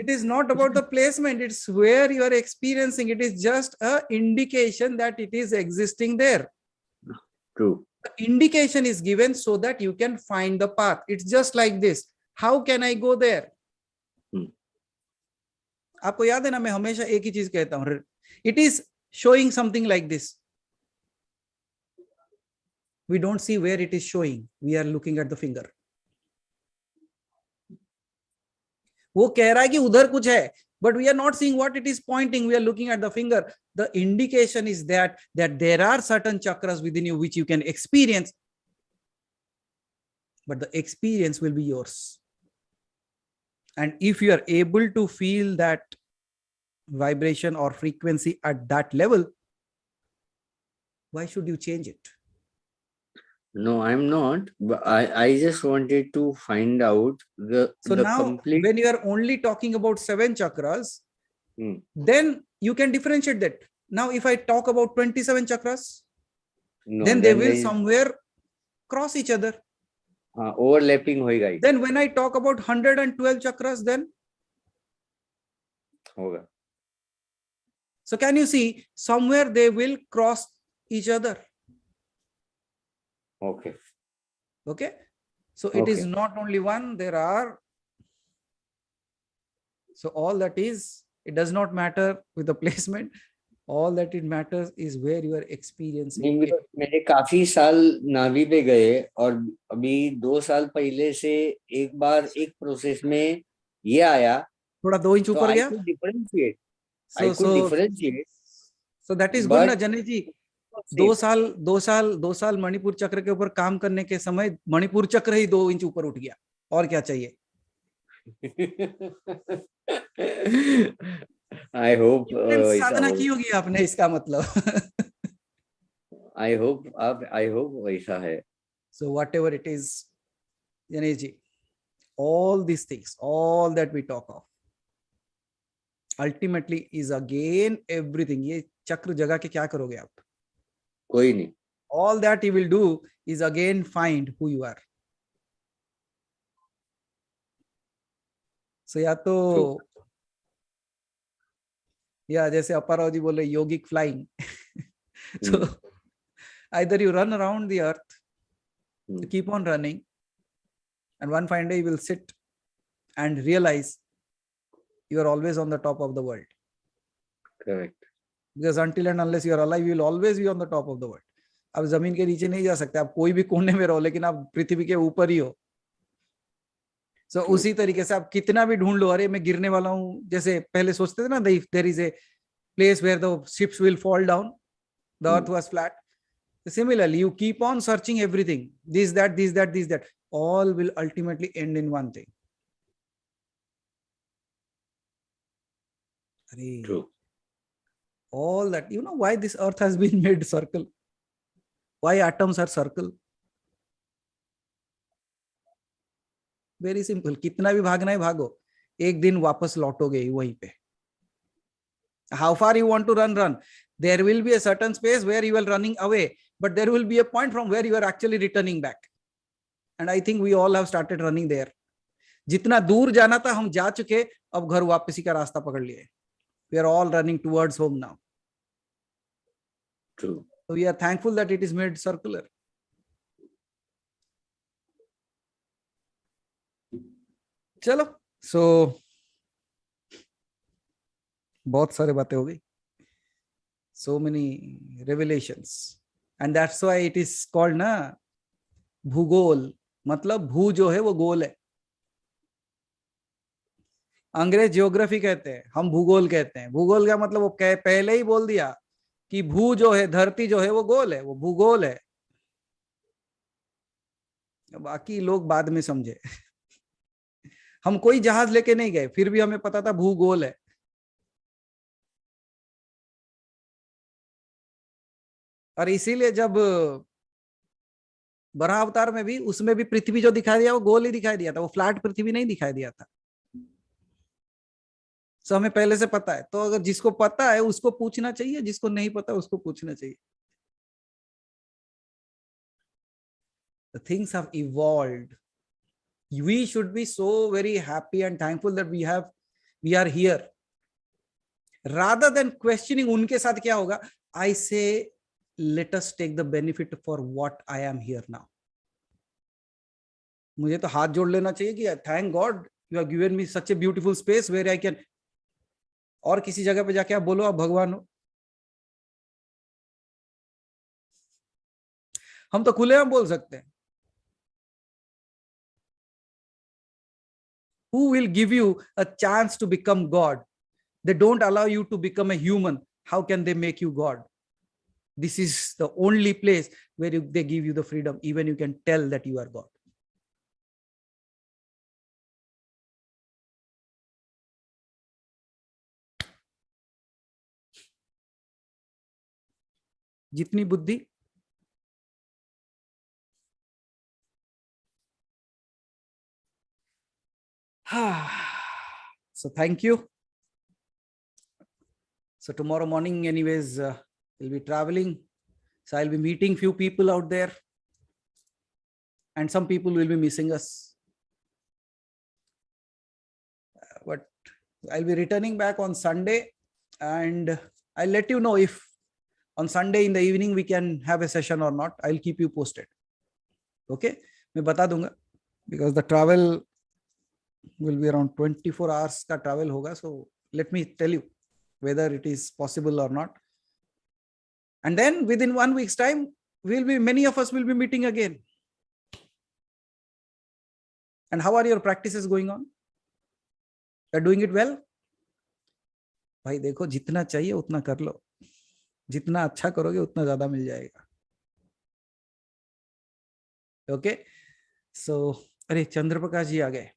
Speaker 3: It is not about the placement, it's where you are experiencing. It is just an indication that it is existing there.
Speaker 8: True.
Speaker 3: The indication is given so that you can find the path. It's just like this. how can I go there?
Speaker 8: Hmm.
Speaker 3: आपको याद है ना, मैं हमेशा एक ही चीज कहता हूं, it is showing something like this. We don't see where it is showing, we are looking at the finger. वो कह रहा है कि उधर कुछ है, but we are not seeing what it is pointing, we are looking at the finger. The indication is that there are certain chakras within you which you can experience, but the experience will be yours. And if you are able to feel that vibration or frequency at that level, why should you change it?
Speaker 8: No, I'm not. But I just wanted to find out the
Speaker 3: now
Speaker 8: complete.
Speaker 3: When you are only talking about 7 chakras, then you can differentiate that. Now, if I talk about 27 chakras,
Speaker 8: No,
Speaker 3: then they will somewhere cross each other.
Speaker 8: Overlapping hoega.
Speaker 3: Then when I talk about 112 chakras, then
Speaker 8: hoga.
Speaker 3: So can you see somewhere they will cross each other?
Speaker 8: Okay.
Speaker 3: Okay. So it is not only one, there are. So all that is, it does not matter with the placement. All that it matters is where you are experiencing it.
Speaker 8: मेरे काफी साल नावी पे गए और अभी 2 साल पहले से एक बार एक प्रोसेस में ये आया,
Speaker 3: थोड़ा 2 इंच ऊपर गया.
Speaker 8: I could differentiate.
Speaker 3: So that is good ना जनेश जी. 2 साल मणिपुर चक्र के ऊपर काम करने के समय मणिपुर चक्र ही 2 इंच ऊपर उठ गया. और क्या चाहिए?
Speaker 8: I hope
Speaker 3: साधना की होगी आपने, इसका मतलब.
Speaker 8: I hope वैसा है.
Speaker 3: So whatever it is, Janesh ji, all these things, all that we talk of, ultimately is again everything. ये चक्र जगा के क्या करोगे आप?
Speaker 8: कोई नहीं.
Speaker 3: All that you will do is again find who you are. So या तो या जैसे अप्पाराव जी बोले योगिक flying. So either you run around the earth, you keep on running, and one fine day you will sit and realize you are always on the top of the world.
Speaker 8: Correct.
Speaker 3: Because until and unless you are alive, you will always be on the top of the world. आप जमीन के नीचे नहीं जा सकते, आप कोई भी कोने में रहो, लेकिन आप पृथ्वी के ऊपर ही हो. So उसी तरीके से आप कितना भी ढूंढ लो, अरे मैं गिरने वाला हूं, जैसे पहले सोचते थे ना, there is a place where the ships will fall down, the earth was flat. Similarly, you keep on searching everything, this, that, all will ultimately end in one thing.
Speaker 8: True.
Speaker 3: All that, you know why this earth has been made circle? Why atoms are circle? Very simple. कितना भी भागना है भागो, एक दिन वापस लौटोगे वहीं पे. How far you want to run? There will be a certain space where you are running away, but there will be a point from where you are actually returning back. And I think we all have started running there. जितना दूर जाना था हम जा चुके, अब घर वापसी का रास्ता पकड़ लिए. We are all running towards home now.
Speaker 8: True.
Speaker 3: So we are thankful that it is made circular. चलो, so बहुत सारे बातें हो गई. So many revelations, and that's why it is called ना भूगोल. मतलब भू जो है वो गोल है. अंग्रेज जियोग्राफी कहते हैं, हम भूगोल कहते हैं. भूगोल का मतलब वो पहले ही बोल दिया कि भू जो है, धरती जो है वो गोल है, वो भूगोल है. बाकी लोग बाद में समझे. हम कोई जहाज लेके नहीं गए, फिर भी हमें पता था भूगोल है. और इसीलिए जब बराह अवतार में भी, उसमें भी पृथ्वी जो दिखाई दिया वो गोल ही दिखाई दिया था, वो फ्लैट पृथ्वी नहीं दिखाई दिया था. सो हमें पहले से पता है. तो अगर जिसको पता है उसको पूछना चाहिए, जिसको नहीं पता उसको पूछना चाहिए. The things have evolved. We should be so very happy and thankful that we are here. Rather than questioning उनके साथ क्या होगा, I say let us take the benefit for what I am here now. मुझे तो हाथ जोड़ लेना चाहिए कि thank God you have given me such a beautiful space where I can, और किसी जगह पे जाके आप बोलो आप भगवान हो। हम तो खुले हम बोल सकते हैं। Who will give you a chance to become God? They don't allow you to become a human. How can they make you God? This is the only place where they give you the freedom. Even you can tell that you are God. जितनी बुद्धि so thank you. So tomorrow morning anyways we'll be traveling, so I'll be meeting few people out there and some people will be missing us, but I'll be returning back on Sunday and I'll let you know if on Sunday in the evening we can have a session or not. I'll keep you posted. Okay, मैं बता दूंगा because the travel will be around 24 hours का travel होगा, so let me tell you whether it is possible or not. And then within 1 week's time, many of us will be meeting again. And how are your practices going on? You're doing it well? भाई देखो जितना चाहिए उतना कर लो, जितना अच्छा करोगे उतना ज्यादा मिल जाएगा। ओके सो अरे चंद्रप्रकाश जी आ गए।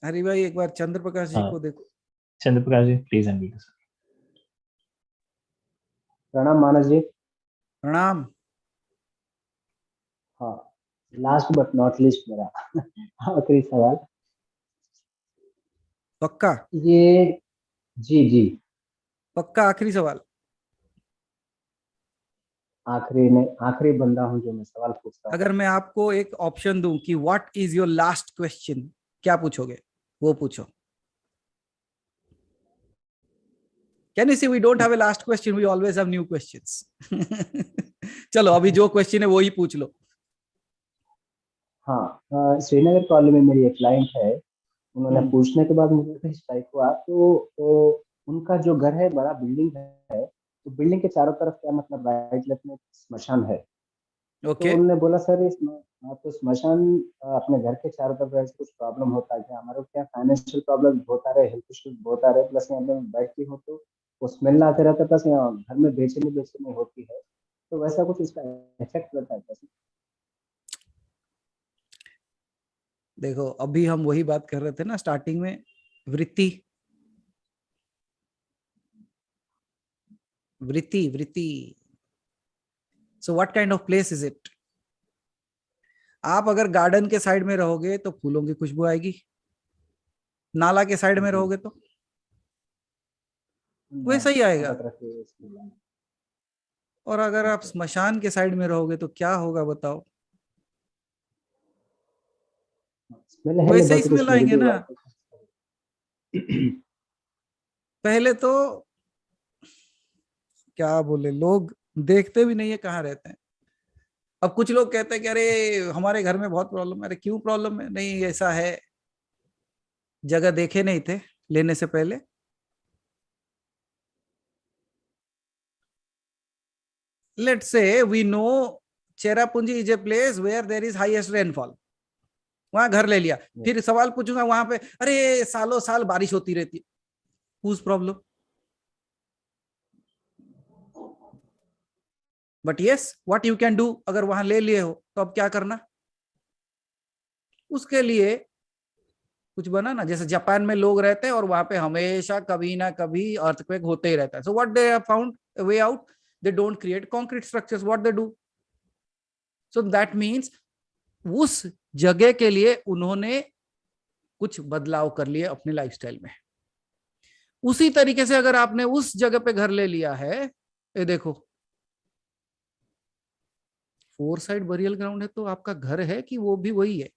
Speaker 3: हरि भाई एक बार चंद्रप्रकाश जी को देखो।
Speaker 4: चंद्रप्रकाश जी प्लीज अनम्यूट।
Speaker 9: प्रणाम मानस जी।
Speaker 3: प्रणाम।
Speaker 9: हाँ, लास्ट बट नॉट लिस्ट मेरा आखिरी सवाल।
Speaker 3: पक्का?
Speaker 9: ये जी
Speaker 3: पक्का आखिरी सवाल?
Speaker 9: आखिरी बंदा हूँ जो मैं सवाल पूछता हूँ।
Speaker 3: अगर मैं आपको एक ऑप्शन दूं कि what is your last question, क्या पूछोगे? वो पूछो। Can you see we don't have a last question, we always have new questions. चलो अभी जो क्वेश्चन है वो ही पूछ लो।
Speaker 9: हाँ, श्रीनगर कॉलेज में मेरी एक क्लाइंट है, उन्होंने पूछने के बाद मुझे इस टाइप हुआ तो उनका जो घर है बड़ा बिल्डिंग है, तो बिल्डिंग के चारों तरफ क्या मतलब राइट लेफ्ट में स्मशान है।
Speaker 3: ओके
Speaker 9: तो उन्होंने बोला सर इसमें तो स्मशान अपने घर के चारों तरफ ऐसे कुछ प्रॉब्लम होता है क्या, हमारे क्या फाइनेंशियल प्रॉब्लम होता रहे, हेल्थ इश्यूज होता रहे, प्लस यहाँ पे बैठती हो तो वो स्मेल आते रहता है, प्लस यहाँ घर में बेचैनी होती है, तो वैसा कुछ इसका इफेक्ट रहता है कैसे?
Speaker 3: देखो अभी हम वही बात कर रहे थे ना स्टार्टिंग में, वृत्ति वृत्ति वृत्ति। So what kind of place is it? आप अगर गार्डन के साइड में रहोगे तो फूलों की खुशबू आएगी, नाला के साइड में रहोगे तो वैसा ही आएगा। और अगर आप स्मशान के साइड में रहोगे तो क्या होगा बताओ? वैसे ही स्मेल आएंगे ना। पहले तो क्या बोले, लोग देखते भी नहीं है कहाँ रहते हैं। अब कुछ लोग कहते हैं कि अरे हमारे घर में बहुत प्रॉब्लम है। अरे क्यों प्रॉब्लम है? नहीं ऐसा है, जगह देखे नहीं थे लेने से पहले। Let's say we know Cherrapunji is a place where there is highest rainfall, वहां घर ले लिया, फिर सवाल पूछूंगा वहां पे अरे सालों साल बारिश होती रहती, whose problem? But yes what you can do, अगर वहां ले लिए हो तो अब क्या करना? उसके लिए कुछ बना ना, जैसे जापान में लोग रहते हैं और वहां पे हमेशा कभी ना कभी अर्थक्वेक होते ही रहता है। So what they have found a way out, they don't create concrete structures, what they do. So that means उस जगह के लिए उन्होंने कुछ बदलाव कर लिए अपने लाइफस्टाइल में। उसी तरीके से अगर आपने उस जगह पे घर ले लिया है, ये देखो 4 साइड बरियल ग्राउंड है, तो आपका घर है कि वो भी वही है?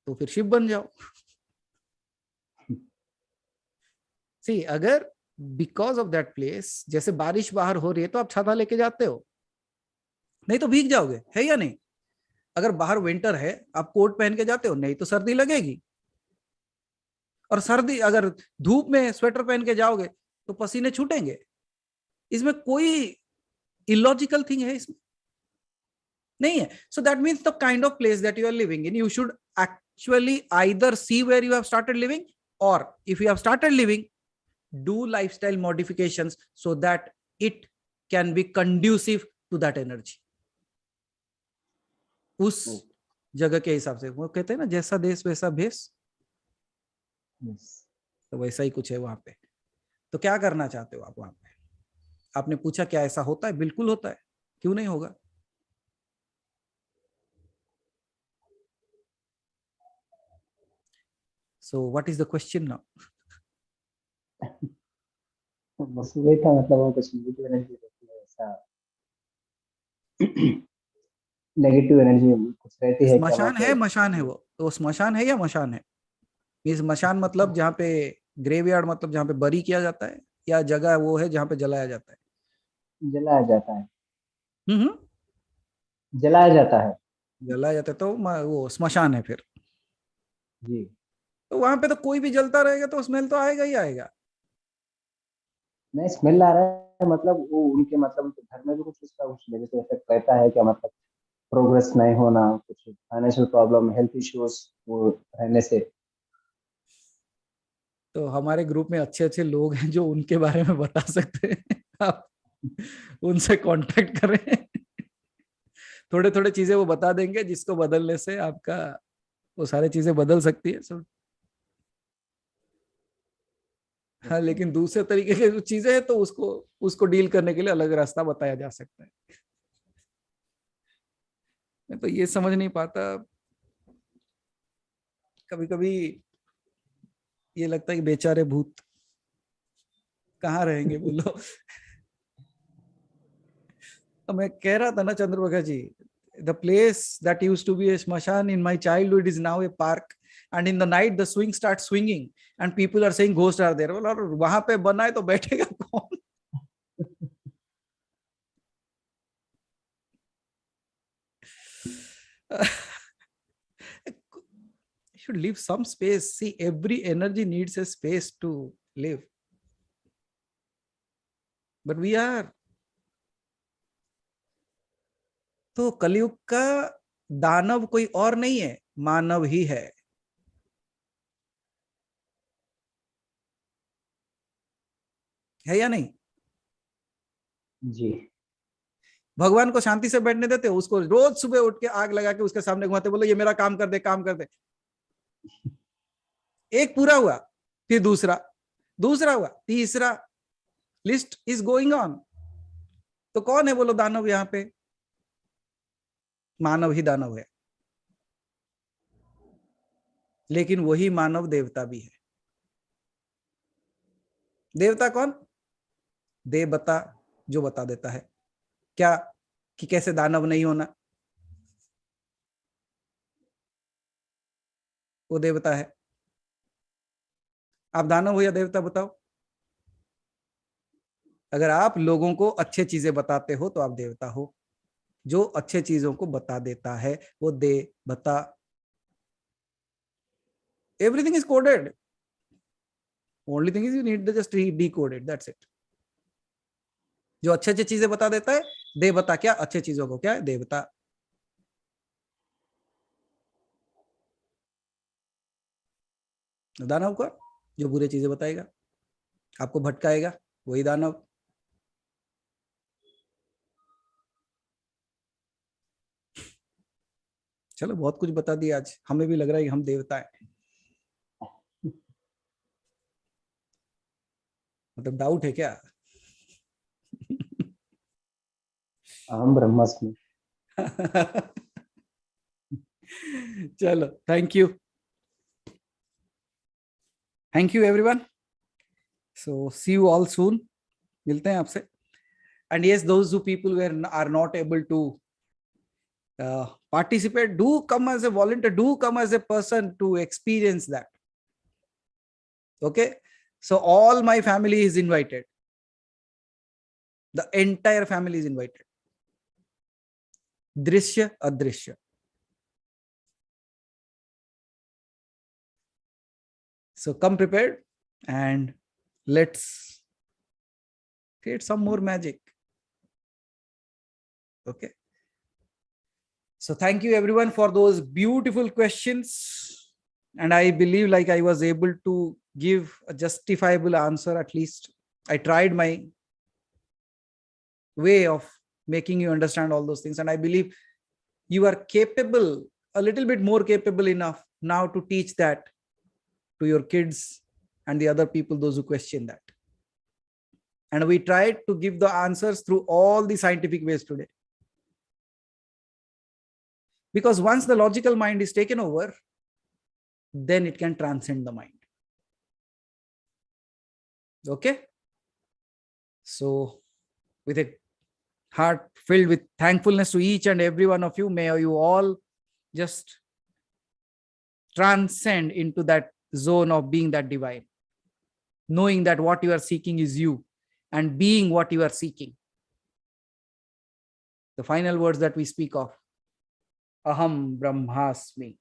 Speaker 3: तो फिर शिव बन जाओ। सी अगर बिकॉज ऑफ दैट प्लेस, जैसे बारिश बाहर हो रही है तो आप छाता लेके जाते हो, नहीं तो भीग जाओगे, है या नहीं? अगर बाहर विंटर है आप कोट पहन के जाते हो, नहीं तो सर्दी लगेगी। और सर्दी, अगर धूप में स्वेटर पहन के जाओगे तो पसीने छूटेंगे। इसमें कोई इलॉजिकल थिंग है इसमें नहीं है। So that means the kind of place that you are living in, you should actually either see where you have started living, और if you have started living, do lifestyle modifications so that it can be conducive to that energy. उस जगह के हिसाब से, वो कहते हैं ना, जैसा देश वैसा भेष, तो वैसा ही कुछ है वहां पे। तो क्या करना चाहते हो आप वहां पे? आपने पूछा क्या ऐसा होता है? बिल्कुल होता है, क्यों नहीं होगा? So what is the question now?
Speaker 9: बस वही था, मतलब वो कुछ नेगेटिव एनर्जी रहती है ऐसा, नेगेटिव एनर्जी कुछ रहती है क्या?
Speaker 3: स्मशान है, मशान है वो, तो स्मशान है या मशान है? इस मशान मतलब जहाँ पे ग्रेवयार्ड, मतलब जहाँ पे बरी किया जाता है, या जगह वो है जहाँ पे जलाया जाता है?
Speaker 9: जलाया जाता है। जलाया जाता है।
Speaker 3: जलाया जाता है तो वो स्मशान है फिर।
Speaker 9: जी।
Speaker 3: तो वहां पे तो कोई भी जलता रहेगा तो स्मेल तो आएगा ही आएगा।
Speaker 9: नहीं, स्मेल आ रहा है, मतलब वो उनके, मतलब घर में भी कुछ इसका कुछ नेगेटिव इफेक्ट रहता है क्या? मतलब प्रोग्रेस नहीं होना, कुछ फाइनेंशियल प्रॉब्लम, हेल्थ इश्यूज वो रहने से।
Speaker 3: तो हमारे ग्रुप में अच्छे अच्छे लोग हैं जो उनके बारे में बता सकते हैं, आप उनसे कांटेक्ट करें। थोड़े थोड़े चीजें वो बता देंगे जिसको बदलने से आपका वो सारी चीजें बदल सकती है सब। हाँ, लेकिन दूसरे तरीके की जो चीजें हैं तो उसको उसको डील करने के लिए अलग रास्ता बताया जा सकता है। मैं तो ये समझ नहीं पाता, कभी कभी ये लगता है कि बेचारे भूत कहाँ रहेंगे बोलो। तो मैं कह रहा था ना चंद्रप्रकाश जी, the place that used to be a smashan in my childhood is now a park, and in the night the swing starts swinging and people are saying ghosts are there। और वहां पे बना है तो बैठेगा कौन? You should leave some space. See, every energy needs a space to live, but we are। तो कलयुग का दानव कोई और नहीं है, मानव ही है। या नहीं?
Speaker 9: जी।
Speaker 3: भगवान को शांति से बैठने देते हो? उसको रोज सुबह उठ के आग लगा के उसके सामने घुमाते, बोलो ये मेरा काम कर दे, काम कर दे। एक पूरा हुआ, फिर दूसरा, दूसरा हुआ, तीसरा, लिस्ट इज गोइंग ऑन। तो कौन है बोलो दानव यहाँ पे? मानव ही दानव है, लेकिन वही मानव देवता भी है। देवता कौन? देवता, जो बता देता है क्या कि कैसे दानव नहीं होना, वो देवता है। आप दानव हो या देवता बताओ? अगर आप लोगों को अच्छे चीजें बताते हो तो आप देवता हो। जो अच्छे चीजों को बता देता है वो देवता। Everything is coded, only thing is you need just decode it, that's it. जो अच्छे अच्छे चीजें बता देता है देवता, क्या अच्छे चीजों को क्या है? देवता। दानव का जो बुरी चीजें बताएगा, आपको भटकाएगा, वही दानव। चलो बहुत कुछ बता दिया आज, हमें भी लग रहा है कि हम देवता हैं। मतलब डाउट है क्या?
Speaker 9: अहम ब्रह्मास्मि।
Speaker 3: चलो, thank you, thank you everyone. So see you all soon, मिलते हैं आपसे। And yes, those who people where are not able to participate, do come as a volunteer, do come as a person to experience that, okay? So all my family is invited. The entire family is invited. Drishya, Adrishya. So come prepared and let's create some more magic. Okay. So thank you everyone for those beautiful questions. And I believe like I was able to give a justifiable answer. At least I tried my way of making you understand all those things. And I believe you are capable, a little bit more capable enough now to teach that to your kids and the other people, those who question that. And we tried to give the answers through all the scientific ways today. Because once the logical mind is taken over, then it can transcend the mind. Okay? So with a heart filled with thankfulness to each and every one of you, may you all just transcend into that zone of being that divine, knowing that what you are seeking is you and being what you are seeking. The final words that we speak of, Aham Brahmasmi.